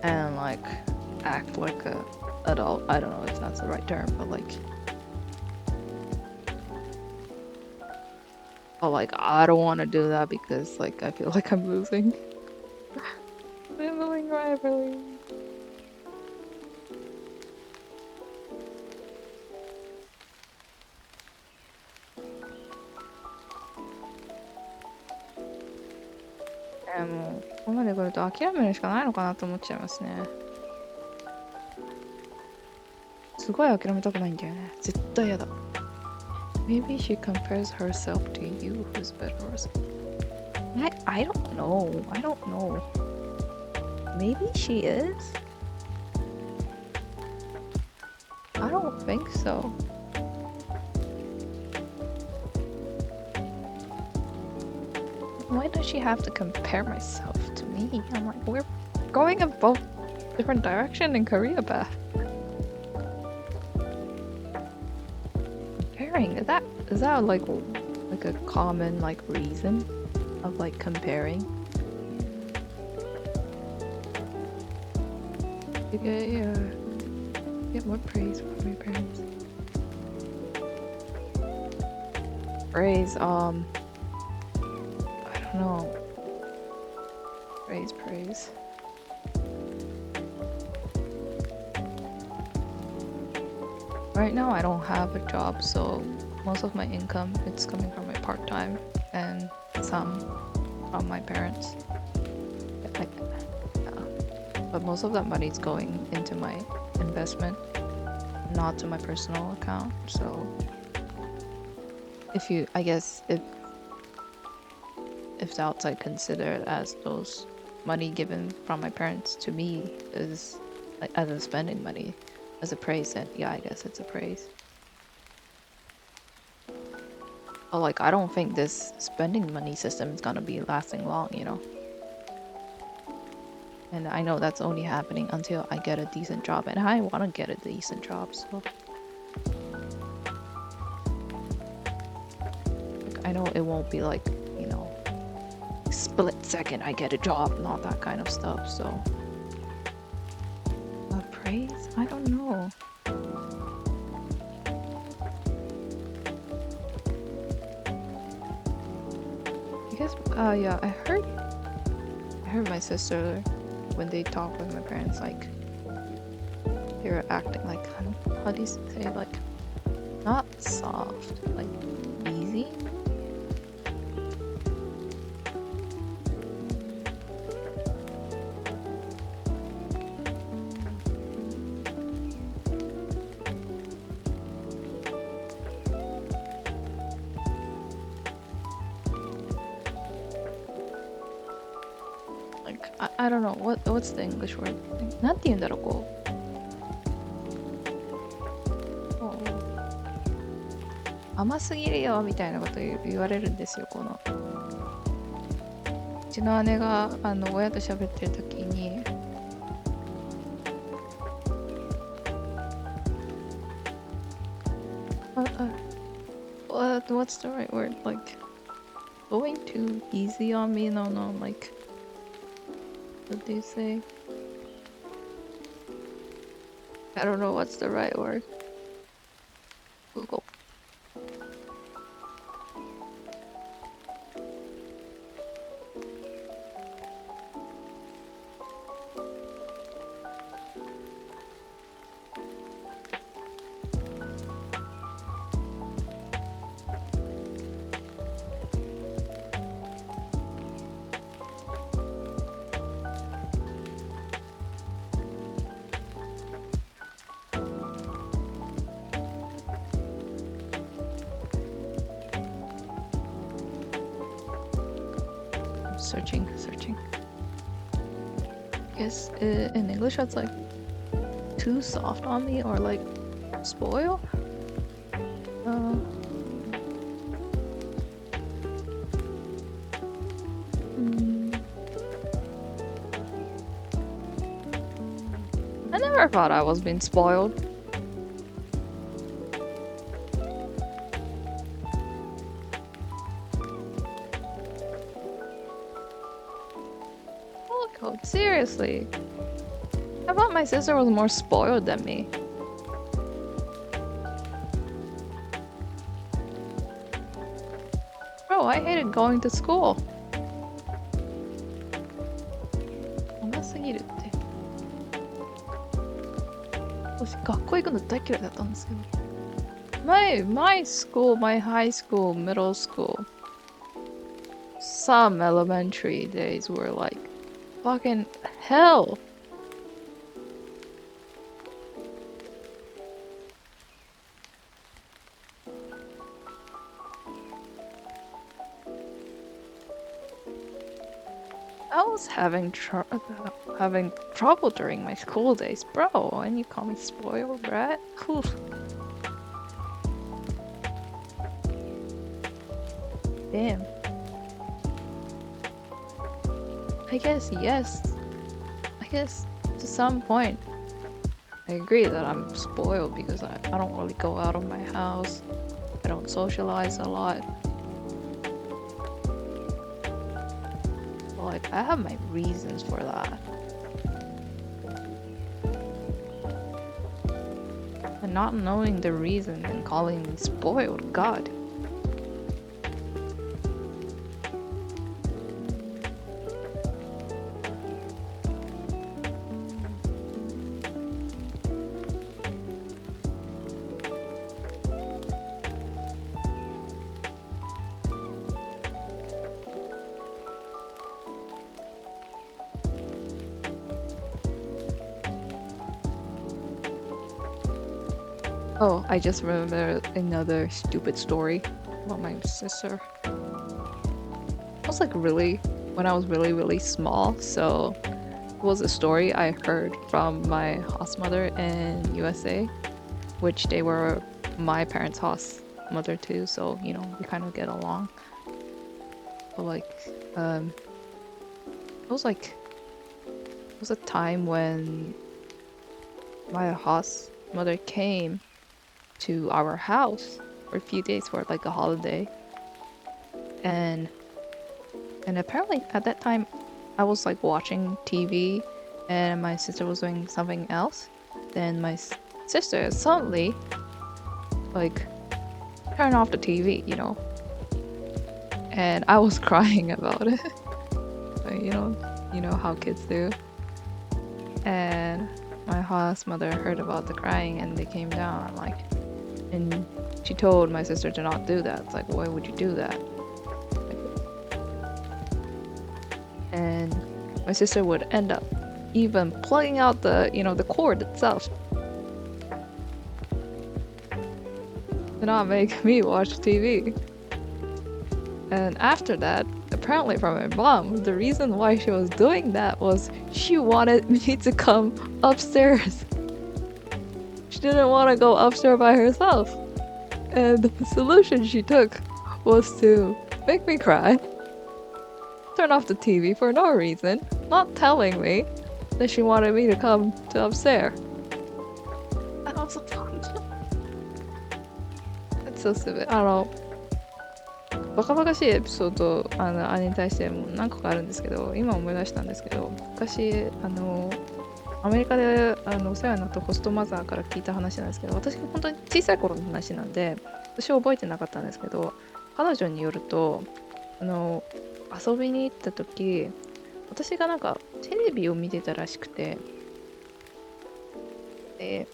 S1: and like act like a adult. I don't know if that's the right term, but like I don't want to do that because like I feel like I'm losing. I'm losing rivalry.もうここまで来ると諦めるしかないのかなと思っちゃいますね。すごい諦めたくないんだよね。絶対やだ。Maybe she compares herself to you who's better or something. I don't know. I don't know. Maybe she is? I don't think so. Why does she have to compare myself to me? I'm like, we're going in both different direction in career path. Comparing, is that like a common like reason of like comparing? Get more praise from your parents. Praise, I don't know. Praise. Right now I don't have a job, so most of my income it's coming from my part-time and some from my parents. Like, but most of that money is going into my investment, not to my personal account. So if the outside consider it as those money given from my parents to me is like as a spending money, as a praise, then yeah, I guess it's a praise. But like I don't think this spending money system is gonna be lasting long, you know. And I know that's only happening until I get a decent job, and I want to get a decent job, so like, I know it won't be like, you know, split second I get a job, not that kind of stuff. So praise? I don't know. I guess yeah, I heard my sister when they talk with my parents, like they were acting like, how do you say, like not soft, like easy. I don't know what's the English word? なんて言うんだろう、こう甘すぎるよみたいなこと言われるんですよ。このうちの姉が親と喋ってる時にwhat's the right word? Like going too easy on me? No, like what do you say? I don't know what's the right word. Google. Searching. I guess in English that's like too soft on me or like spoil. Uh, mm, I never thought I was being spoiled. Oh, seriously. I thought my sister was more spoiled than me. Bro, I hated going to school. 甘すぎるって。私、学校行くの大嫌いだったんですけど。My school, my high school, middle school, some elementary days were like fucking hell. I was having trouble during my school days, bro, and you call me spoiled brat? Cool. Damn. I guess yes. I guess to some point I agree that I'm spoiled because I don't really go out of my house. I don't socialize a lot. Like, I have my reasons for that. And not knowing the reason and calling me spoiled, God. Oh, I just remembered another stupid story about my sister. I was like when I was really small, so it was a story I heard from my host mother in USA, which they were my parents' host mother too, so you know, we kind of get along. But like, it was a time when my host mother came to our house for a few days for like a holiday, and apparently at that time I was like watching TV and my sister was doing something else. Then my sister suddenly like turned off the TV, you know, and I was crying about it. Like, you know how kids do. And my host mother heard about the crying and they came down like, and she told my sister to not do that. It's like, why would you do that? And my sister would end up even plugging out the, the cord itself to not make me watch TV. And after that, apparently from my mom, the reason why she was doing that was she wanted me to come upstairs. She didn't want to go upstairs by herself. And the solution she took was to make me cry, turn off the TV for no reason, not telling me that she wanted me to come to upstairs. And I was like, it's so stupid. バカバカしいエピソード兄に対しても何個かあるんですけど、今思い出したんですけど、昔アメリカでお世話になったホストマザーから聞いた話なんですけど、私が本当に小さい頃の話なんで、私は覚えてなかったんですけど、彼女によると、あの、遊びに行った時、私がなんかテレビを見てたらしくて、で、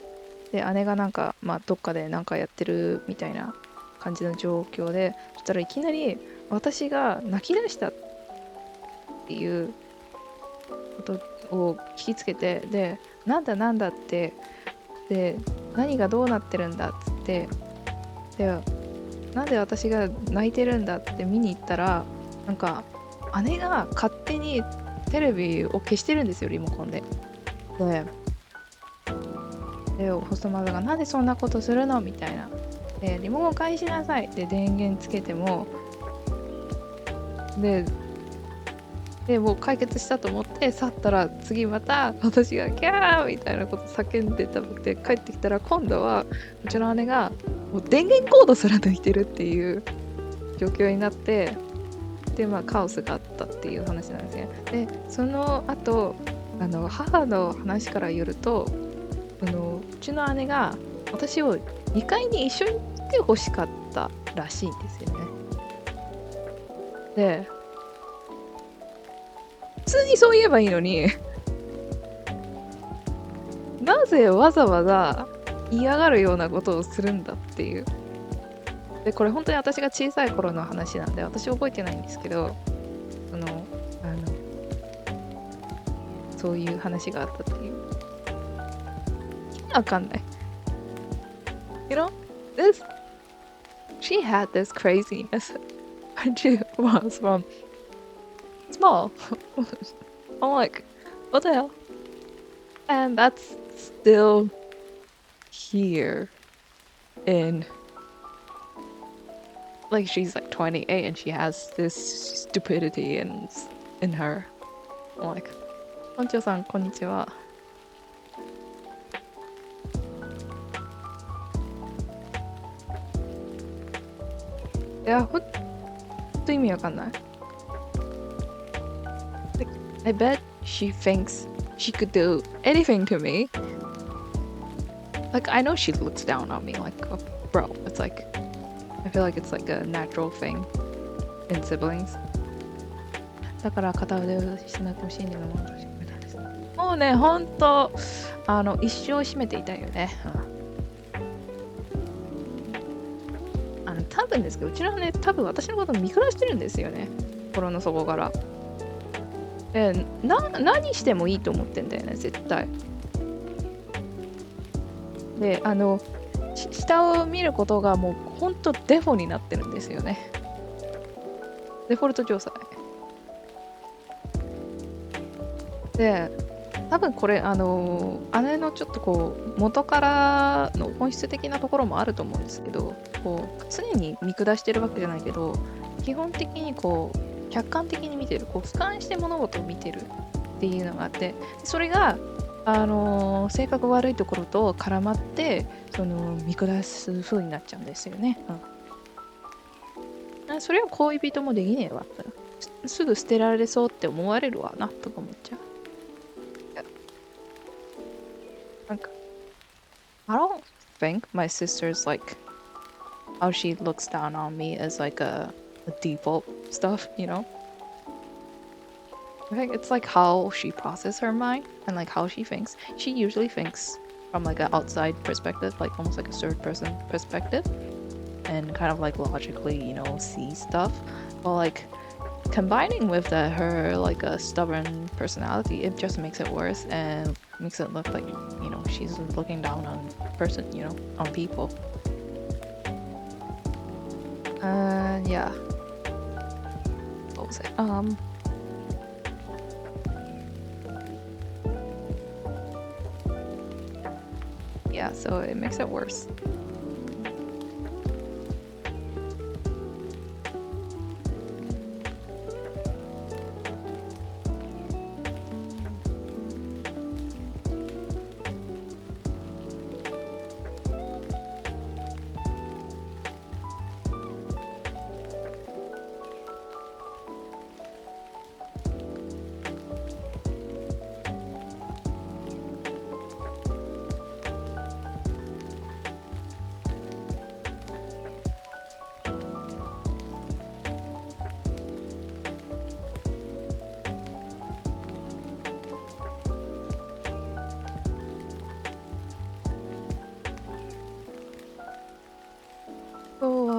S1: 姉がなんか、まあ、どっかでなんかやってるみたいな感じの状況で、そしたらいきなり私が泣き出したっていうことを聞きつけて、で、なんだなんだって、で、何がどうなってるんだっつって、で、なんで私が泣いてるんだって見に行ったら、なんか、姉が勝手にテレビを消してるんですよ、リモコンで。で、ホストマザーがなんでそんなことするのみたいな。で、リモコン返しなさいって電源つけても、で、もう解決したと思って去ったら、次また私がキャーみたいなこと叫んでたので、帰ってきたら今度はうちの姉がもう電源コードすら抜いてるっていう状況になって、でまあカオスがあったっていう話なんですね。でその後母の話からよると、うちの姉が私を2階に一緒に来てほしかったらしいんですよね。で普通にそう言えばいいのになぜわざわざ嫌がるようなことをするんだっていう。でこれ本当に私が小さい頃の話なんで私覚えてないんですけど、そのあのそういう話があったっていう。意味わかんない。You know, this she had this craziness when she was from small. I'm like, what the hell? And that's still here in like she's like 28 and she has this stupidity in her. I'm like, 本長さんこんにちは。いや、ほんと意味わかんない。Like, I bet she thinks she could do anything to me. Like, I know she looks down on me, like, oh, bro, it's like, I feel like it's like a natural thing in siblings. だから片腕をしなってほしいんだよな、もうね、ほんと、一生締めていたいよね。多分ですけど、うちのね、多分私のこと見下してるんですよね。心の底から。何してもいいと思ってんだよね、絶対。で、下を見ることがもうほんとデフォになってるんですよね。デフォルト状態。で、多分これ、姉のちょっとこう、元からの本質的なところもあると思うんですけど、こう、常に見下してるわけじゃないけど、基本的にこう、客観的に見てる、こう、俯瞰して物事を見てるっていうのがあって、それが、性格悪いところと絡まって、見下す風になっちゃうんですよね。それは恋人もできねえわ。すぐ捨てられそうって思われるわな、とか思っちゃう。なんか、I don't think my sister's like how she looks down on me as like a default stuff, you know? I think it's like how she processes her mind and like how she thinks. She usually thinks from like an outside perspective, like almost like a third person perspective, and kind of like logically, you know, see stuff. But like combining with her like a stubborn personality, it just makes it worse and makes it look like, you know, she's looking down on person, you know, on people. Yeah. What was it? Yeah, so it makes it worse.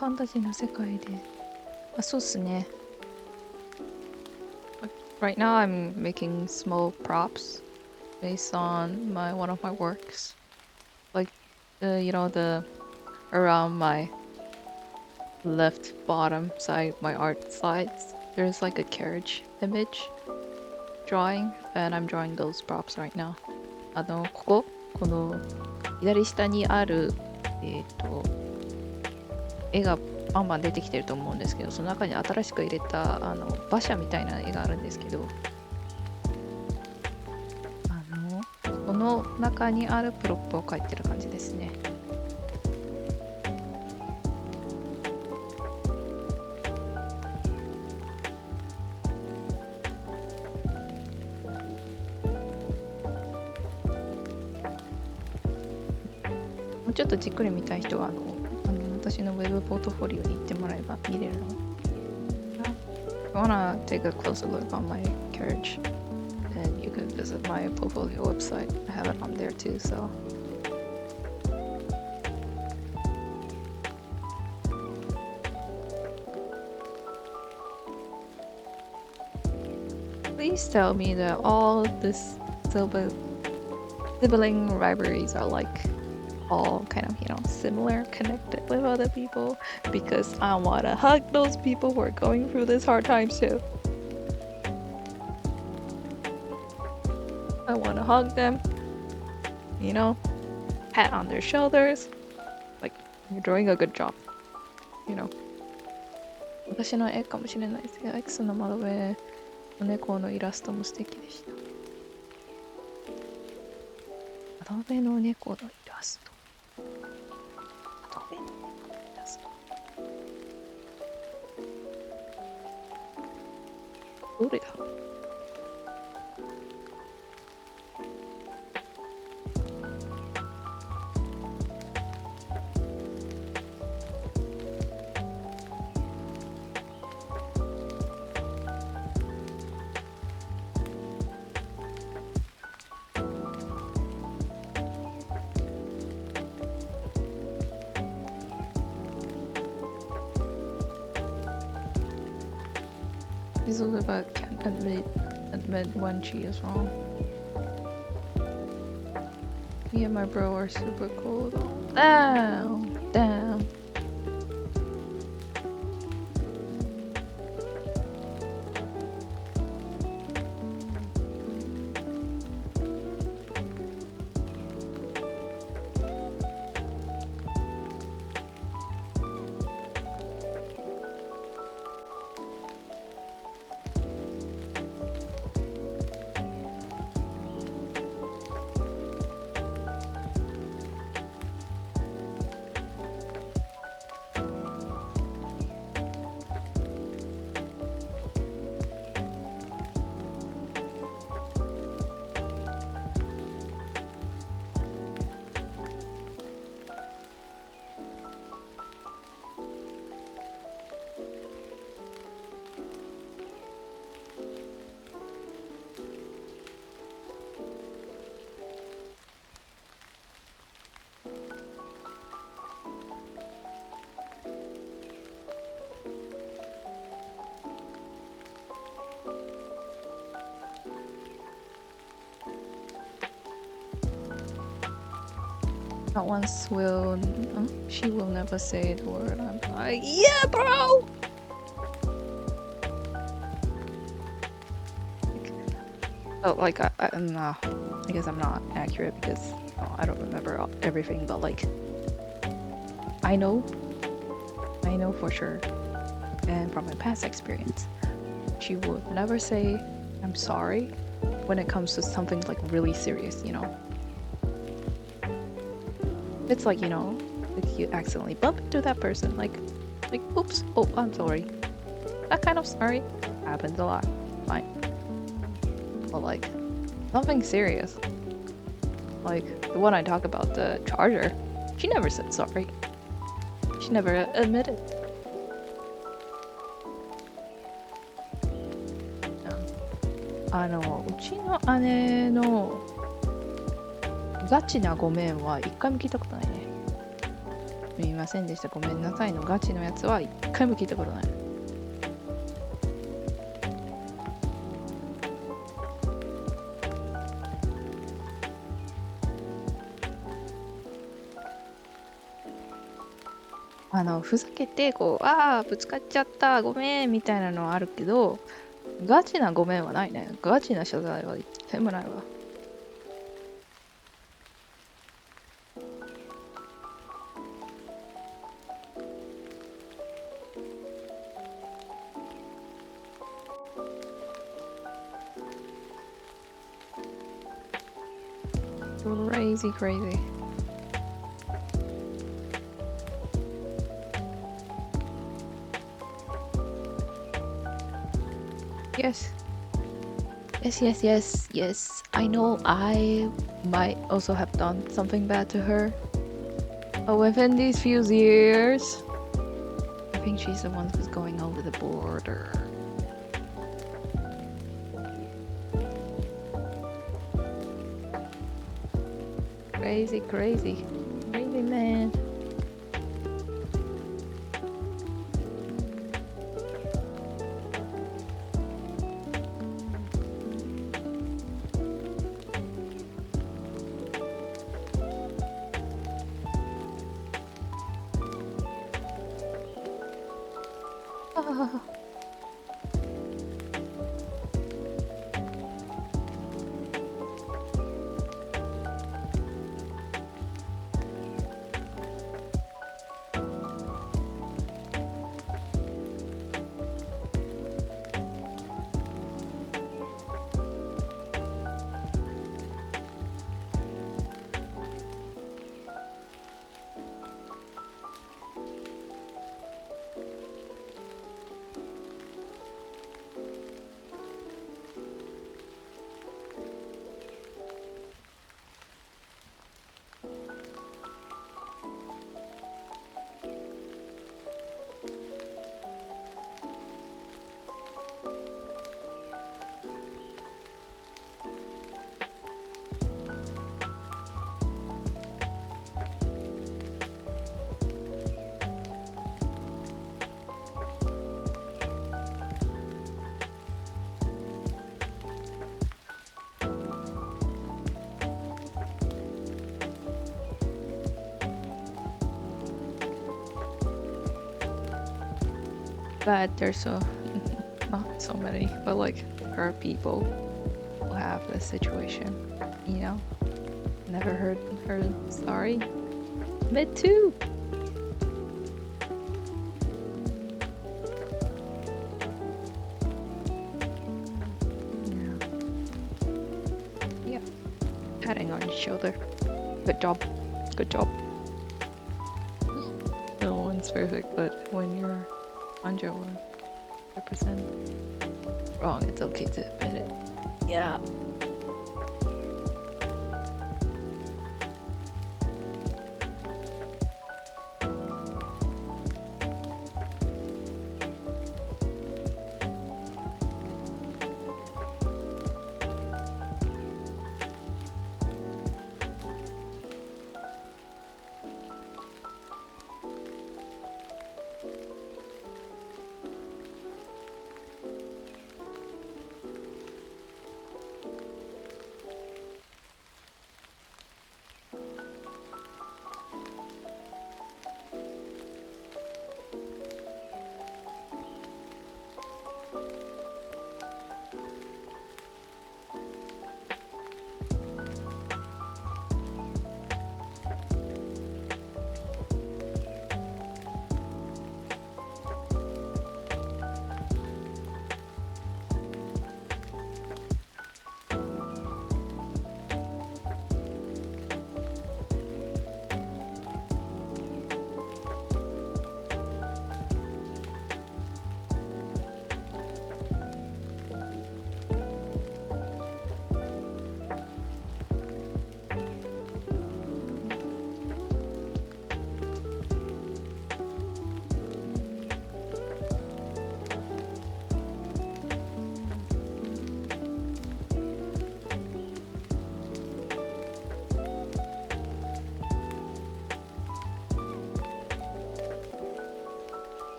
S1: ファンタジーの世界で。あ、そうっすね。Right now I'm making small props based on one of my works. Like the around my left bottom side, my art slides, there's like a carriage image drawing, and I'm drawing those props right now. この左下にある、絵がバンバン出てきてると思うんですけど、その中に新しく入れた馬車みたいな絵があるんですけど、この中にあるプロップを描いてる感じですね。もうちょっとじっくり見たい人は私のウェブポートフォリオに行ってもらえば見れるの。If you wanna take a closer look on my carriage, then you can visit my portfolio website. I have it on there too, so. Please tell me that all this sibling rivalries are like all kind of, similar, connected with other people, because I want to hug those people who are going through this hard times too. I want to hug them, pat on their shoulders, like, you're doing a good job, 私の絵かもしれないですが、X の窓辺の猫のイラストも素敵でした。窓辺の猫のイラスト。窓辺の猫のイラスト。どれだElizabeth can't admit when she is wrong. Me and my bro are super cool though. Damn. Not once she will never say the word. I'm like, yeah, bro! Oh, like, I guess I'm not accurate because I don't remember everything, but like, I know for sure, and from my past experience, she would never say I'm sorry when it comes to something like really serious, It's like, like you accidentally bump into that person, like, oops, oh, I'm sorry. That kind of sorry happens a lot, fine. But like, something serious, like the one I talk about, the charger, she never said sorry. She never admitted. Yeah. うちの姉のガチなごめんは一回も聞いたことないね。すみませんでした、ごめんなさいのガチのやつは一回も聞いたことない。ふざけて、こう、ぶつかっちゃった、ごめん、みたいなのはあるけど、ガチなごめんはないね。ガチな謝罪は一回もないわ。Crazy, crazy. Yes. Yes, yes, yes, yes. I know I might also have done something bad to her. But within these few years, I think she's the one who's going over the border. Crazy, crazy. Crazy man. But there's not so many, but like there are people who have this situation, you know? Never heard her story. Me too! Yeah. Yeah. Patting on his shoulder. Good job. Good job. No one's perfect, but when you're 100% wrong, it's okay to admit it. Yeah.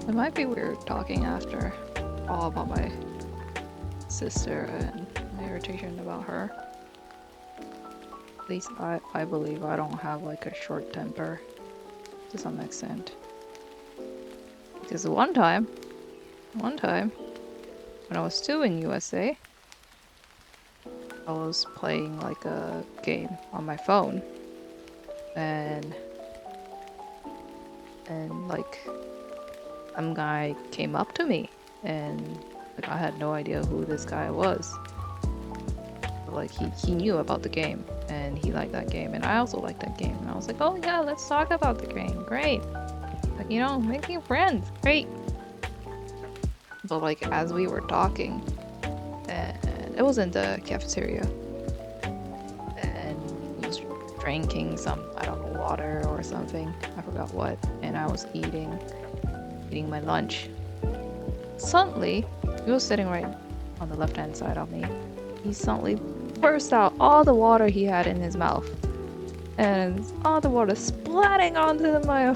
S1: It might be weird talking after all about my sister and my irritation about her. At least I believe I don't have like a short temper to some extent. Because one time, when I was still in USA, I was playing like a game on my phone, and like some guy came up to me, and like I had no idea who this guy was. But, like he knew about the game, and he liked that game, and I also liked that game, and I was like, oh yeah, let's talk about the game. Great, like making friends, great. But like as we were talking, and it was in the cafeteria, and he was drinking some, I don't know, water or something, I forgot what, and I was eating my lunch. Suddenly, he was sitting right on the left hand side of me. He suddenly burst out all the water he had in his mouth, and all the water splatting onto my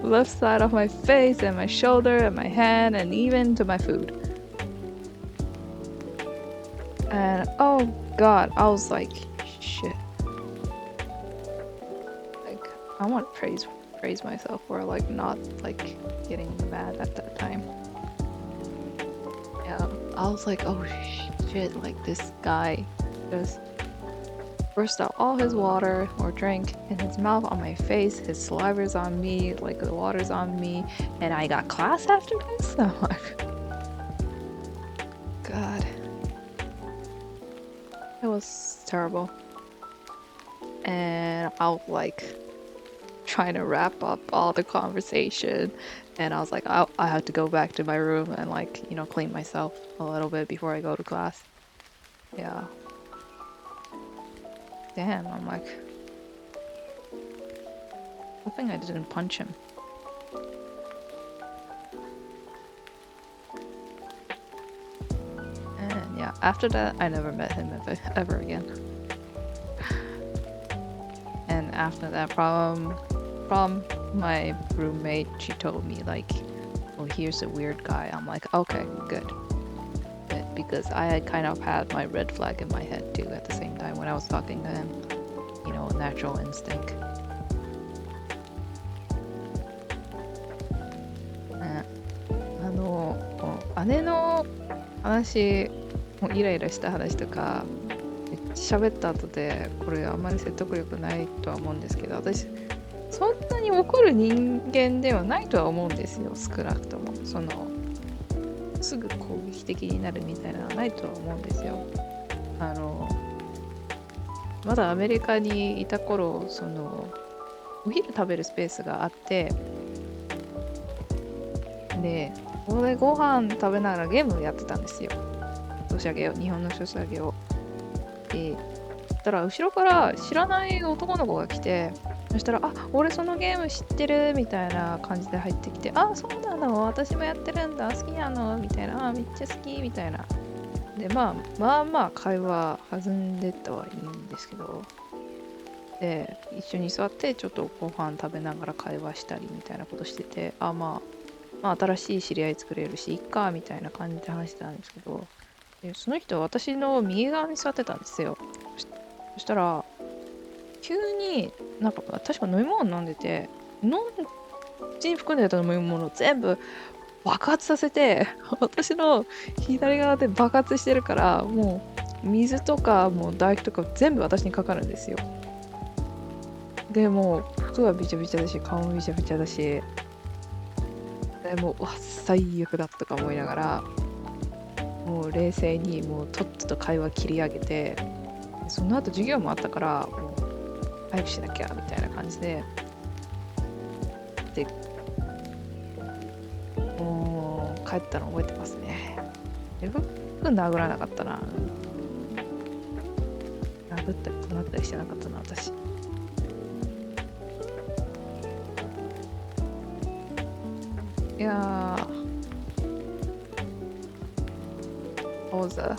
S1: left side of my face and my shoulder and my hand and even to my food. And oh god, I was like, shit. Like, I want to praise myself for like not like getting mad at that time. Yeah, I was like, oh shit, like this guy just burst out all his water or drink in his mouth, on my face, his saliva's on me, like the water's on me, and I got class after this? I'm like, god. It was terrible. And I was like trying to wrap up all the conversation, and I was like, I have to go back to my room and like, clean myself a little bit before I go to class. Yeah. Damn, I'm like, I think I didn't punch him. And yeah, after that, I never met him ever again. And after that problem, my roommate, she told me like, oh, here's a weird guy. I'm like, okay, good. Because I had kind of had my red flag in my head too at the same time when I was talking to him. Natural instinct. ね、姉の話、もうイライラした話とかめっちゃ喋った後で、これあんまり説得力ないとは思うんですけど、私そんなに怒る人間ではないとは思うんですよ。少なくともすぐ攻撃的になるみたいなのはないとは思うんですよ。まだアメリカにいた頃、お昼食べるスペースがあって、で、ここでご飯食べながらゲームをやってたんですよ。日本のソシャゲを。で、そしたら後ろから知らない男の子が来て、そしたら、あ、俺そのゲーム知ってるみたいな感じで入ってきて、あ、そうなの、私もやってるんだ、好きなのみたいな、あ、めっちゃ好きみたいな。で、まあ会話弾んでったはいいんですけど、で、一緒に座ってちょっとご飯食べながら会話したりみたいなことしてて、まあ新しい知り合い作れるしいっかみたいな感じで話してたんですけど、でその人は私の右側に座ってたんですよ。そしたら急になんか確か飲み物飲んでて、口に含んでた飲み物を全部爆発させて、私の左側で爆発してるから、もう水とかもう唾液とか全部私にかかるんですよ。でもう服はびちゃびちゃだし、顔もびちゃびちゃだし、でもう最悪だとか思いながら、もう冷静にもうとっとと会話切り上げて、その後授業もあったからもう早くしなきゃみたいな感じで、もう帰ったの覚えてますね。服殴らなかったな。殴ったりこなったりしてなかったな、私。いやー、what was the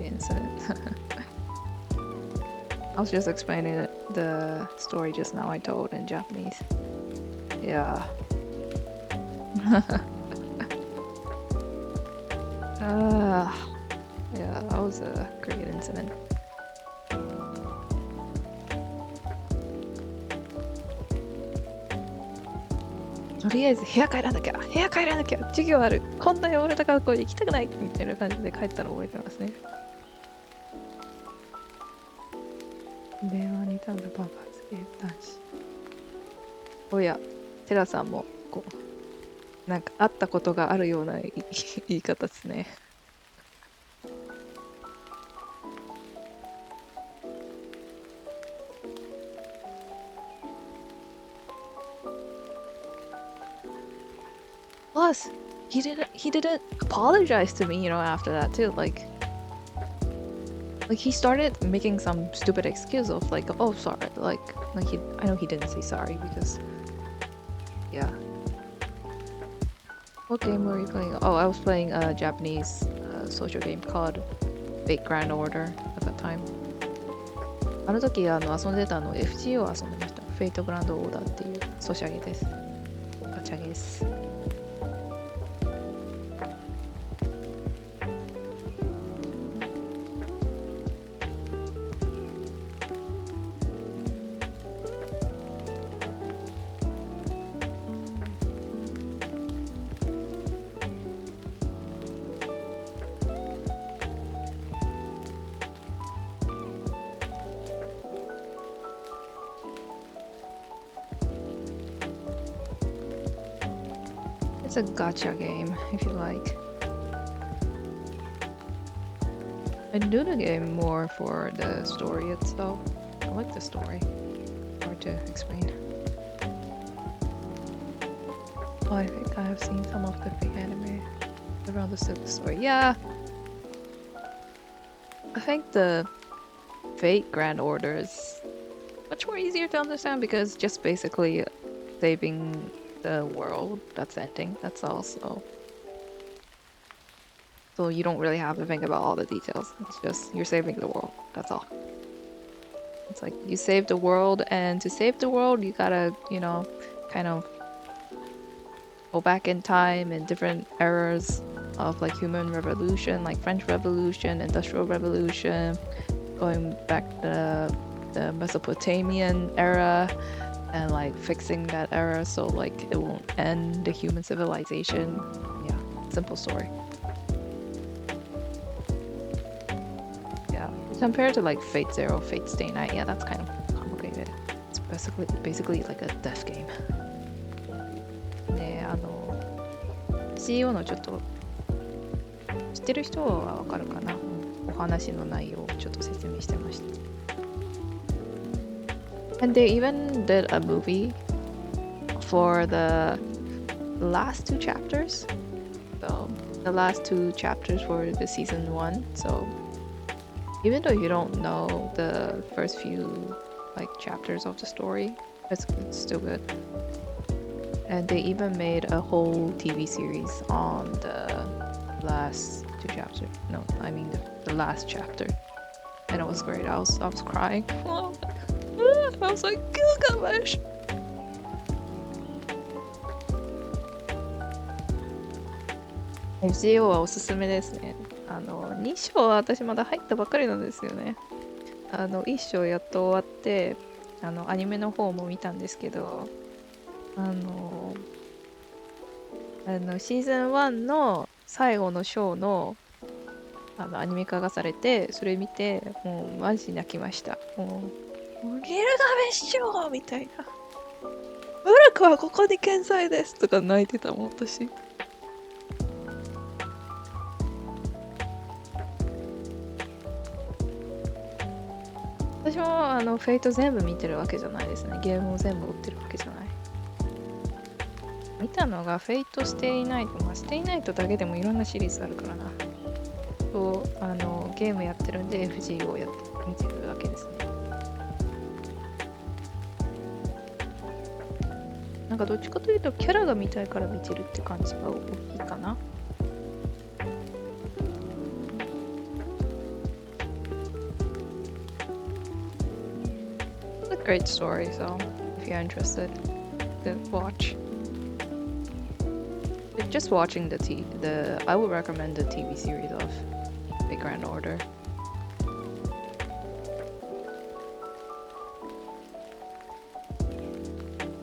S1: incident? I was just explaining the story just now I told in Japanese. Yeah. Yeah, that was a great incident. Toりあえず部屋帰らなきゃ、部屋帰らなきゃ、授業ある、こんな汚れた学校に行きたくないみたいな感じで帰ったの覚えてますね。電話にただ爆発系男子。おや、テラさんも、こう、なんか会ったことがあるような言い方ですね。Plus, he didn't apologize to me, after that too. Like he started making some stupid excuse of like, oh sorry, like I know he didn't say sorry because yeah. What game were you playing? Oh, I was playing a Japanese social game called Fate Grand Order at that time. あの時遊んでたFGO を遊んでました。Fate Grand Order っていうソシャゲです。ガチャゲです。It's a gacha game, if you like. I do the game more for the story itself. I like the story. Hard to explain. Oh, I think I have seen some of the big anime around the story. Yeah. I think the Fate Grand Order is much more easier to understand because just basically saving the world that's ending. That's all. So you don't really have to think about all the details. It's just you're saving the world. That's all. It's like you save the world, and to save the world, you gotta, kind of go back in time in different eras of like human revolution, like French Revolution, Industrial Revolution, going back to the Mesopotamian era, and like fixing that era so like it won't end the human civilization. Yeah, simple story. Yeah, compared to like Fate Zero, Fate Stay Night, yeah, that's kind of complicated. It's basically like a death game. で、CEO のちょっと知ってる人はわかるかな、お話の内容をちょっと説明してました。And they even did a movie for the last two chapters. So the last two chapters for the season 1. So even though you don't know the first few like chapters of the story, it's still good. And they even made a whole TV series on the last two chapters. No, I mean the last chapter. And it was great. I was crying. I was like, Gilgamesh! FGO はおすすめですね。2章は私まだ入ったばっかりなんですよね。1章やっと終わって、アニメの方も見たんですけど、シーズン1の最後の章のアニメ化がされて、それ見て、もうマジ泣きました。もうギルガメッシュみたいな。ブラックはここに健在ですとか泣いてたもん、私。私もフェイト全部見てるわけじゃないですね。ゲームを全部追ってるわけじゃない。見たのがフェイトステイナイト。ステイナイトだけでもいろんなシリーズあるからな。と、ゲームやってるんで FGO を見てるわけですね。なんかどっちかというとキャラが見たいから見てるって感じが大きいかな。It's a great story, so if you're interested, then watch. just watching I would recommend the TV series of The Grand Order.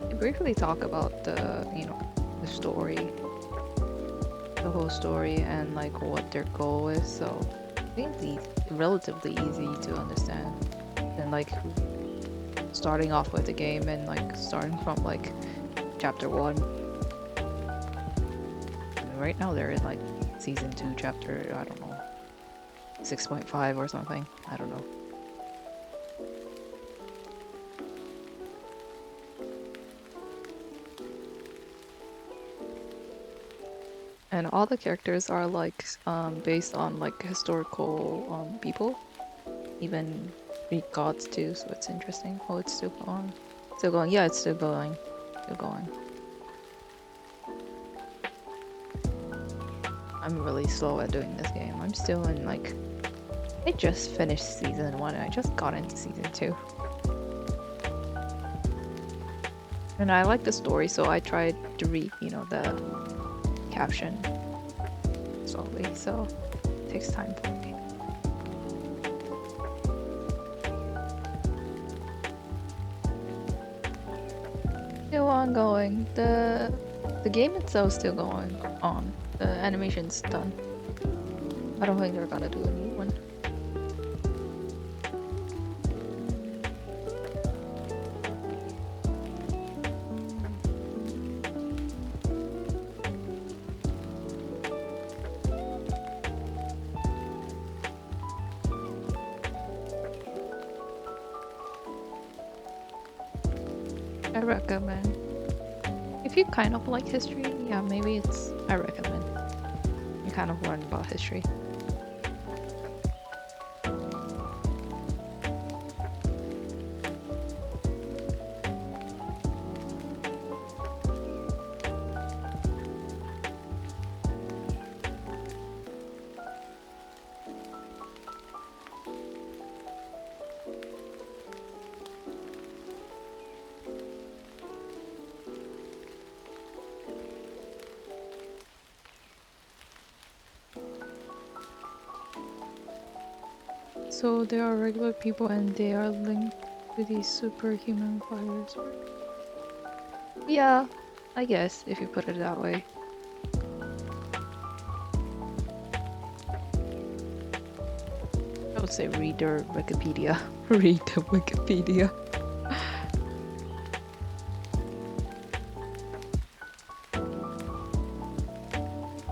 S1: They briefly talk about the story, the whole story, and like what their goal is. So I think it's relatively easy to understand. And like starting off with the game and like starting from like chapter 1. I mean, right now they're in like season 2 chapter, I don't know, 6.5 or something. I don't know. And all the characters are like based on like historical people, even Greek gods too. So it's interesting. Oh, it's still going. Still going. Yeah, it's still going. Still going. I'm really slow at doing this game. I'm still in like. I just finished season 1 and I just got into season 2. And I like the story, so I tried to read, the caption slowly, so it takes time for me. Still ongoing. The game itself is still going on. The animation's done. I don't think they're gonna do a new one. I recommend. If you kind of like history, yeah, maybe I recommend. You kind of learn about history. So they are regular people and they are linked to these superhuman fighters. Yeah, I guess if you put it that way. I would say read their Wikipedia. Read the Wikipedia.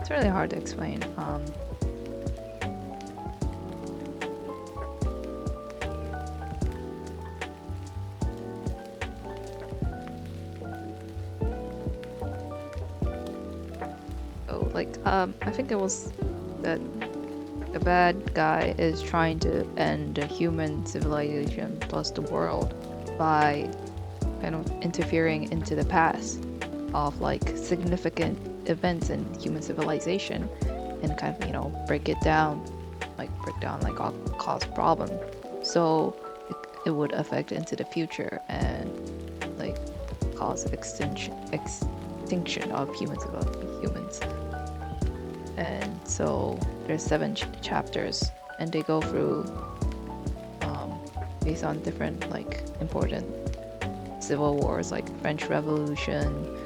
S1: It's really hard to explain. I think it was that the bad guy is trying to end the human civilization plus the world by kind of interfering into the past of like significant events in human civilization and kind of break down like cause problem, so it would affect into the future and like cause extinction of humans. And so there's 7 chapters and they go through based on different like important civil wars like French Revolution,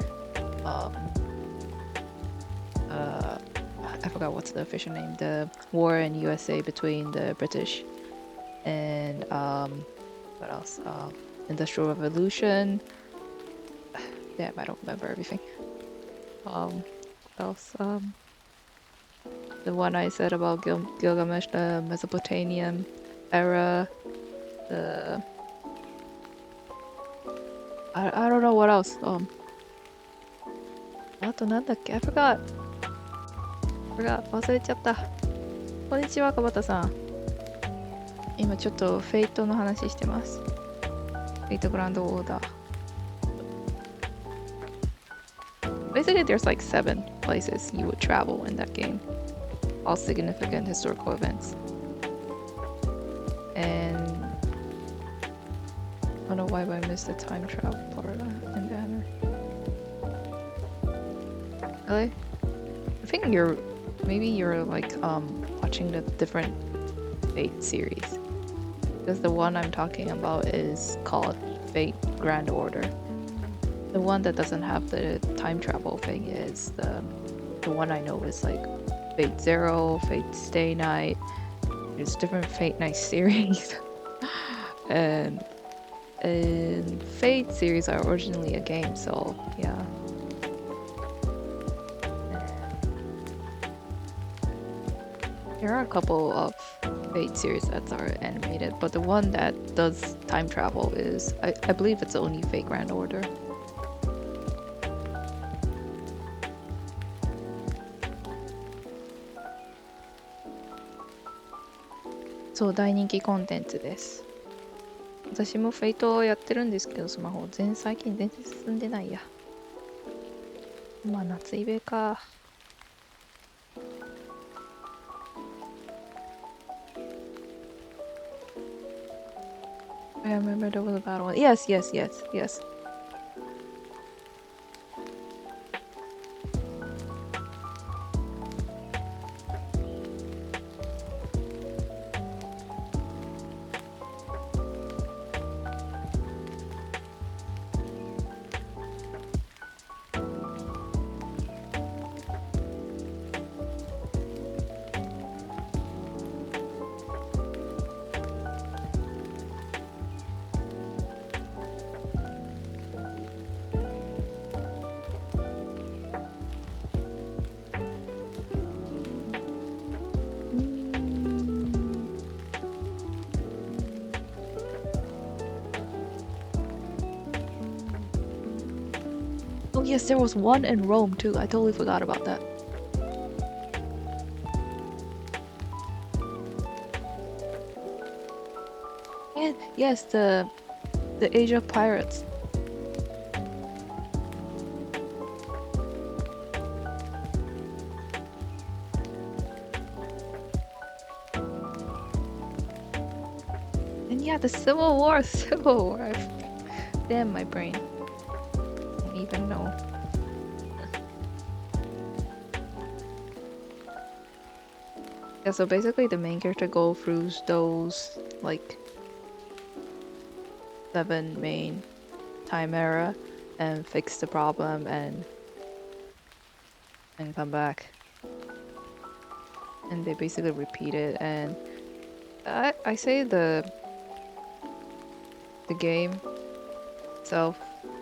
S1: I forgot what's the official name, the war in USA between the British and what else, Industrial Revolution. Damn, I don't remember everything. What else, the one I said about Gilgamesh, the Mesopotamian era, the I don't know what else. あとなんだっけ? I forgot. 忘れちゃった。こんにちは、かばたさん。今ちょっとフェイトの話してます。フェイトグランドオーダー。Basically, there's like 7 places you would travel in that game. All significant historical events. And I don't know why I missed the time travel part in the anime. Really?
S2: think maybe you're like watching the different Fate series. Because the one I'm talking about is called Fate Grand Order. The one that doesn't have the time travel thing is the one I know is like Fate Zero, Fate Stay Night. There's different Fate Night series. and Fate series are originally a game, so yeah. There are a couple of Fate series that are animated, but the one that does time travel is, I believe it's only Fate Grand Order. So 大人気コンテンツです。私もフェイトやってるんですけど、スマホ最近全然進んでないや。まあ夏イベか。I remember there was a battle. Yes. Oh yes, there was one in Rome too. I totally forgot about that. And yes, the Age of Pirates. And yeah, the Civil War. Damn, my brain. I don't even know. Yeah, so basically the main character goes through those like 7 main time era and fix the problem and come back. And they basically repeat it, and I say the game itself,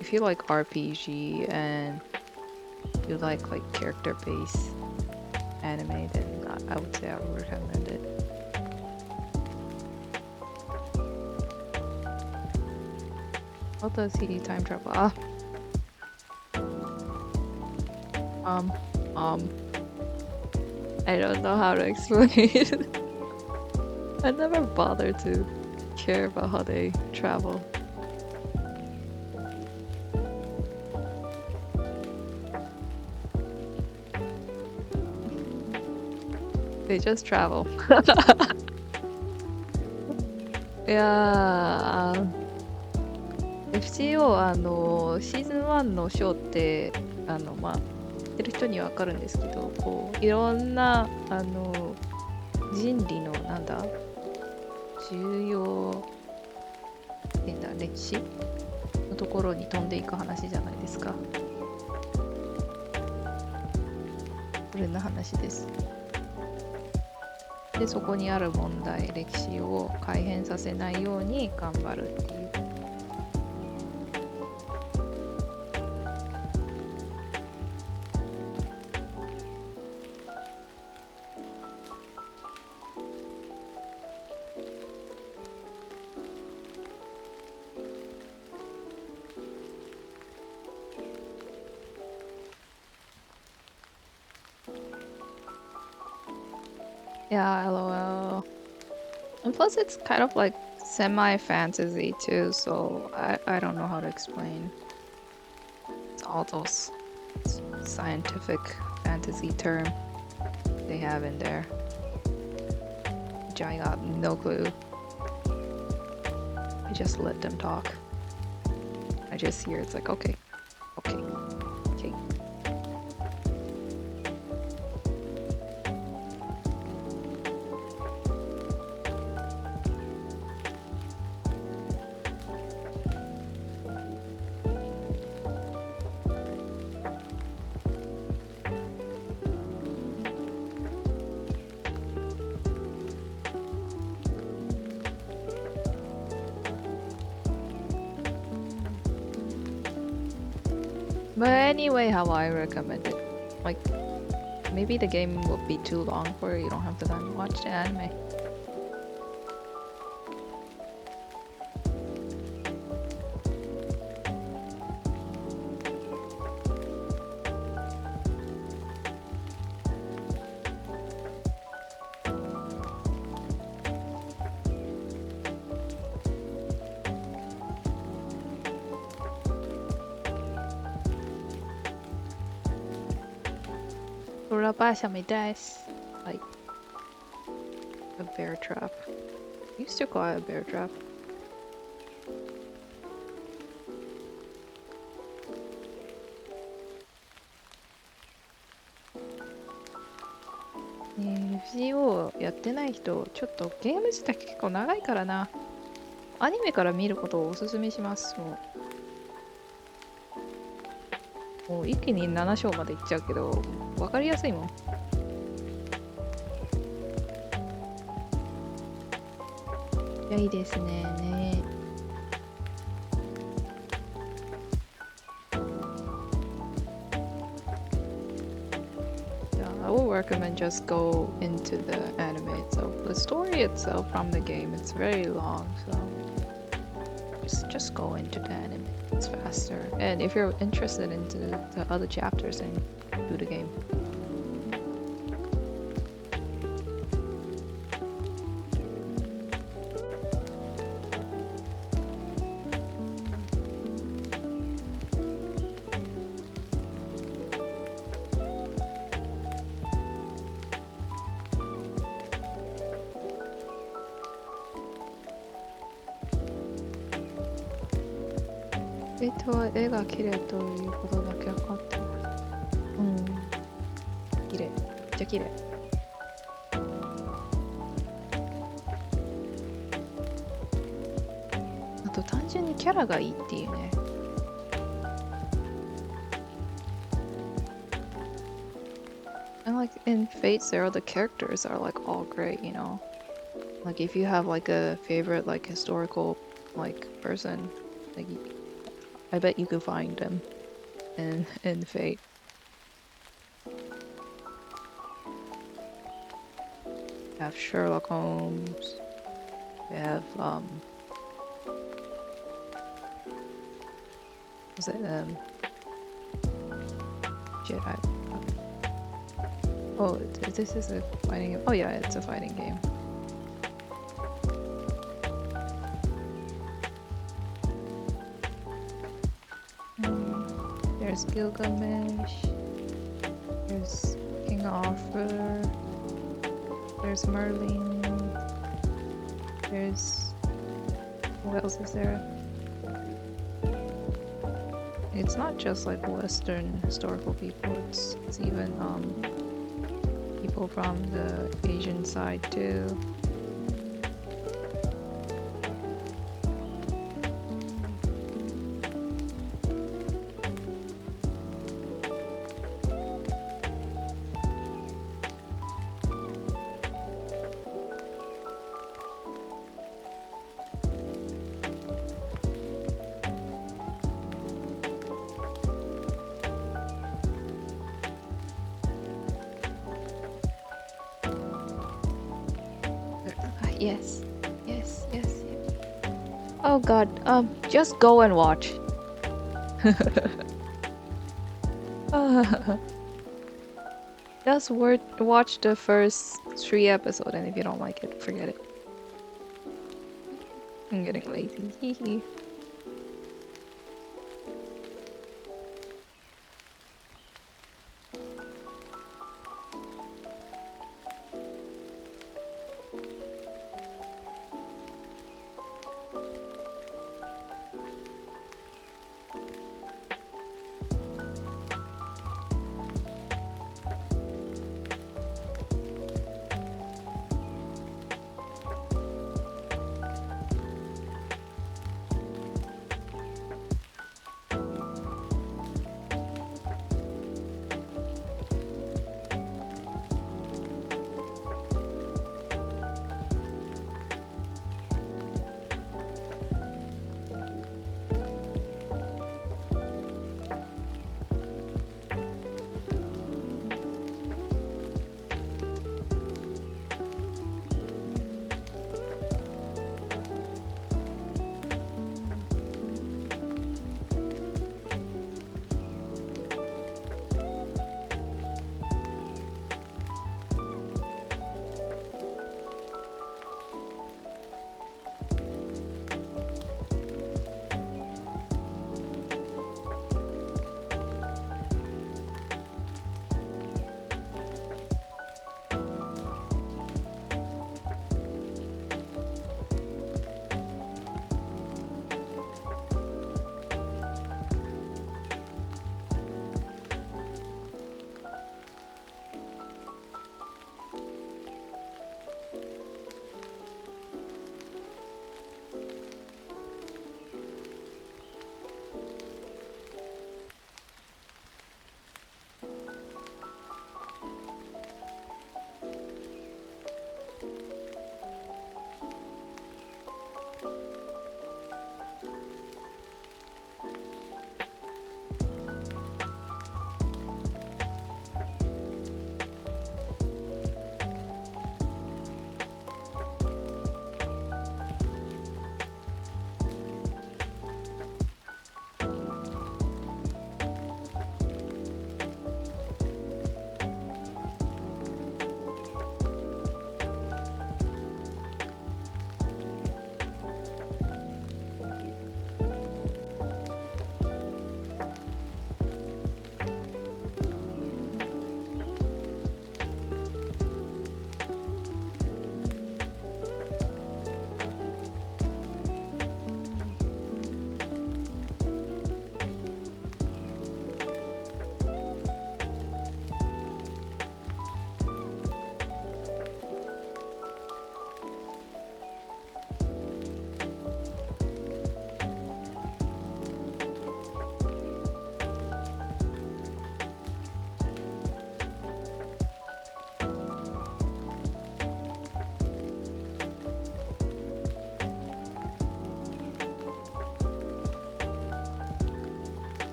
S2: if you like RPG and you like character based anime, then I would say I would recommend it. What does he time travel? I don't know how to explain. I never bothered to care about how they travel. They just travel.いやー、FGO シーズン1のショーってまあ知ってる人にはわかるんですけど、こういろんな人類のなんだ重要歴史のところに飛んでいく話じゃないですか。それの話です。でそこにある問題、歴史を改変させないように頑張るっていう。Yeah, LOL. And plus it's kind of like semi-fantasy too, so I don't know how to explain. It's all those scientific fantasy term they have in there, which I got no clue. I just let them talk. I just hear it's like, okay. But anyway, how I recommend it. Like, maybe the game will be too long for you. You don't have the time to watch the anime. Urabasami desu. Like a bear trap. Used to call it a bear trap. FGO やってない人、ちょっとゲーム自体結構長いからな。アニメから見ることをおすすめします。もう一気に7章までいっちゃうけど、わかりやすいもん。いや、いいですね。I will recommend just go into the anime itself. The story itself from the game, it's very long, so just go into the anime. It's faster. And if you're interested into the other chapters, then do the game. It は絵が綺麗ということだけ分かってます。綺麗。めっちゃ綺麗。あと単純にキャラがいいっていうね。And like in Fate Zero, the characters are like all great, you know. Like if you have like a favorite like historical like person, like I bet you could find them in Fate. We have Sherlock Holmes. We have was it shit, oh, this is a fighting game. Oh yeah, it's a fighting game. There's Gilgamesh. There's King Arthur. There's Merlin. There's... what else is there? It's not just like Western historical people, it's even people from the Asian side too. Yes. Oh god, just go and watch. Just watch the first 3 episodes, and if you don't like it, forget it. I'm getting lazy.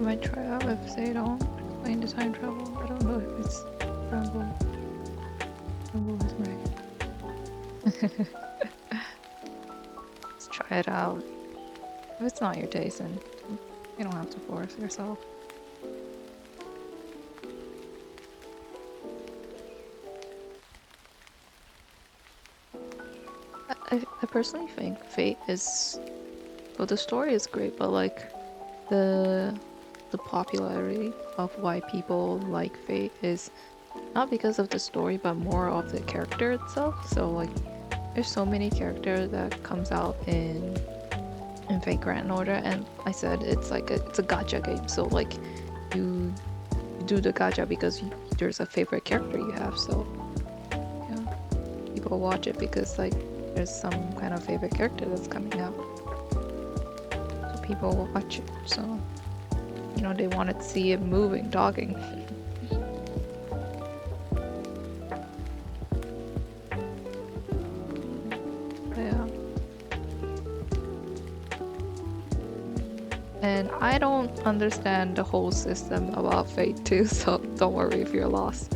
S2: might try out if they don't explain the time travel. I don't know if it's Rumble. Rumble is right. Let's try it out. If it's not your taste, then you don't have to force yourself. I personally think Fate is, well, the story is great, but like the popularity of why people like Fate is not because of the story, but more of the character itself. So like, there's so many characters that comes out in Fate Grand Order, and I said it's like it's a gacha game. So like, you do the gacha because there's a favorite character you have. So yeah, people watch it because like there's some kind of favorite character that's coming out. So people will watch it. So you know they want to see it moving, talking. Yeah. And I don't understand the whole system about Fate too, so don't worry if you're lost.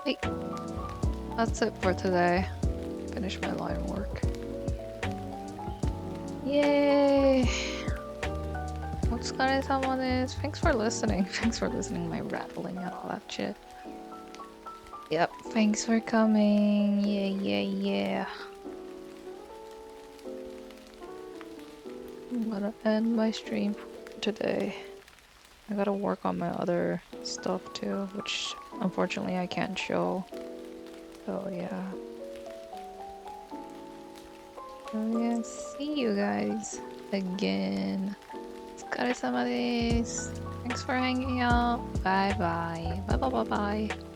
S2: Hey, that's it for today. Finish my line work. Yay! お疲れ様です. Thanks for listening. Thanks for listening to my rattling and all that shit. Yep, thanks for coming. Yeah. I'm gonna end my stream for today. I gotta work on my other stuff too, which unfortunately I can't show. So yeah. So yeah, see you guys again. お疲れ様です. Thanks for hanging out. Bye bye. Bye bye bye bye.